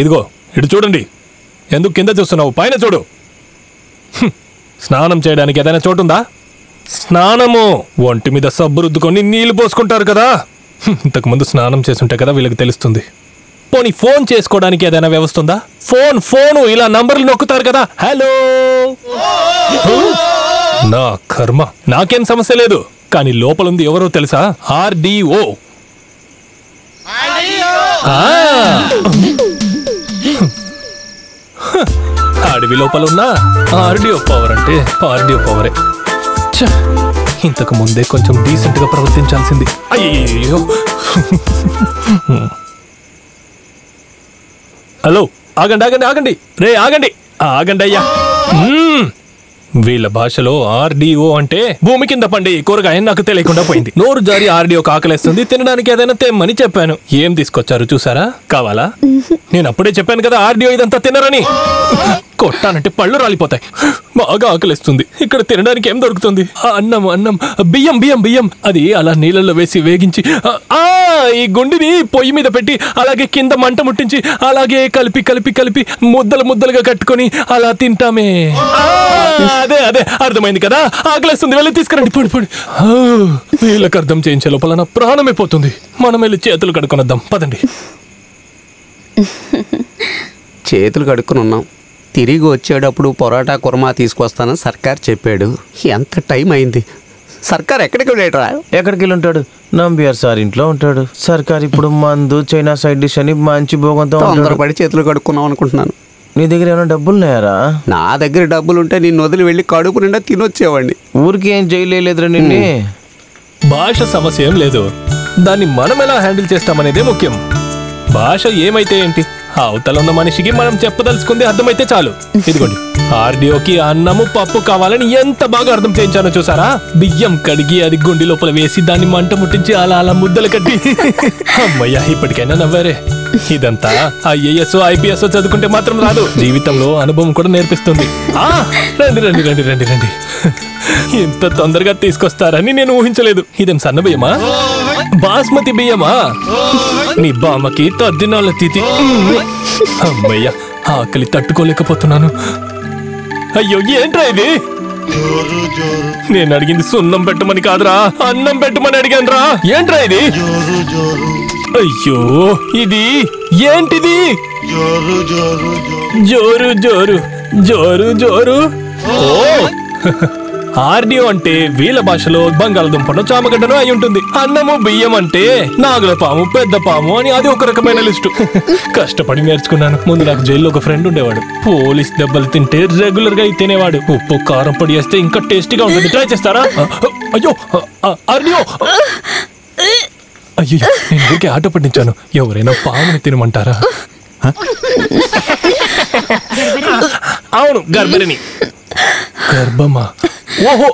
Speaker 8: ఇదిగో ఇటు చూడండి. ఎందుకు కింద చూస్తున్నావు? పైన చూడు. స్నానం చేయడానికి ఏదైనా చోటుందా? స్నానము ఒంటి మీద సబ్బు రుద్దుకొని నీళ్లు పోసుకుంటారు కదా. ఇంతకుముందు స్నానం చేస్తుంటే కదా వీళ్ళకి తెలుస్తుంది. పోనీ ఫోన్ చేసుకోవడానికి ఏదైనా వ్యవస్థ ఉందా? ఫోను ఇలా నంబర్లు నొక్కుతారు కదా. హలో. నా కర్మ, నాకేం సమస్య లేదు. కానీ లోపలుంది ఎవరో తెలుసా? ఆర్డీఓ. అడవి లోపల ఉన్న ఆర్డీఓ పవర్ అంటే ఆర్డీఓ పవరే. ఇంతకు ముందే కొంచెం డీసెంట్ గా ప్రవర్తించాల్సింది. అయ్యో. హలో, ఆగండి ఆగండి ఆగండి. రే ఆగండి, ఆగండి అయ్యా. వీళ్ళ భాషలో ఆర్డీఓ అంటే భూమి కింద పండి కూరగాయ నాకు తెలియకుండా పోయింది. నోరు జారి ఆర్డీఓ ఆకలేస్తుంది, తినడానికి ఏదైనా తెమ్మని చెప్పాను. ఏం తీసుకొచ్చారు చూసారా? కావాలా? నేను అప్పుడే చెప్పాను కదా ఆర్డీఓ ఇదంతా తినరని. కొట్టానంటే పళ్ళు రాలిపోతాయి. బాగా ఆకలిస్తుంది. ఇక్కడ తినడానికి ఏం దొరుకుతుంది? అన్నం, బియ్యం బియ్యం బియ్యం అది అలా నీళ్ళల్లో వేసి వేగించి ఈ గుండిని పొయ్యి మీద పెట్టి అలాగే కింద మంట ముట్టించి అలాగే కలిపి కలిపి కలిపి ముద్దలు ముద్దలుగా కట్టుకొని అలా తింటామే. అదే అదే అర్థమైంది కదా. ఆకలిస్తుంది, వెళ్ళి తీసుకురండి. పడి పడి వీళ్ళకి అర్థం చేయించే లోపల నా ప్రాణమే పోతుంది. మనం వెళ్ళి చేతులు కడుక్కొనొద్దాం, పదండి.
Speaker 5: చేతులు కడుక్కుని ఉన్నాం. తిరిగి వచ్చేటప్పుడు పొరాటా కుర్మా తీసుకొస్తానని సర్కార్ చెప్పాడు. ఎంత టైం అయింది? సర్కార్ ఎక్కడికి వెళ్ళాడురా?
Speaker 4: ఎక్కడికి వెళ్ళి ఉంటాడు? నంబియార్ సార్ ఇంట్లో ఉంటాడు. సర్కార్ ఇప్పుడు మందు చైనా సైడ్ డిష్ అని మంచి భోగంతో
Speaker 5: తొందరపడి చేతులు కడుక్కున్నాం అనుకుంటున్నాను.
Speaker 4: నీ దగ్గర ఏమైనా డబ్బులున్నాయారా?
Speaker 5: నా దగ్గర డబ్బులుంటే నిన్ను వదిలి వెళ్ళి కడుపు నిండా తినొచ్చేవాడిని.
Speaker 4: ఊరికి ఏం చేయలేదురా నిన్నే.
Speaker 8: భాష సమస్య ఏం లేదు, దాన్ని మనం ఎలా హ్యాండిల్ చేస్తామనేదే ముఖ్యం. భాష ఏమైతే ఏంటి, అవతల ఉన్న మనిషికి మనం చెప్పదలుచుకుంది అర్థమైతే చాలు. ఇదిగోండి, ఆర్డీఓకి అన్నము పప్పు కావాలని ఎంత బాగా అర్థం చేయించానో చూసారా? బియ్యం కడిగి అది గుండి లోపల వేసి దాన్ని మంట ముట్టించి అలా అలా ముద్దలు కట్టి. అమ్మయ్యా, ఇప్పటికైనా నవ్వారే. ఇదంతా ఐఏఎస్ ఐపీఎస్ చదువుకుంటే మాత్రం రాదు, జీవితంలో అనుభవం కూడా నేర్పిస్తుంది. రండి రండి రండి రండి రండి. ఇంత తొందరగా తీసుకొస్తారని నేను ఊహించలేదు. ఇదేం సన్న బియ్యమా? బాస్మతి బియ్యమా? నీ బామ్మకి తద్దినాల తిథి. అమ్మయ్యా, ఆకలి తట్టుకోలేకపోతున్నాను. అయ్యో, ఏంట్రా ఇది? నేను అడిగింది సున్నం పెట్టమని కాదురా, అన్నం పెట్టమని అడిగాను రా. ఏంట్రా ఇది? అయ్యో, ఇది ఏంటిది? జోరు జోరు జోరు జోరు. ఓ, ఆర్డీఓ అంటే వీళ్ళ భాషలో బంగాళదుంపను చామగడ్డను అయి ఉంటుంది. అన్నము బియ్యం అంటే నాగుల పాము పెద్ద పాము అని అది ఒక రకమైన లిస్టు. కష్టపడి నేర్చుకున్నాను. ముందు నాకు జైల్లో ఒక ఫ్రెండ్ ఉండేవాడు. పోలీస్ దెబ్బలు తింటే రెగ్యులర్ గా తినేవాడు. ఉప్పు కారం పొడి వేస్తే ఇంకా టేస్టీగా ఉంటుంది. ట్రై చేస్తారా? అయ్యో ఆర్డీఓ, అయ్యో, నేను ఊరికే ఆటో పట్టించాను. ఎవరైనా పాముని తినమంటారా? అవును, గర్భిణి. గర్భమా? ఓహో,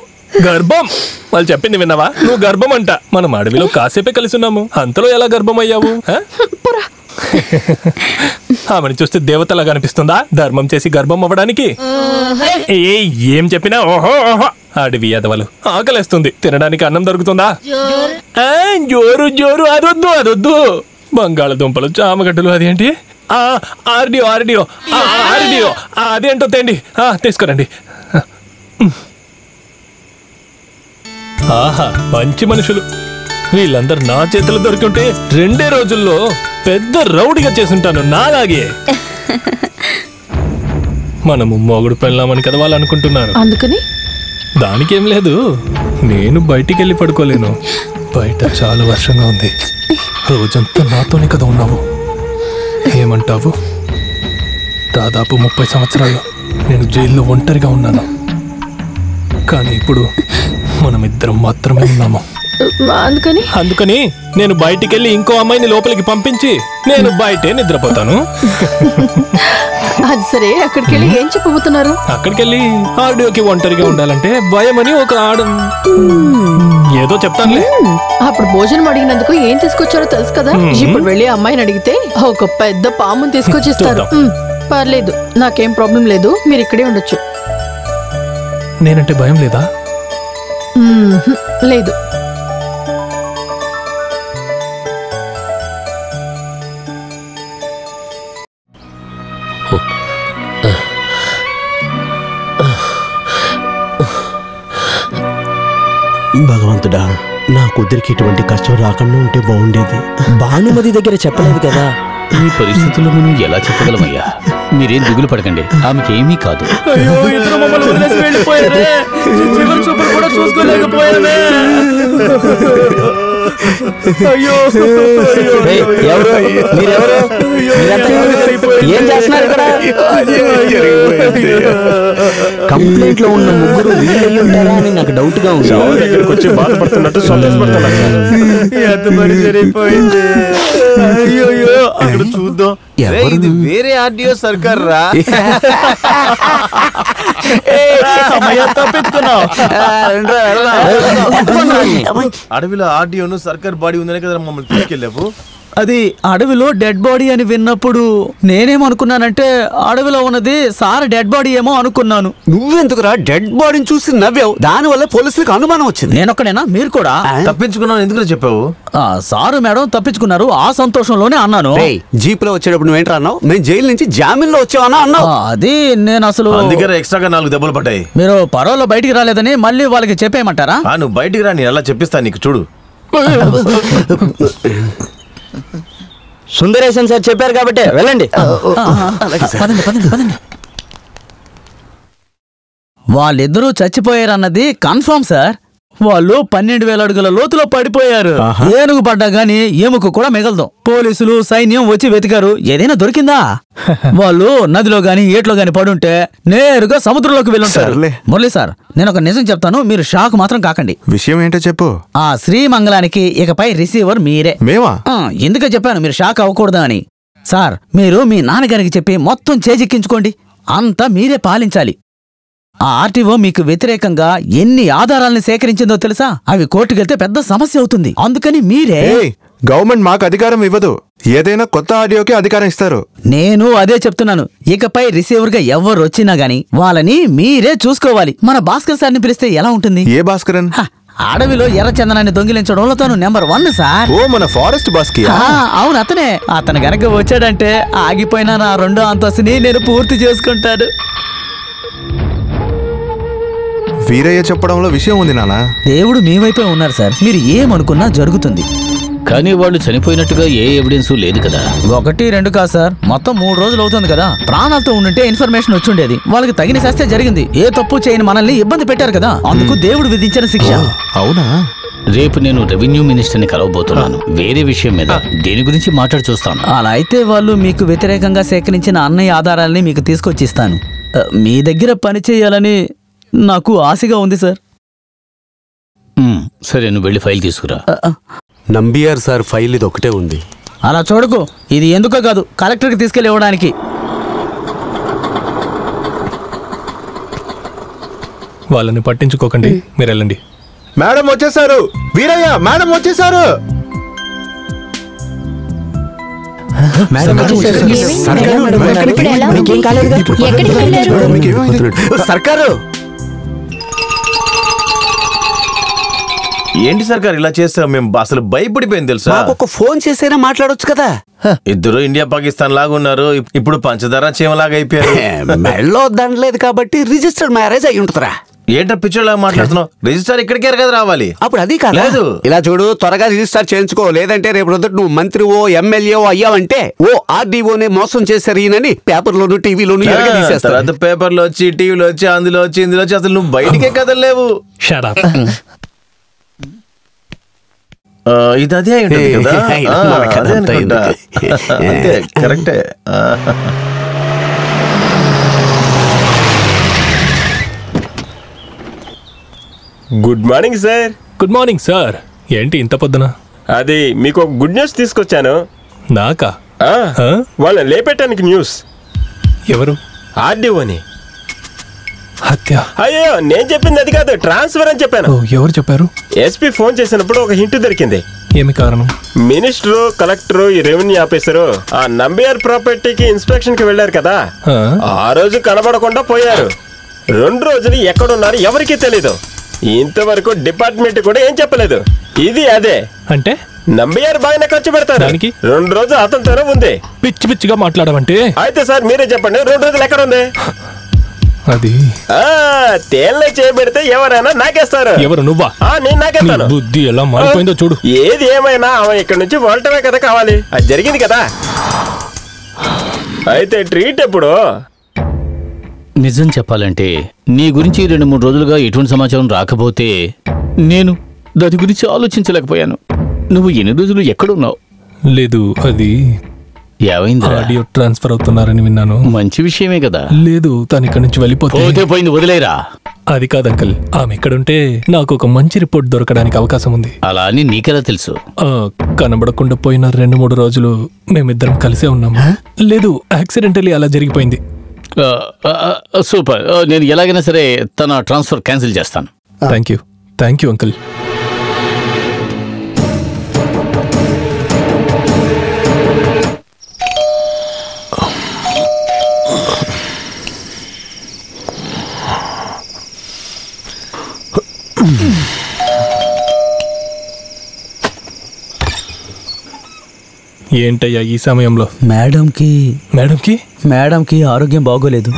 Speaker 8: గర్భం. వాళ్ళు చెప్పింది విన్నావా? నువ్వు గర్భం అంట. మనం అడవిలో కాసేపే కలిసి ఉన్నాము, అంతలో ఎలా గర్భం అయ్యావు? ఆమెను చూస్తే దేవతలాగా అనిపిస్తుందా ధర్మం చేసి గర్భం అవ్వడానికి? ఏం చెప్పినా ఓహో ఓహో. అడవి అదవలు. ఆకలేస్తుంది, తినడానికి అన్నం దొరుకుతుందా? జోరు జోరు అదొద్దు అదొద్దు. బంగాళదుంపలు చామగడ్డలు అదేంటి? ఆర్డీఓ ఆర్డీఓ ఆర్డీఓ అదేంటో తేండి, తీసుకురండి. ఆహా, మంచి మనుషులు. వీళ్ళందరూ నా చేతులు దొరికింటే 2 రోజుల్లో పెద్ద రౌడీగా చేసుంటాను నాలాగే. మనము మొగుడు పెళ్ళామని కదా వాళ్ళు అనుకుంటున్నారు.
Speaker 11: అందుకని
Speaker 8: దానికేం లేదు, నేను బయటికి వెళ్ళి పడుకోలేను. బయట చాలా వర్షంగా ఉంది. రోజంతా నాతోనే కదా ఉన్నావు. ఏమంటావు? దాదాపు 30 సంవత్సరాలు నేను జైల్లో ఒంటరిగా ఉన్నాను. కానీ ఇప్పుడు మనమిద్దరం మాత్రమే ఉన్నాము. అందుకని నేను బయటికి వెళ్ళి ఇంకో అమ్మాయిని లోపలికి పంపించి నేను బయటే నిద్రపోతాను.
Speaker 11: అది సరే, అక్కడికి వెళ్ళి ఏం చెప్పబోతున్నారు?
Speaker 8: అక్కడికి వెళ్ళి ఆడియోకి ఒంటరిగా ఉండాలంటే భయమని ఒక ఏదో చెప్తానులే.
Speaker 11: అప్పుడు భోజనం అడిగినందుకు ఏం తీసుకొచ్చారో తెలుసు కదా. ఇప్పుడు వెళ్ళి అమ్మాయిని అడిగితే ఒక పెద్ద పాముని తీసుకొచ్చిస్తారు. పర్లేదు, నాకేం ప్రాబ్లం లేదు, మీరు ఇక్కడే ఉండొచ్చు.
Speaker 8: నేనంటే భయం లేదా?
Speaker 11: లేదు.
Speaker 14: భగవంతుడా, నా కుదిరికి ఇటువంటి కష్టం రాకుండా ఉంటే బాగుండేది.
Speaker 13: భానుమతి దగ్గర చెప్పలేదు కదా.
Speaker 7: ఈ పరిస్థితుల్లో మనం ఎలా చెప్పగలమయ్యా? మీరేం దిగులు పడకండి, ఆమెకి ఏమీ కాదు.
Speaker 9: అయ్యో, ఇద్దరు మమ్మల్ని వదిలేసి వెళ్ళిపోయారే. చివరి చూపులు కూడా చూసుకోలేకపోయానే. అయ్యో,
Speaker 13: ఎవరు మీరెవరు? ఏం చేస్తున్నారు ఇక్కడ? కంప్లైంట్ లో ఉన్న ముగ్గురు వీళ్ళు ఉంటారా అని నాకు డౌట్ గా ఉంది.
Speaker 2: ఇక్కడికి వచ్చి బాధపడుతున్నట్టు
Speaker 9: ఎంత పని జరిగిపోయింది. అయ్యో,
Speaker 4: అక్కడ చూద్దాం. రే, ఇది వేరే ఆర్డీఓ సర్కార్ రా. అడవిలో ఆర్డీఓను సర్కార్ బాడీ ఉందనే కదా మమ్మల్ని తీసుకెళ్ళావు.
Speaker 9: అది అడవిలో డెడ్ బాడీ అని విన్నప్పుడు నేనేమనుకున్నానంటే అడవిలో ఉన్నది సార్ డెడ్ బాడీ ఏమో అనుకున్నాను.
Speaker 5: నువ్వెందుకురా డెడ్ బాడీని చూసి నవ్వావు? దానివల్ల పోలీసులకు అనుమానం వచ్చింది.
Speaker 9: నేనొక్కడేనా, మీరు కూడా
Speaker 4: తప్పించుకున్నాను ఎందుకు చెప్పావు?
Speaker 9: సారు మేడం తప్పించుకున్నారు, ఆ సంతోషంలోనే అన్నాను.
Speaker 5: జీప్ లో వచ్చేటప్పుడు నువ్వేంటి అన్నావు? మేము జైలు నుంచి జామీన్లో వచ్చావన్నా అన్నావు.
Speaker 9: అది నేను అసలు
Speaker 4: అందుకే ఎక్స్ట్రాగా 4 దెబ్బలు పడ్డాయి.
Speaker 9: మీరు పరోలో బయటికి రాలేదని మళ్ళీ వాళ్ళకి చెప్పేయమంటారా?
Speaker 4: నువ్వు బయటికి రా, నేను ఎలా చెప్పిస్తాను నీకు, చూడు.
Speaker 13: సుందరేశన్ సార్ చెప్పారు కాబట్టి వెళ్ళండి.
Speaker 9: వాళ్ళిద్దరూ చచ్చిపోయారన్నది కన్ఫర్మ్ సార్. వాళ్ళు 12,000 అడుగుల లోతులో పడిపోయారు. ఏనుగు పడ్డా గానీ ఎముక కూడా మిగలదు. పోలీసులు సైన్యం వచ్చి వెతికారు, ఏదైనా దొరికిందా? వాళ్ళు నదిలో గాని ఏట్లో గాని పడుంటే నేరుగా సముద్రంలోకి వెళ్ళుంటారు. మురళి సార్, నేను ఒక నిజం చెప్తాను, మీరు షాక్ మాత్రం కాకండి.
Speaker 12: విషయం ఏంటో చెప్పు.
Speaker 9: ఆ శ్రీమంగళానికి ఇకపై రిసీవర్ మీరే.
Speaker 12: మేమా?
Speaker 9: ఎందుకే చెప్పాను మీరు షాక్ అవ్వకూడదా అని. సార్, మీరు మీ నాన్నగారికి చెప్పి మొత్తం చేజిక్కించుకోండి, అంతా మీరే పాలించాలి. ఆ ఆర్టీఓ మీకు వ్యతిరేకంగా ఎన్ని ఆధారాలను సేకరించిందో తెలుసా? అవి కోర్టుకెళ్తే పెద్ద సమస్య అవుతుంది. అందుకని మీరే.
Speaker 12: గవర్నమెంట్ మాకు అధికారం ఇవ్వదు, ఏదైనా కొత్త ఆడియోకి అధికారం ఇస్తారు.
Speaker 9: నేను అదే చెప్తున్నాను, ఇకపై రిసీవర్ గా ఎవరు వచ్చినా గానీ వాళ్ళని మీరే చూసుకోవాలి. మన భాస్కర్ సార్ని పిలిస్తే ఎలా ఉంటుంది?
Speaker 12: ఏ భాస్కరన్?
Speaker 9: అడవిలో ఎర్రచందనాన్ని దొంగిలించడంలో తను నెంబర్ 1 సార్.
Speaker 12: ఓ, మన ఫారెస్ట్ బాస్కి.
Speaker 9: అవును, అతనే. అతను గనక వచ్చాడంటే ఆగిపోయిన నా 2వ అంతస్తుని నేను పూర్తి చేసుకుంటాడు.
Speaker 12: వీరయ్య చెప్పడంలో విషయం ఉంది నాన్న.
Speaker 9: దేవుడు మీ వైపే ఉన్నారు సార్, మీరు ఏమనుకున్నా జరుగుతుంది.
Speaker 7: కానీ వాళ్ళు చనిపోయినట్టుగా ఏ ఎవిడెన్స్ లేదు కదా.
Speaker 9: 1, 2 కాదు సార్, మొత్తం 3 రోజులు అవుతుంది కదా. ప్రాణాలతో ఉండుంటే ఇన్ఫర్మేషన్ వచ్చుండేది. వాళ్ళకి తగిన శాస్త్రే జరిగింది. ఏ తప్పు చేయని మనల్ని ఇబ్బంది పెట్టారు కదా, అందుకు దేవుడు విధించిన శిక్ష.
Speaker 12: అవునా?
Speaker 7: రేపు నేను రెవెన్యూ మినిస్టర్ని కలవబోతున్నాను, వేరే విషయం మీద. దేని గురించి మాట్లాడి చూస్తాను.
Speaker 9: అలా అయితే వాళ్ళు మీకు వ్యతిరేకంగా సేకరించిన అన్నయ్య ఆధారాలని మీకు తీసుకొచ్చిస్తాను. మీ దగ్గర పని చేయాలని నాకు ఆశగా ఉంది సార్.
Speaker 7: సరే, నువ్వు వెళ్ళి ఫైల్ తీసుకురా.
Speaker 5: నంబియార్ సార్ ఫైల్ ఇది ఒకటే ఉంది.
Speaker 9: అలా చూడకు, ఇది ఎందుకో కాదు, కలెక్టర్కి తీసుకెళ్ళి ఇవ్వడానికి.
Speaker 8: వాళ్ళని పట్టించుకోకండి, మీరు వెళ్ళండి.
Speaker 12: మేడం వచ్చేసారు. వీరయ్య, మేడం వచ్చేసారు.
Speaker 5: సర్కారు
Speaker 4: ఏంటి సర్కార్ ఇలా చేస్తాం? మేము అసలు భయపడిపోయింది తెలుసా.
Speaker 5: ఒక ఫోన్ చేసైనా మాట్లాడొచ్చు కదా.
Speaker 4: ఇద్దరు ఇండియా పాకిస్తాన్ లాగా ఉన్నారు, ఇప్పుడు పంచదార చీమలాగా అయిపోయారు.
Speaker 5: మెళ్ళో దండలేదు కాబట్టి రిజిస్టర్డ్ మ్యారేజ్ అయి ఉంటుందిరా.
Speaker 4: ఏంటో పిచ్చోళ్ళగా మాట్లాడుతున్నావు? రిజిస్టర్ ఇక్కడికే కదా రావాలి.
Speaker 5: అప్పుడు అది కాదు. ఇలా చూడు, త్వరగా రిజిస్టర్ చేయించుకో, లేదంటే రేపు రొద్దు నువ్వు మంత్రివో ఎమ్మెల్యేవో అయ్యావంటే ఓ ఆర్డీఓనే మోసం చేశారు ఈయనని పేపర్లోను టీవీలోను
Speaker 4: తర్వాత పేపర్లో వచ్చి టీవీలో వచ్చి అందులో వచ్చి ఇందులో వచ్చి అసలు నువ్వు బయటికే కదలేవు. ఇది అదే కదా, కరెక్టే.
Speaker 2: Good morning sir.
Speaker 8: Good morning sir. ఏంటి ఇంత పొద్దున?
Speaker 2: అది మీకు ఒక గుడ్ న్యూస్ తీసుకొచ్చాను.
Speaker 8: నాకా?
Speaker 2: వాళ్ళని లేపేటానికి న్యూస్.
Speaker 8: ఎవరు?
Speaker 2: ఆర్డీఓని.
Speaker 8: హత్య?
Speaker 2: అయ్యో, నేను చెప్పింది అది కాదు, ట్రాన్స్ఫర్ అని చెప్పాను.
Speaker 8: ఎవరు చెప్పారు?
Speaker 2: ఎస్పీ ఫోన్ చేసినప్పుడు ఒక హింట్ దొరికింది.
Speaker 8: ఏమి కారణం?
Speaker 2: మినిస్టరు, కలెక్టరు, ఈ రెవెన్యూ ఆఫీసరు ఆ నంబియార్ ప్రాపర్టీకి ఇన్స్పెక్షన్ కి వెళ్లారు కదా, ఆ రోజు కనబడకుండా పోయారు. 2 రోజులు ఎక్కడున్నారు ఎవరికీ తెలీదు. ఇంతవరకు డిపార్ట్మెంట్ కూడా ఏం చెప్పలేదు. ఇది అదే
Speaker 8: అంటే
Speaker 2: నంబియార్ బాగానే ఖర్చు పెడతారు. 2 రోజులు అతనితోనే ఉంది.
Speaker 8: పిచ్చి పిచ్చిగా మాట్లాడమంటే?
Speaker 2: అయితే సార్ మీరే చెప్పండి, 2 రోజులు ఎక్కడ ఉంది?
Speaker 8: అది
Speaker 2: తేలిన చేయబెడితే ఎవరైనా నాకేస్తారు.
Speaker 8: ఎవరు? నువ్వా?
Speaker 2: నేను నాకేస్తాను.
Speaker 8: బుద్ధి ఎలా మారిపోయిందో చూడు.
Speaker 2: ఏది ఏమైనా ఆమె ఇక్కడ నుంచి వెళ్ళటమే కదా కావాలి. అది జరిగింది కదా. అయితే ట్రీట్ ఎప్పుడు?
Speaker 7: నిజం చెప్పాలంటే నీ గురించి 2-3 రోజులుగా ఎటువంటి సమాచారం రాకపోతే నేను దాని గురించి ఆలోచించలేకపోయాను. నువ్వు ఎన్ని రోజులు ఎక్కడున్నావు?
Speaker 8: లేదు, అది ఆడియో ట్రాన్స్ఫర్ అవుతున్నారని విన్నాను.
Speaker 7: మంచి విషయమే కదా.
Speaker 8: లేదు, తను ఇక్కడి నుంచి వెళ్ళిపోతే
Speaker 7: పోయింది, వదిలేరా.
Speaker 8: అది కాదు అంకల్, ఆమె ఇక్కడుంటే నాకు ఒక మంచి రిపోర్ట్ దొరకడానికి అవకాశం ఉంది.
Speaker 7: అలా అని నీకెలా తెలుసు?
Speaker 8: కనబడకుండా పోయిన 2-3 రోజులు మేమిద్దరం కలిసే ఉన్నాము. లేదు, యాక్సిడెంటలీ అలా జరిగిపోయింది.
Speaker 7: సూపర్. నేను ఎలాగైనా సరే తన ట్రాన్స్ఫర్ క్యాన్సిల్ చేస్తాను.
Speaker 8: Thank you uncle. ఏంటయ్యా ఈ సమయంలో?
Speaker 9: మేడంకి ఆరోగ్యం బాగోలేదు.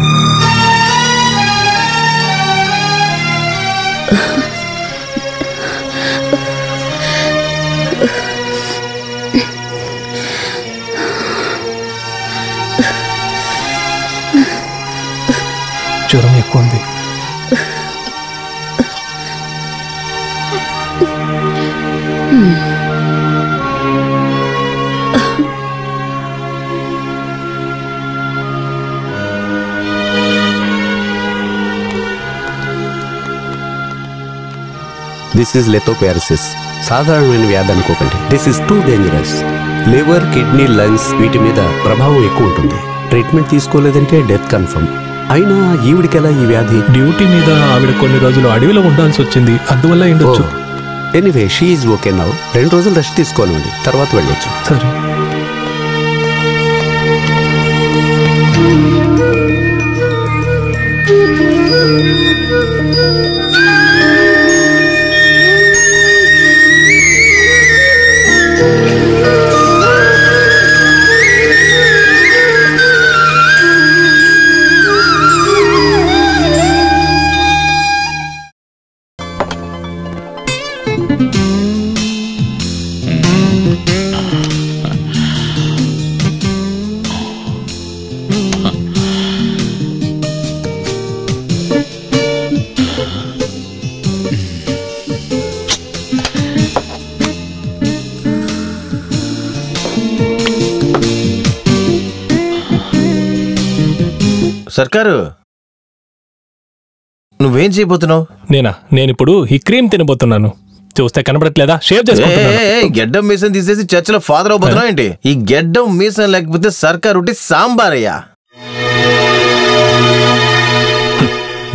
Speaker 8: జ్వరం ఎక్కువ ఉంది.
Speaker 5: This is leptospirosis. సాధారణమైన వ్యాధి అనుకోకండి. This is too dangerous. Liver, kidney, lungs వీటి మీద ప్రభావం ఎక్కువ ఉంటుంది. ట్రీట్మెంట్ తీసుకోలేదంటే డెత్ కన్ఫర్మ్. అయినా ఈవిడికెలా ఈ వ్యాధి?
Speaker 8: డ్యూటీ మీద ఆవిడ కొన్ని రోజులు అడవిలో ఉండాల్సి వచ్చింది, అందువల్ల ఉండొచ్చు.
Speaker 5: Anyway she is okay now. 2 రోజులు రెస్ట్ తీసుకోనివ్వండి, తర్వాత వెళ్ళొచ్చు.
Speaker 8: సరే.
Speaker 4: సర్కారు, నువ్వేం చేయబోతున్నావు?
Speaker 8: నేనిప్పుడు ఈ క్రీమ్ తినబోతున్నాను. చూస్తే కనబడట్లేదా? షేవ్ చేసుకుంటున్నాను.
Speaker 4: గెడ్డం మీసం తీసేసి చర్చిలో ఫాదర్ అవబోతున్నావు ఏంటి? ఈ గెడ్డం మీసం లేకపోతే సర్కారు సాంబారయ్యా.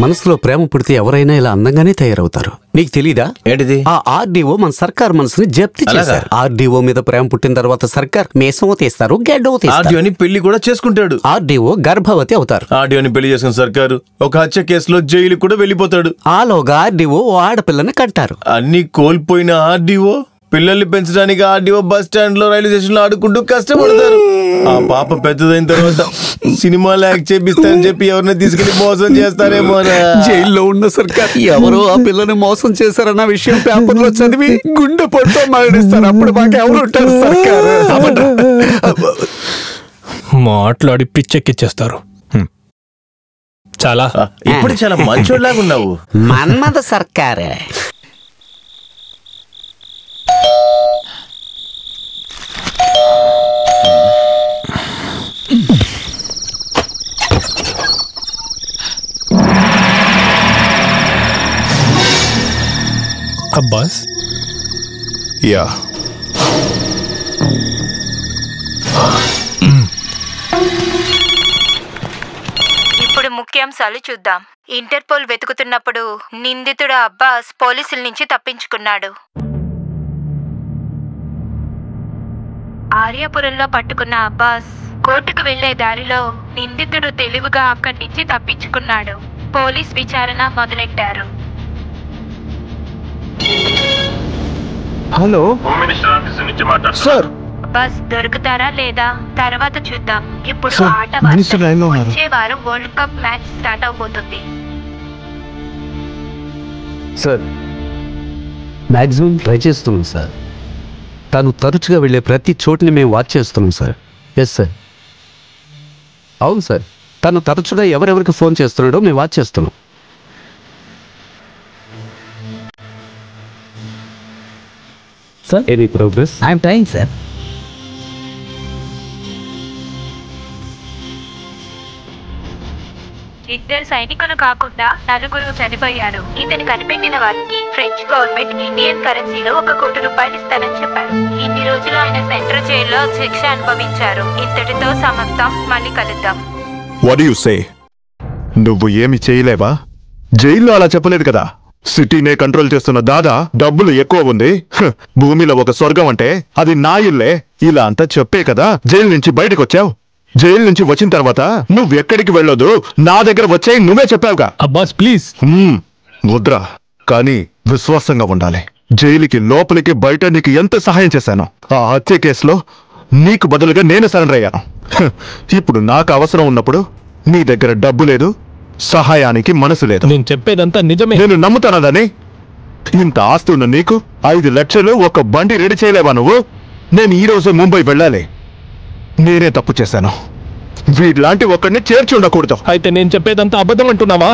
Speaker 5: మనసులో ప్రేమ పుడితే ఎవరైనా ఇలా అందంగానే తయారవుతారు. నీకు తెలీదా?
Speaker 4: ఏంటిది?
Speaker 5: ఆ ఆర్డీఓ మన సర్కార్ మనసుని జప్తి చేశారు. ఆర్డీఓ మీద ప్రేమ పుట్టిన తర్వాత సర్కార్ మీసం తీస్తారు, గెడ్డో తీస్తారు.
Speaker 4: ఆర్డీఓని పెళ్లి కూడా చేసుకుంటాడు.
Speaker 5: ఆర్డీఓ గర్భవతి అవుతారు.
Speaker 4: ఆర్డీఓని పెళ్లి చేసుకున్న సర్కారు ఒక హత్య కేసులో జైలు కూడా వెళ్ళిపోతాడు.
Speaker 5: ఆలోగా ఆర్డీఓ ఆడపిల్లని కట్టారు.
Speaker 4: అన్ని కోల్పోయిన ఆర్డీఓ పిల్లల్ని పెంచడానికి ఆర్డీఓ బస్ స్టాండ్ లో, రైల్వే స్టేషన్ లో ఆడుకుంటూ కష్టపడతారు. ఆ పాప పెద్దదైన తర్వాత సినిమాలో యాక్ట్ చేపిస్తానని చెప్పి ఎవరిని తీసుకెళ్లి మోసం చేస్తారేమో.
Speaker 5: జైల్లో ఉన్న సర్కార్ ఎవరో ఆ పిల్లని మోసం చేశారన్న విషయం పేపర్ లో చదివి గుండె పొడితో మరణిస్తారు. అప్పుడు మాకు ఎవరు ఉంటారు? సర్కార్
Speaker 8: మాట్లాడి పిచ్చెక్కిచ్చేస్తారు. చాలా
Speaker 4: ఇప్పుడు చాలా మంచోడ్లాగా ఉన్నావు.
Speaker 5: మన్మథ సర్కారే.
Speaker 8: అబ్బాస్,
Speaker 12: యా
Speaker 3: ఇప్పుడు ముఖ్యాంశాలు చూద్దాం. ఇంటర్పోల్ వెతుకుతున్నప్పుడు నిందితుడు అబ్బాస్ పోలీసుల నుంచి తప్పించుకున్నాడు. ఆర్యాపురంలో పట్టుకున్న అబ్బాస్ కోర్టుకు వెళ్లే దారిలో నిందితుడు తెలివిగా అక్కడి నుంచి తప్పించుకున్నాడు. పోలీస్ విచారణ మొదలెట్టారు.
Speaker 12: Hello sir.
Speaker 3: బస్ దొరుకుతారా లేదా తర్వాత చూద్దాం. ఇప్పుడు
Speaker 12: సార్,
Speaker 3: ఆట
Speaker 12: మినిస్టర్ లైన్లో ఉన్నారు.
Speaker 3: వచ్చే వారం వరల్డ్ కప్ మ్యాచ్ స్టార్ట్ అవబోతుంది.
Speaker 5: సార్ మ్యాక్సిమం ట్రై చేస్తున్నాం సార్. తను తరచుగా వెళ్ళే ప్రతి చోటుని మేము వాచ్ చేస్తున్నాం సార్. Yes sir. అవును సార్, తను తరచుగా ఎవరెవరికి ఫోన్ చేస్తున్నాడో మేము వాచ్ చేస్తున్నాం.
Speaker 9: Sir
Speaker 5: any progress?
Speaker 9: I'm trying sir.
Speaker 3: 2 సైనికులు కాకుండా 4 చనిపోయారు. ఇతను కనిపెట్టిన వారికి ఫ్రెంచ్ గవర్నమెంట్ ఇండియన్ కరెన్సీలో 1 కోటి రూపాయలు ఇస్తానని చెప్పారు. ఇన్ని రోజులు ఆయన సెంట్రల్ జైల్లో శిక్ష అనుభవించారు. ఇంతటితో సమాప్తం. మళ్ళీ కలుద్దాం.
Speaker 12: What you say? నువ్వు ఏమి చేయలేవా? జైల్లో అలా చెప్పలేదు కదా. సిటీనే కంట్రోల్ చేస్తున్న దాదా డబ్బులు ఎక్కువ ఉంది, భూమిలో ఒక స్వర్గం అంటే అది నా ఇల్లే, ఇలా అంతా చెప్పే కదా జైలు నుంచి బయటకు వచ్చావు. జైలు నుంచి వచ్చిన తర్వాత నువ్వెక్కడికి వెళ్ళొద్దు, నా దగ్గర వచ్చాయి నువ్వే చెప్పావుగా.
Speaker 8: అబ్బాస్ ప్లీజ్.
Speaker 12: వద్రా, కానీ విశ్వాసంగా ఉండాలి. జైలుకి లోపలికి బయట నీకు ఎంత సహాయం చేశాను. ఆ హత్య కేసులో నీకు బదులుగా నేను సరెండర్ అయ్యాను. ఇప్పుడు నాకు అవసరం ఉన్నప్పుడు నీ దగ్గర డబ్బు లేదు, సహాయానికి మనసు లేదు.
Speaker 8: నేను చెప్పేదంతా నిజమే.
Speaker 12: నేను నమ్ముతానదని. ఇంత ఆస్తి ఉన్న నీకు 5 లక్షలు ఒక బండి రెడీ చేయలేవా నువ్వు? నేను ఈ రోజు ముంబై వెళ్ళాలి. నేనే తప్పు చేశాను. వీళ్ళలాంటి ఒక్కడిని చేర్చి ఉండకూడదు.
Speaker 8: అయితే నేను చెప్పేదంతా అబద్ధం అంటున్నావా?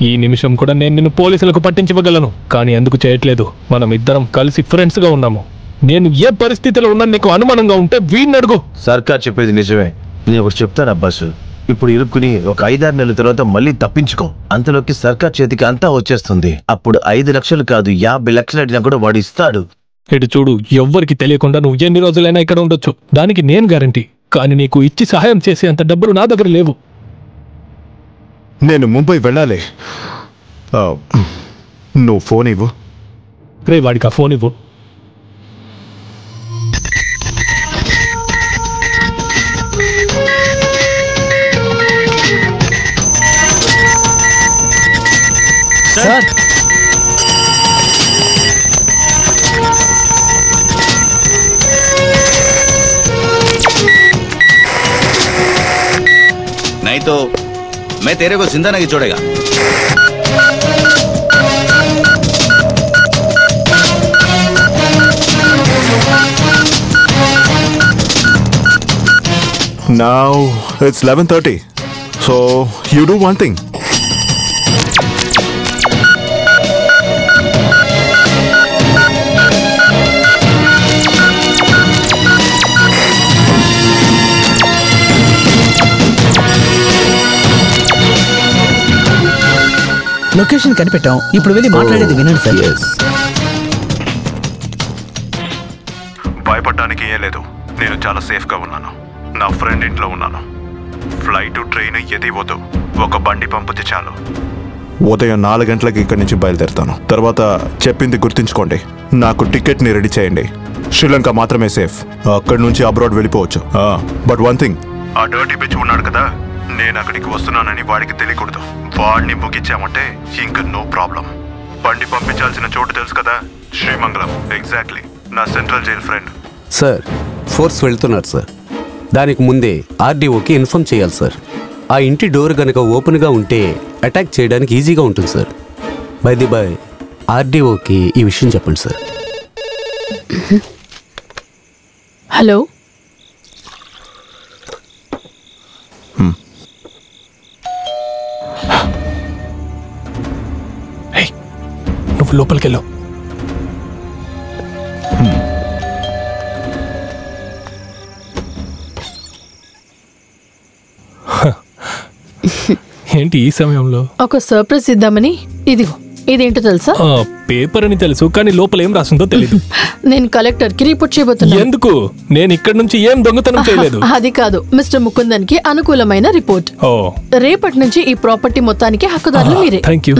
Speaker 8: ఈ నిమిషం కూడా నేను నిన్ను పోలీసులకు పట్టించగలను, కానీ ఎందుకు చేయట్లేదు? మనం ఇద్దరం కలిసి ఫ్రెండ్స్ గా ఉన్నాము. నేను ఏ పరిస్థితిలో ఉన్నా నీకు అనుమానంగా ఉంటే వీడిని అడుగు.
Speaker 4: సర్కార్ చెప్పేది నిజమే. నేను ఒకటి చెప్తాను అబ్బాసు, ఇప్పుడు ఇరుక్కుని ఒక 5-6 నెలల తర్వాత మళ్ళీ తప్పించుకో. అంతలోకి సర్కార్ చేతికి అంతా వచ్చేస్తుంది. అప్పుడు 5 లక్షలు కాదు 50 లక్షలు అడిగినా కూడా వాడు ఇస్తాడు.
Speaker 8: ఇటు చూడు, ఎవ్వరికి తెలియకుండా నువ్వు ఎన్ని రోజులైనా ఇక్కడ ఉండొచ్చు, దానికి నేను గ్యారంటీ. కానీ నీకు ఇచ్చి సహాయం చేసే అంత డబ్బులు నా దగ్గర లేవు.
Speaker 12: నేను ముంబై వెళ్ళాలి. నువ్వు ఫోన్ ఇవ్వు.
Speaker 8: రే, వాడికి ఆ ఫోన్ ఇవ్వు.
Speaker 9: సార్,
Speaker 17: नहीं तो मैं तेरे को जिंदा नहीं छोड़ेगा.
Speaker 12: Now it's 11:30. So you do one thing.
Speaker 9: Location కనిపెట్టాం. ఇప్పుడు వెళ్ళి మాట్లాడేది వినండి సార్.
Speaker 12: భయపడడానికి ఏం లేదు. నేను చాలా సేఫ్గా ఉన్నాను. నా ఫ్రెండ్ ఇంట్లో ఉన్నాను. ఫ్లైట్ ట్రైన్ ఏది వద్దు, ఒక బండి పంపితే చాలు. ఉదయం 4 గంటలకి ఇక్కడి నుంచి బయలుదేరుతాను. తర్వాత చెప్పింది గుర్తుంచుకోండి. నాకు టికెట్ని రెడీ చేయండి. శ్రీలంక మాత్రమే సేఫ్. అక్కడి నుంచి అబ్రాడ్ వెళ్ళిపోవచ్చు. బట్ వన్ థింగ్, ఆ డర్టీ బిచ్ ఉన్నాడు కదా, నేను అక్కడికి వస్తున్నానని వాడికి తెలియకూడదు. వాడిని ముగించామంటే ఇంకా నో ప్రాబ్లం. బండి పంపించాల్సిన చోటు తెలుసు కదా, శ్రీమంగళం. ఎగ్జాక్ట్లీ, నా central jail friend.
Speaker 5: Sir, force వెళ్తున్నారు సార్. దానికి ముందే ఆర్డీఓకి ఇన్ఫార్మ్ చేయాలి సార్. ఆ ఇంటి డోర్ గనక ఓపెన్గా ఉంటే అటాక్ చేయడానికి ఈజీగా ఉంటుంది సార్. బై ది బై, ఆర్డీఓకి ఈ విషయం చెప్పండి సార్.
Speaker 11: హలో,
Speaker 8: నువ్వు లోపలికెళ్ళు. ఏంటి ఈ సమయంలో?
Speaker 11: ఒక సర్ప్రైజ్ ఇద్దామని. ఇదిగో, ఇదేంటో తెలుసా?
Speaker 8: పేపర్ అని తెలుసు, కానీ లోపల ఏం రాసిందో తెలీదు.
Speaker 11: నేను కలెక్టర్ కి రిపోర్ట్ చేయబోతున్నాను.
Speaker 8: ఎందుకు? నేను ఇక్కడ నుంచి ఏం దొంగతనం చేయలేదు.
Speaker 11: అది కాదు, మిస్టర్ ముకుందన్ కి అనుకూలమైన రిపోర్ట్. రేపటి నుంచి ఈ ప్రాపర్టీ మొత్తానికి హక్కుదారులు మీరే.
Speaker 8: Thank you.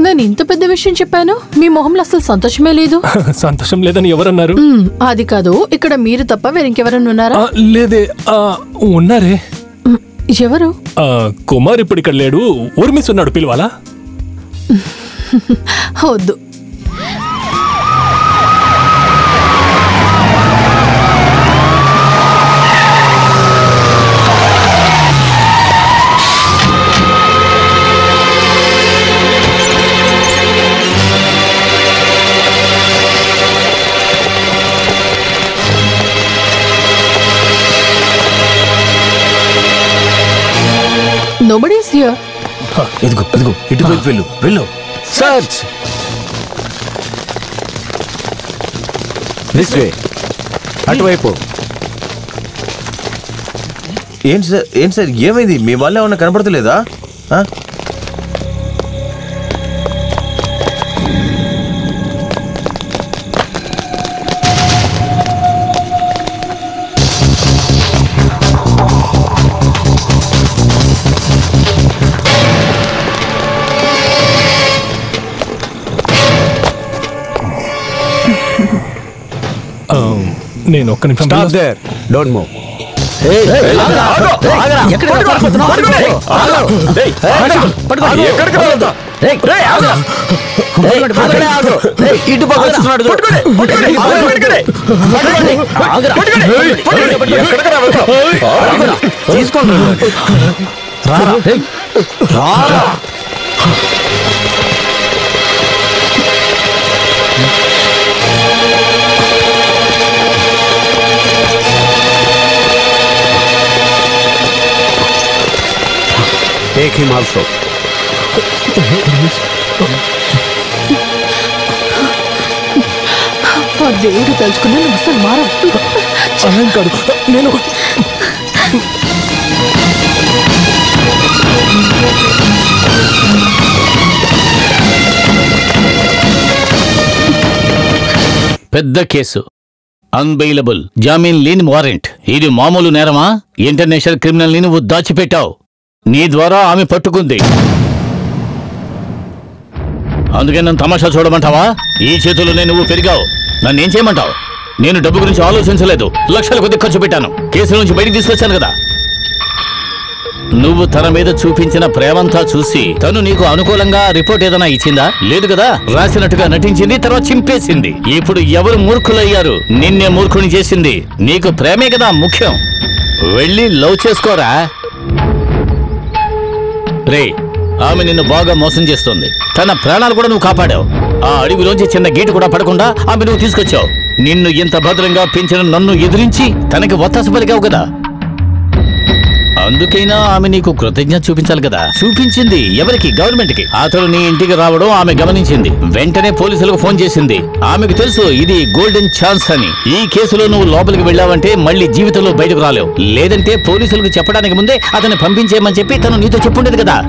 Speaker 11: నేను ఇంత పెద్ద విషయం చెప్పాను, మీ మొహంలో అసలు సంతోషమే లేదు.
Speaker 8: సంతోషం లేదని ఎవరన్నారు?
Speaker 11: అది కాదు, ఇక్కడ మీరు తప్ప వేరింకెవరన్నా ఉన్నారా?
Speaker 8: లేదే. ఉన్నారే.
Speaker 11: ఎవరు?
Speaker 8: కుమార్ ఇప్పుడు ఇక్కడ లేడు, ఊర్మిస్ ఉన్నాడు, పిలవాలా?
Speaker 11: వద్దు. Nobody is here.
Speaker 4: ఇదిగో ఇదిగో, ఇటువైపు వెళ్ళు వెళ్ళు.
Speaker 5: Search this way. అటువైపు.
Speaker 4: ఏంటి సార్ ఏమైంది? మీ వాళ్ళు ఏమన్నా కనపడతలేదా?
Speaker 8: నేను ఒక్క నిమిషం
Speaker 5: డోంట్ మూవ్.
Speaker 10: తీసుకోండి.
Speaker 5: Take him also.
Speaker 11: దేవుడు తలుచుకున్నా నువ్వు అసలు మారం.
Speaker 8: అలా కాదు, నేను
Speaker 7: పెద్ద కేసు, అన్బెయిలబుల్, జామీన్ లేని వారెంట్. ఇది మామూలు నేరమా? ఇంటర్నేషనల్ క్రిమినల్ ని నువ్వు దాచిపెట్టావు. నీ ద్వారా ఆమె పట్టుకుంది. అందుకే నన్ను తమాషా చూడమంటావా? ఈ చేతుల్లోనే నువ్వు పెరిగావు. నన్నేం చేయమంటావు? నేను డబ్బు గురించి ఆలోచించలేదు. లక్షల కొద్ది ఖర్చు పెట్టాను. కేసుల నుంచి బయటికి తీసుకొచ్చాను కదా. నువ్వు తన మీద చూపించిన ప్రేమంతా చూసి తను నీకు అనుకూలంగా రిపోర్ట్ ఏదైనా ఇచ్చిందా? లేదు కదా. రాసినట్టుగా నటించింది, తర్వాత చింపేసింది. ఇప్పుడు ఎవరు మూర్ఖులయ్యారు? నిన్నే మూర్ఖుని చేసింది. నీకు ప్రేమే కదా ముఖ్యం. వెళ్ళి లవ్ చేసుకోరా. రే, ఆమె నిన్ను బాగా మోసం చేస్తోంది. తన ప్రాణాలు కూడా నువ్వు కాపాడావు. ఆ అడవిలోంచి చిన్న గీటు కూడా పడకుండా ఆమె నువ్వు తీసుకొచ్చావు. నిన్ను ఇంత భద్రంగా పెంచిన నన్ను ఎదిరించి తనకి ఒత్తాసు పలికావు కదా. అందుకైనా ఆమె నీకు కృతజ్ఞత చూపించాలి కదా. చూపించింది. ఎవరికి? గవర్నమెంట్ కి. అతడు నీ ఇంటికి రావడం ఆమె గమనించింది. వెంటనే పోలీసులకు ఫోన్ చేసింది. ఆమెకు తెలుసు ఇది గోల్డెన్ ఛాన్స్ అని. ఈ కేసులో నువ్వు లోపలికి వెళ్ళావంటే మళ్ళీ జీవితంలో బయటకు రాలేవు. లేదంటే పోలీసులకు చెప్పడానికి ముందే అతన్ని పంపించేయమని చెప్పి తను నీతో చెప్పుండేది కదా.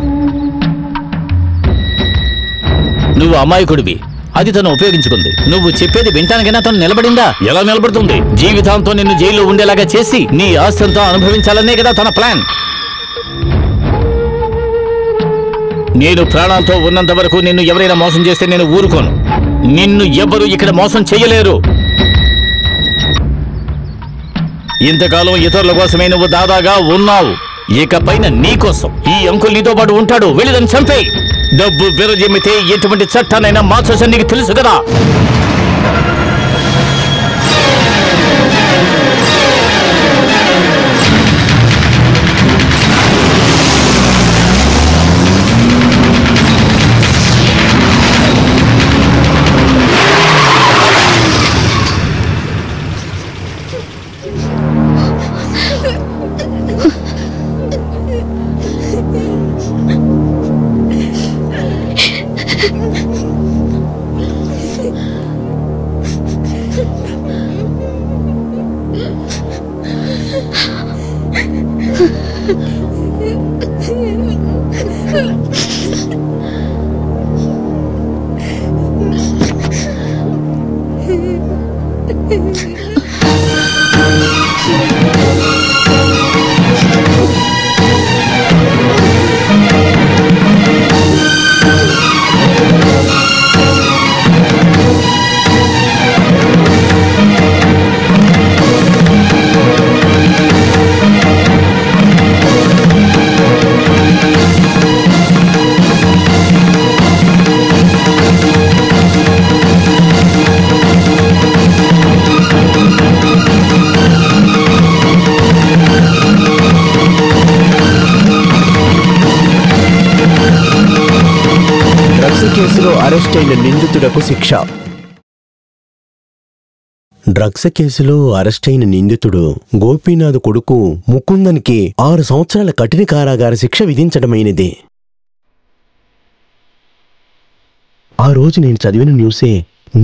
Speaker 7: నువ్వు అమాయకుడివి. అది తను ఉపయోగించుకుంది. నువ్వు చెప్పేది వింటానికైనా తను నిలబడిందా? ఎలా నిలబడుతుంది? జీవితాంతం నిన్ను జైల్లో ఉండేలాగా చేసి నీ ఆస్తంతో అనుభవించాలనే కదా తన ప్లాన్. నేను ప్రాణాలతో ఉన్నంత వరకు నిన్ను ఎవరైనా మోసం చేస్తే నేను ఊరుకోను. నిన్ను ఎవరు ఇక్కడ మోసం చెయ్యలేరు. ఇంతకాలం ఇతరుల కోసమే నువ్వు దాదాగా ఉన్నావు. ఇకపైన నీకోసం ఈ అంకుల్ నీతో పాటు ఉంటాడు. వెళ్ళిదని చంపేయి. డబ్బు విరజిమ్మితే ఎటువంటి చట్టానైనా మార్చొచ్చని నీకు తెలుసు కదా.
Speaker 14: కేసులో అరెస్ట్ అయిన నిందితుడకు శిక్ష. డ్రగ్స్ కేసులో అరెస్ట్ అయిన నిందితుడు గోపీనాథ్ కొడుకు ముకుందన్కి 6 సంవత్సరాల కఠిన కారాగార శిక్ష విధించడమైనది. ఆ రోజు నేను చదివిన న్యూసే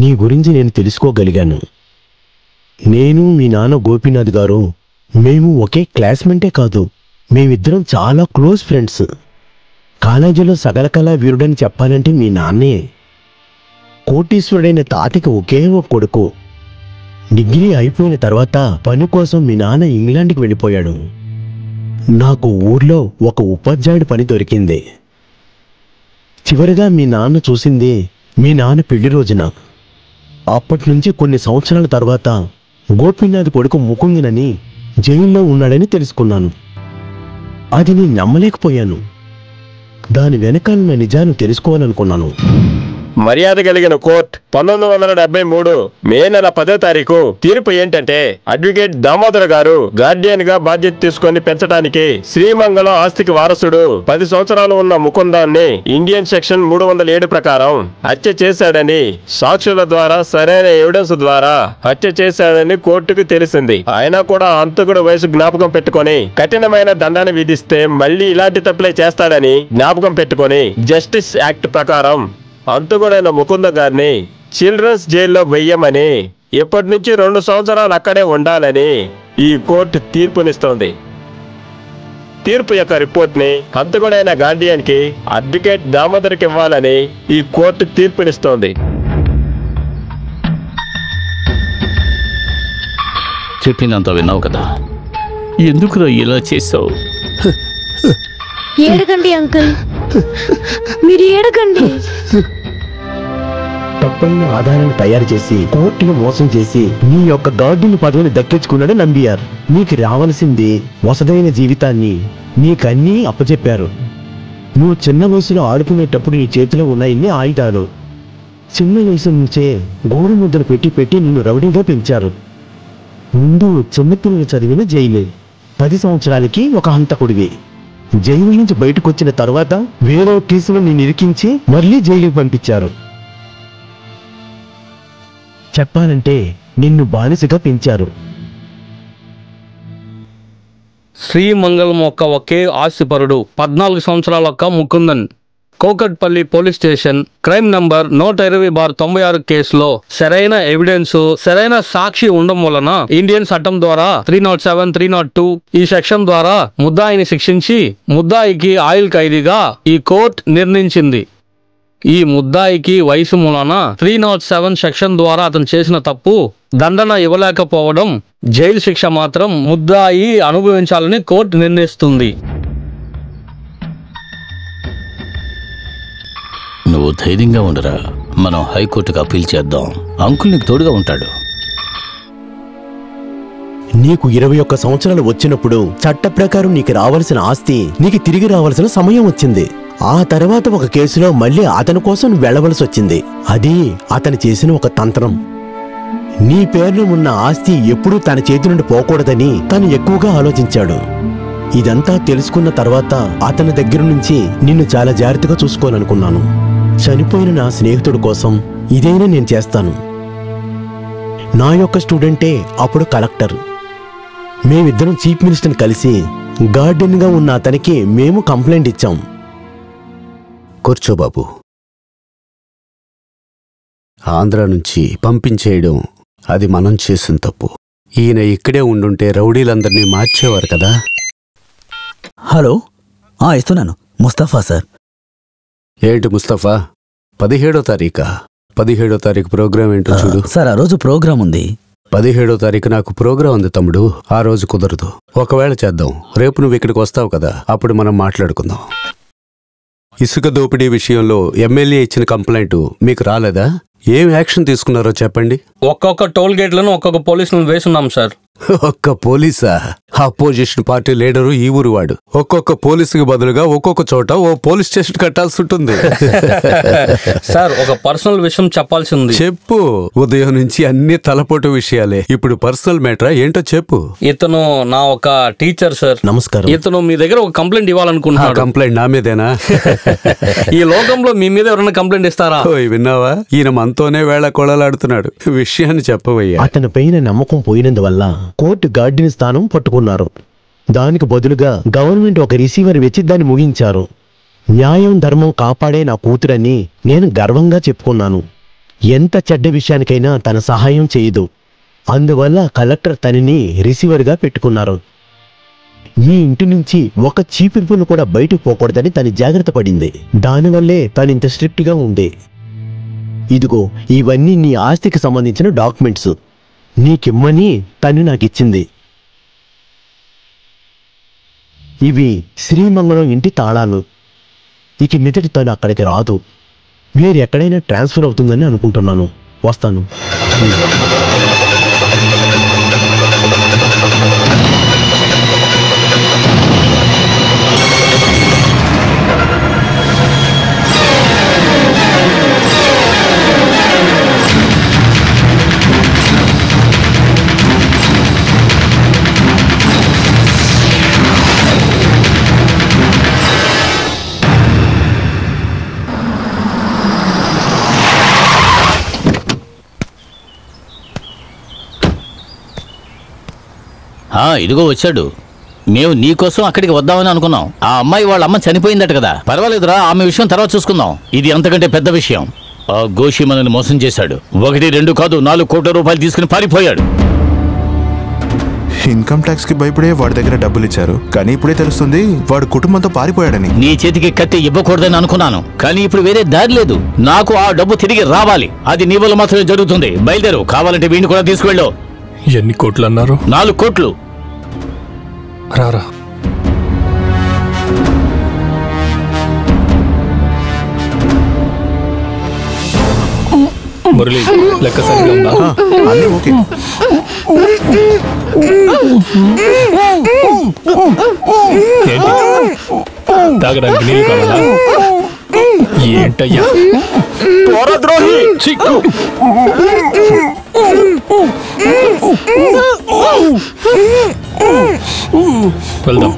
Speaker 14: నీ గురించి నేను తెలుసుకోగలిగాను. నేను మీ నాన్న గోపీనాథ్ గారు మేము ఒకే క్లాస్మేటే కాదు, మేమిద్దరం చాలా క్లోజ్ ఫ్రెండ్స్. కాలేజీలో సకల కళా వీరుడని చెప్పాలంటే మీ నాన్నే. కోటీశ్వరుడైన తాతకి ఒకే ఒక కొడుకు. డిగ్రీ అయిపోయిన తర్వాత పని కోసం మీ నాన్న ఇంగ్లాండ్కి వెళ్ళిపోయాడు. నాకు ఊర్లో ఒక ఉపాధ్యాయుడి పని దొరికింది. చివరిగా మీ నాన్న చూసింది మీ నాన్న పెళ్లి రోజున. అప్పటి నుంచి కొన్ని సంవత్సరాల తర్వాత గోపీనాథ్ కొడుకు ముకుందనని జైల్లో ఉన్నాడని తెలుసుకున్నాను. అది నేను నమ్మలేకపోయాను. దాని వెనకాలన్న నిజాన్ని తెలుసుకోవాలనుకున్నాను.
Speaker 2: మర్యాద కలిగిన కోర్టు 1973 మే నెల 10వ తారీఖు తీర్పు ఏంటంటే, అడ్వకేట్ దామోదర్ గారు గార్డియన్ గా బాధ్యత తీసుకొని పెంచడానికి శ్రీమంగళం ఆస్తికి వారసుడు 10 సంవత్సరాలు ఉన్న ముకుందాన్ని ఇండియన్ సెక్షన్ 307 ప్రకారం హత్య చేశాడని, సాక్షుల ద్వారా సరైన ఎవిడెన్స్ ద్వారా హత్య చేశాడని కోర్టుకు తెలిసింది. అయినా కూడా హంతకుడు వయసు జ్ఞాపకం పెట్టుకొని కఠినమైన దండాన్ని విధిస్తే మళ్ళీ ఇలాంటి తప్పులే చేస్తాడని జ్ఞాపకం పెట్టుకొని జస్టిస్ యాక్ట్ ప్రకారం హంతకుడైన ముకుంద గారిని చిల్డ్రన్స్ జైల్లో వెయ్యమని, ఇప్పటి నుంచి 2 సంవత్సరాలు అక్కడే ఉండాలని ఈ కోర్టు తీర్పునిస్తోంది. తీర్పు యొక్క రిపోర్ట్ ని హంతకుడైన గార్డియన్ కి అడ్వకేట్ దామోదర్కి ఇవ్వాలని ఈ కోర్టు తీర్పునిస్తోంది.
Speaker 7: చెప్పిందంత విన్నావు కదా, ఎందుకురా ఇలా చేసావు?
Speaker 16: ఏడకండి అంకుల్, మీరు ఏడకండి.
Speaker 14: తప్పైన ఆధారాన్ని తయారు చేసి కోర్టును మోసం చేసి మీ యొక్క గార్డియన్ పదవిని దక్కించుకున్నాడు నంబియార్. నీకు రావాల్సింది వసదైన జీవితాన్ని, నీకన్నీ అప్పచెప్పారు. నువ్వు చిన్న వయసులో ఆడుకునేటప్పుడు నీ చేతిలో ఉన్న ఇన్ని ఆయుధాలు. చిన్న వయసు నుంచే గోడు ముద్దలు పెట్టి పెట్టి నిన్ను రౌడీగా పెంచారు. ముందు చిన్నపిల్లలు చదివిన జైలే, 10 సంవత్సరాలకి ఒక హంతకుడివి. జైలు నుంచి బయటకు వచ్చిన తర్వాత వేరే కేసులో నిన్ను ఇరికించి మళ్ళీ జైలుకి పంపించారు. చెప్పాలంటే నిన్ను బానిసగా పెంచారు.
Speaker 10: శ్రీమంగళం ఒకే ఆస్తిపరుడు 14 సంవత్సరాల Mukundan Kukatpally police station crime number 120/96 కేసులో సరైన ఎవిడెన్స్, సరైన సాక్షి ఉండడం వలన ఇండియన్ చట్టం ద్వారా 307, 302 ఈ సెక్షన్ ద్వారా ముద్దాయిని శిక్షించి ముద్దాయికి ఆయుల్ ఖైదీగా ఈ కోర్టు నిర్ణయించింది. ఈ ముద్దాయికి వయసు మూలన 307 సెక్షన్ ద్వారా అతను చేసిన తప్పు దండన ఇవ్వలేకపోవడం, జైలు శిక్ష మాత్రం ముద్దాయి అనుభవించాలని కోర్టు నిర్ణయిస్తుంది.
Speaker 7: నువ్వు ధైర్యంగా ఉండరా, మనం హైకోర్టుకు అప్పీల్ చేద్దాం. అంకుల్ నీకు తోడుగా ఉంటాడు.
Speaker 14: నీకు 21 సంవత్సరాలు వచ్చినప్పుడు చట్ట ప్రకారం నీకు రావాల్సిన ఆస్తి నీకు తిరిగి రావాల్సిన సమయం వచ్చింది. ఆ తర్వాత ఒక కేసులో మళ్ళీ అతని కోసం వెళ్లవలసి వచ్చింది. అది అతను చేసిన ఒక తంత్రం. నీ పేరులో ఉన్న ఆస్తి ఎప్పుడూ తన చేతి నుండి పోకూడదని తను ఎక్కువగా ఆలోచించాడు. ఇదంతా తెలుసుకున్న తర్వాత అతని దగ్గర నుంచి నిన్ను చాలా జాగ్రత్తగా చూసుకోవాలనుకున్నాను. చనిపోయిన నా స్నేహితుడి కోసం ఇదైనా నేను చేస్తాను. నా యొక్క స్టూడెంటే అప్పుడు కలెక్టర్. మేమిద్దరం చీఫ్ మినిస్టర్ని కలిసి గార్డెన్గా ఉన్న అతనికి మేము కంప్లైంట్ ఇచ్చాం.
Speaker 5: కూర్చో బాబు. ఆంధ్ర నుంచి పంపించేయడం అది మనం చేసిన తప్పు. ఈయన ఇక్కడే ఉండుంటే రౌడీలందరినీ మార్చేవారు కదా.
Speaker 9: హలో, ఇస్తున్నాను. ముస్తఫా సార్.
Speaker 5: ఏంటి ముస్తఫా, 17వ తారీఖా? 17వ తారీఖు ప్రోగ్రాం ఏంటో చూడు.
Speaker 9: సార్ ఆ రోజు ప్రోగ్రాం ఉంది.
Speaker 5: 17వ తారీఖు నాకు ప్రోగ్రాం ఉంది తమ్ముడు. ఆ రోజు కుదరదు. ఒకవేళ చేద్దాం. రేపు నువ్వు ఇక్కడికి వస్తావు కదా, అప్పుడు మనం మాట్లాడుకుందాం. ఇసుక దోపిడీ విషయంలో ఎమ్మెల్యే ఇచ్చిన కంప్లైంట్ మీకు రాలేదా? ఏం యాక్షన్ తీసుకున్నారో చెప్పండి.
Speaker 10: ఒక్కొక్క టోల్ గేట్లను ఒక్కొక్క పోలీసులను వేసున్నాం సార్.
Speaker 5: ఒక్క పోలీసా? అపోజిషన్ పార్టీ లీడరు ఈ ఊరు వాడు. ఒక్కొక్క పోలీసుకి బదులుగా ఒక్కొక్క చోట ఓ పోలీస్ స్టేషన్ కట్టాల్సి ఉంటుంది.
Speaker 10: సార్, ఒక పర్సనల్ విషయం చెప్పాల్సి ఉంది.
Speaker 5: చెప్పు. ఉదయం నుంచి అన్ని తలపోటు విషయాలే. ఇప్పుడు పర్సనల్ మ్యాటరా ఏంటో చెప్పు.
Speaker 10: ఇతను నా ఒక టీచర్ సార్.
Speaker 14: నమస్కారం.
Speaker 10: ఇతను మీ దగ్గర ఒక కంప్లైంట్ ఇవ్వాలనుకుంటున్నాడు.
Speaker 5: కంప్లైంట్ నా మీదేనా?
Speaker 10: ఈ లోకంలో మీ మీద ఎవరైనా కంప్లైంట్ ఇస్తారా?
Speaker 5: విన్నావా? ఈయన మనతోనే వేళ కొಳలాడుతున్నాడు. విషయాన్ని చెప్పవయ్యా.
Speaker 14: అతని పైన నమ్మకం పోయినందువల్ల కోర్టు గార్డియన్ స్థానం పట్టుకున్నారు. దానికి బదులుగా గవర్నమెంట్ ఒక రిసీవర్ వెచ్చి దాన్ని ముగించారు. న్యాయం ధర్మం కాపాడే నా కూతురని నేను గర్వంగా చెప్పుకున్నాను. ఎంత చెడ్డ విషయానికైనా తన సహాయం చేయదు. అందువల్ల కలెక్టర్ తనని రిసీవర్గా పెట్టుకున్నారు. ఈ ఇంటి నుంచి ఒక చీపిరుపులు కూడా బయటకు పోకూడదని తను జాగ్రత్త పడింది. దానివల్లే తను ఇంత స్ట్రిక్ట్ గా ఉంది. ఇదిగో ఇవన్నీ నీ ఆస్తికి సంబంధించిన డాక్యుమెంట్స్. నీకిమ్మని తను నాకు ఇచ్చింది. ఇవి శ్రీమంగళం ఇంటి తాళాలు. ఇక మీదటి తను అక్కడికి రాదు. వేరు ఎక్కడైనా ట్రాన్స్ఫర్ అవుతుందని అనుకుంటున్నాను. వస్తాను.
Speaker 7: ఇదిగో వచ్చాడు. మేము నీకోసం అక్కడికి వద్దామని అనుకున్నాం. ఆ అమ్మాయి వాళ్ళ అమ్మ చనిపోయిందట కదా. పర్వాలేదురా, ఆమె విషయం తర్వాత చూసుకుందాం. ఇది అంతకంటే పెద్ద విషయం. ఆ గోషి మనల్ని మోసం చేశాడు. 1, 2 కాదు, 4 కోట్ల రూపాయలు తీసుకుని పారిపోయాడు.
Speaker 12: ఇన్కమ్ ట్యాక్స్ కి భయపడే వాడి దగ్గర డబ్బులు ఇచ్చారు, కానీ ఇప్పుడే తెలుస్తుంది వాడు కుటుంబంతో పారిపోయాడని.
Speaker 7: నీ చేతికి కట్టి ఇవ్వకూడదని అనుకున్నాను, కానీ ఇప్పుడు వేరే దారి లేదు. నాకు ఆ డబ్బు తిరిగి రావాలి. అది నీ వల్ల మాత్రమే జరుగుతుంది. బయలుదేరు, కావాలంటే వీడిని కూడా తీసుకువెళ్ళు.
Speaker 8: ఎన్ని కోట్లు అన్నారు?
Speaker 7: 4 కోట్లు.
Speaker 8: రారా. మురళి, లెక్క సరిగా ఉందా?
Speaker 12: అన్నీ ఓకే.
Speaker 8: ఏంటి, తాగడానికి నీళ్ళు కావాలా? ఏంటయ్యా
Speaker 7: ద్రోహి!
Speaker 8: వెళ్దాం.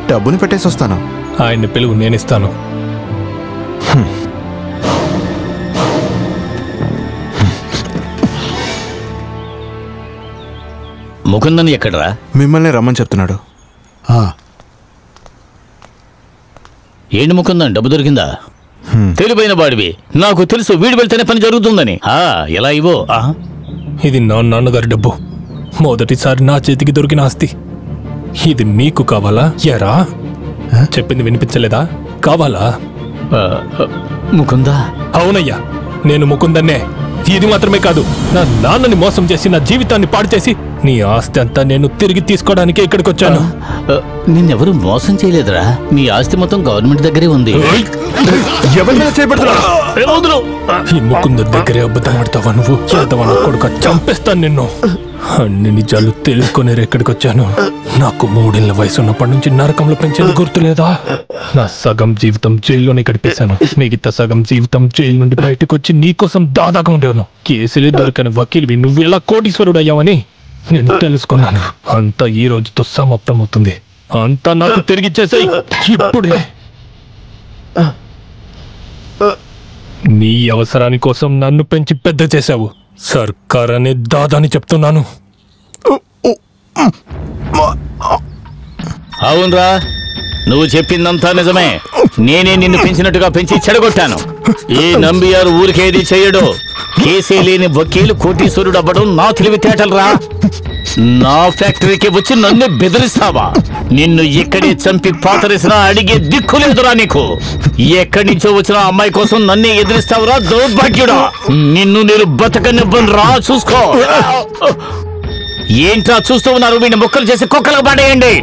Speaker 12: డబ్బుని పెట్టేసి వస్తాను.
Speaker 8: ఆయన్ని పిలువు, నేనిస్తాను.
Speaker 7: ముకుందన్ ఎక్కడరా?
Speaker 12: మిమ్మల్ని రమ్మని చెప్తున్నాడు.
Speaker 7: ఏంటి ముకుందన్, డబ్బు దొరికిందా? తెలివైన వాడివి. నాకు తెలుసు వీడు వెళ్తేనే పని జరుగుతుందని. ఎలా ఇవో?
Speaker 8: ఇది నా నాన్నగారి డబ్బు. మొదటిసారి నా చేతికి దొరికిన ఆస్తి. ఇది నీకు కావాలా? ఎరా, చెప్పింది వినిపించలేదా? కావాలా?
Speaker 7: ముకుందా?
Speaker 8: అవునయ్యా, నేను ముకుందన్నే. ఇది మాత్రమే కాదు, నా నాన్నని మోసం చేసి నా జీవితాన్ని పాడు చేసి నీ ఆస్తి అంతా నేను తిరిగి తీసుకోవడానికే ఇక్కడికి వచ్చాను.
Speaker 7: నిన్నెవరూ మోసం చేయలేదురా. నీ ఆస్తి మొత్తం గవర్నమెంట్ దగ్గరే ఉంది.
Speaker 8: ఈ ముకుంద దగ్గరే అబద్ధం ఆడతావా నువ్వు? చేద్దావా కొడుక, చంపేస్తాను నిన్ను. అన్ని నిజాలు తెలుసుకునే ఎక్కడికి వచ్చాను. నాకు 3 ఏళ్ల వయసు ఉన్నప్పటి నుంచి నరకంలో పెంచేది గుర్తులేదా? నా సగం జీవితం జైల్లోనే గడిపేశాను. మిగతా సగం జీవితం జైలు నుండి బయటకు వచ్చి నీకోసం దాదాగా ఉండేవాను. కేసులే దొరకని వకీల్వి నువ్వు ఇలా కోటీశ్వరుడు అయ్యావని నేను తెలుసుకున్నాను. అంతా ఈ రోజుతో సమాప్తం అవుతుంది. అంతా నాకు తిరిగిచ్చేసాయి ఇప్పుడే. నీ అవసరాని కోసం నన్ను పెంచి పెద్ద చేశావు. సర్కార్ అనే దాదాని చెప్తున్నాను.
Speaker 7: అవునరా, నువ్వు చెప్పిందంతా నిజమే. నేనే నిన్ను పెంచినట్టుగా పెంచి చెడగొట్టాను. ఈ నంబియారు ఊరికేది చెయ్యడు. కేసే లేని వకీలు కోటీశ్వరుడు అవ్వడం నా తెలివితేటలరా. నా ఫ్యాక్టరీకి వచ్చి నన్ను బెదిరిస్తావా? నిన్ను ఇక్కడే చంపి పాతరేసినా అడిగే దిక్కులేదురా నీకు. ఎక్కడి నుంచో వచ్చిన అమ్మాయి కోసం నన్నే ఎదిరిస్తావురా దౌర్భాగ్యుడా. నిన్ను నేను బతకనివ్వను రా. చూసుకో. ఏంట్రా చూస్తూ ఉన్నారు? వీడిని మొక్కలు చేసి కుక్కలకు పడేయండి.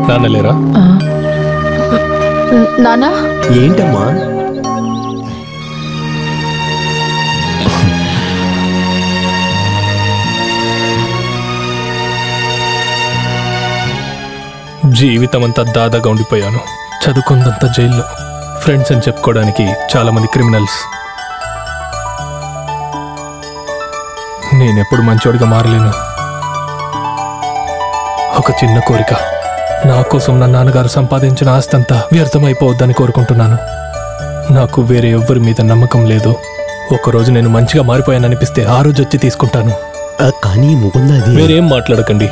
Speaker 8: నాన్న లేరా?
Speaker 11: నానా
Speaker 14: ఏంటమ్మా?
Speaker 8: జీవితం అంతా దాదాగా ఉండిపోయాను. చదువుకుందంతా జైల్లో. ఫ్రెండ్స్ అని చెప్పుకోవడానికి చాలా మంది క్రిమినల్స్. నేనెప్పుడు మంచోడిగా మారలేను. ఒక చిన్న కోరిక, నా కోసం నా నాన్నగారు సంపాదించిన ఆస్తంతా వ్యర్థమైపోవద్దని కోరుకుంటున్నాను. నాకు వేరే ఎవ్వరి మీద నమ్మకం లేదు. ఒకరోజు నేను మంచిగా మారిపోయాననిపిస్తే ఆ రోజు వచ్చి తీసుకుంటాను.
Speaker 14: కానీ ముకుందది
Speaker 8: మీరేం మాట్లాడకండి.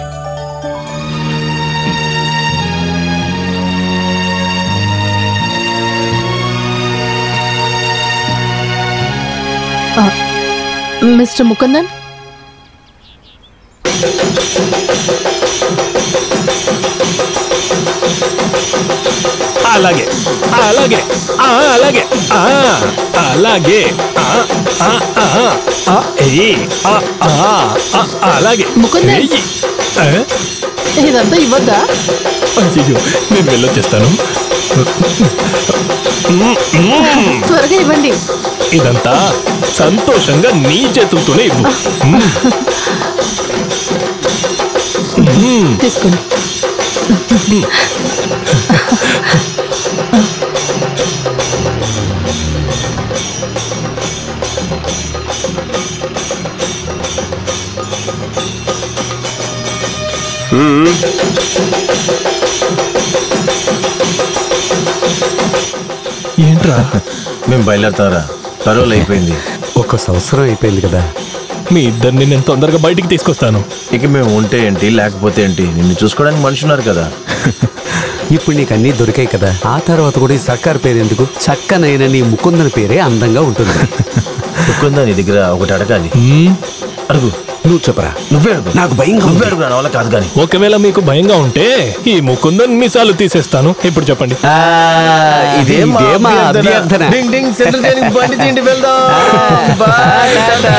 Speaker 11: మిస్టర్ ముకుందన్,
Speaker 8: అలాగే అలాగే అలాగే అలాగే అలాగే
Speaker 11: ముకుందన్, ఇదంతా ఇవ్వద్దా?
Speaker 8: అయ్యో, నేను వెళ్ళొచ్చేస్తాను.
Speaker 11: త్వరగా ఇవ్వండి.
Speaker 8: ఇదంతా సంతోషంగా నీ చేతులతోనే ఇవ్వు.
Speaker 11: తీసుకోండి.
Speaker 8: ఏంట్రా?
Speaker 4: మేము బయలుదేరతారా? పరోలు అయిపోయింది.
Speaker 5: ఒక సంవత్సరం అయిపోయింది కదా.
Speaker 8: మీ ఇద్దరిని నేను తొందరగా బయటికి తీసుకొస్తాను.
Speaker 4: ఇక మేము ఉంటే ఏంటి, లేకపోతే ఏంటి, నిన్ను చూసుకోవడానికి మనిషి ఉన్నారు కదా.
Speaker 5: ఇప్పుడు నీకు అన్నీ దొరికాయి కదా. ఆ తర్వాత కూడా ఈ సర్కార్ పేరు ఎందుకు? చక్కనైన నీ ముకుందన పేరే అందంగా ఉంటుంది.
Speaker 4: ముకుంద, నీ దగ్గర ఒకటి అడగాలి. అడుగు.
Speaker 5: నువ్వు చెప్పరా.
Speaker 4: నువ్వే అడుగు.
Speaker 5: నాకు భయంగా
Speaker 4: నువ్వే అడుగు, నా వల్ల కాదు. కానీ
Speaker 8: ఒకవేళ మీకు భయంగా ఉంటే ఈ ముకుందన్ మీసాలు తీసేస్తాను. ఇప్పుడు చెప్పండి.
Speaker 4: డింగ్ డింగ్ సెంటర్ ట్రైనింగ్ బండి తిండి వెళ్దాం. బాయ్ టాటా.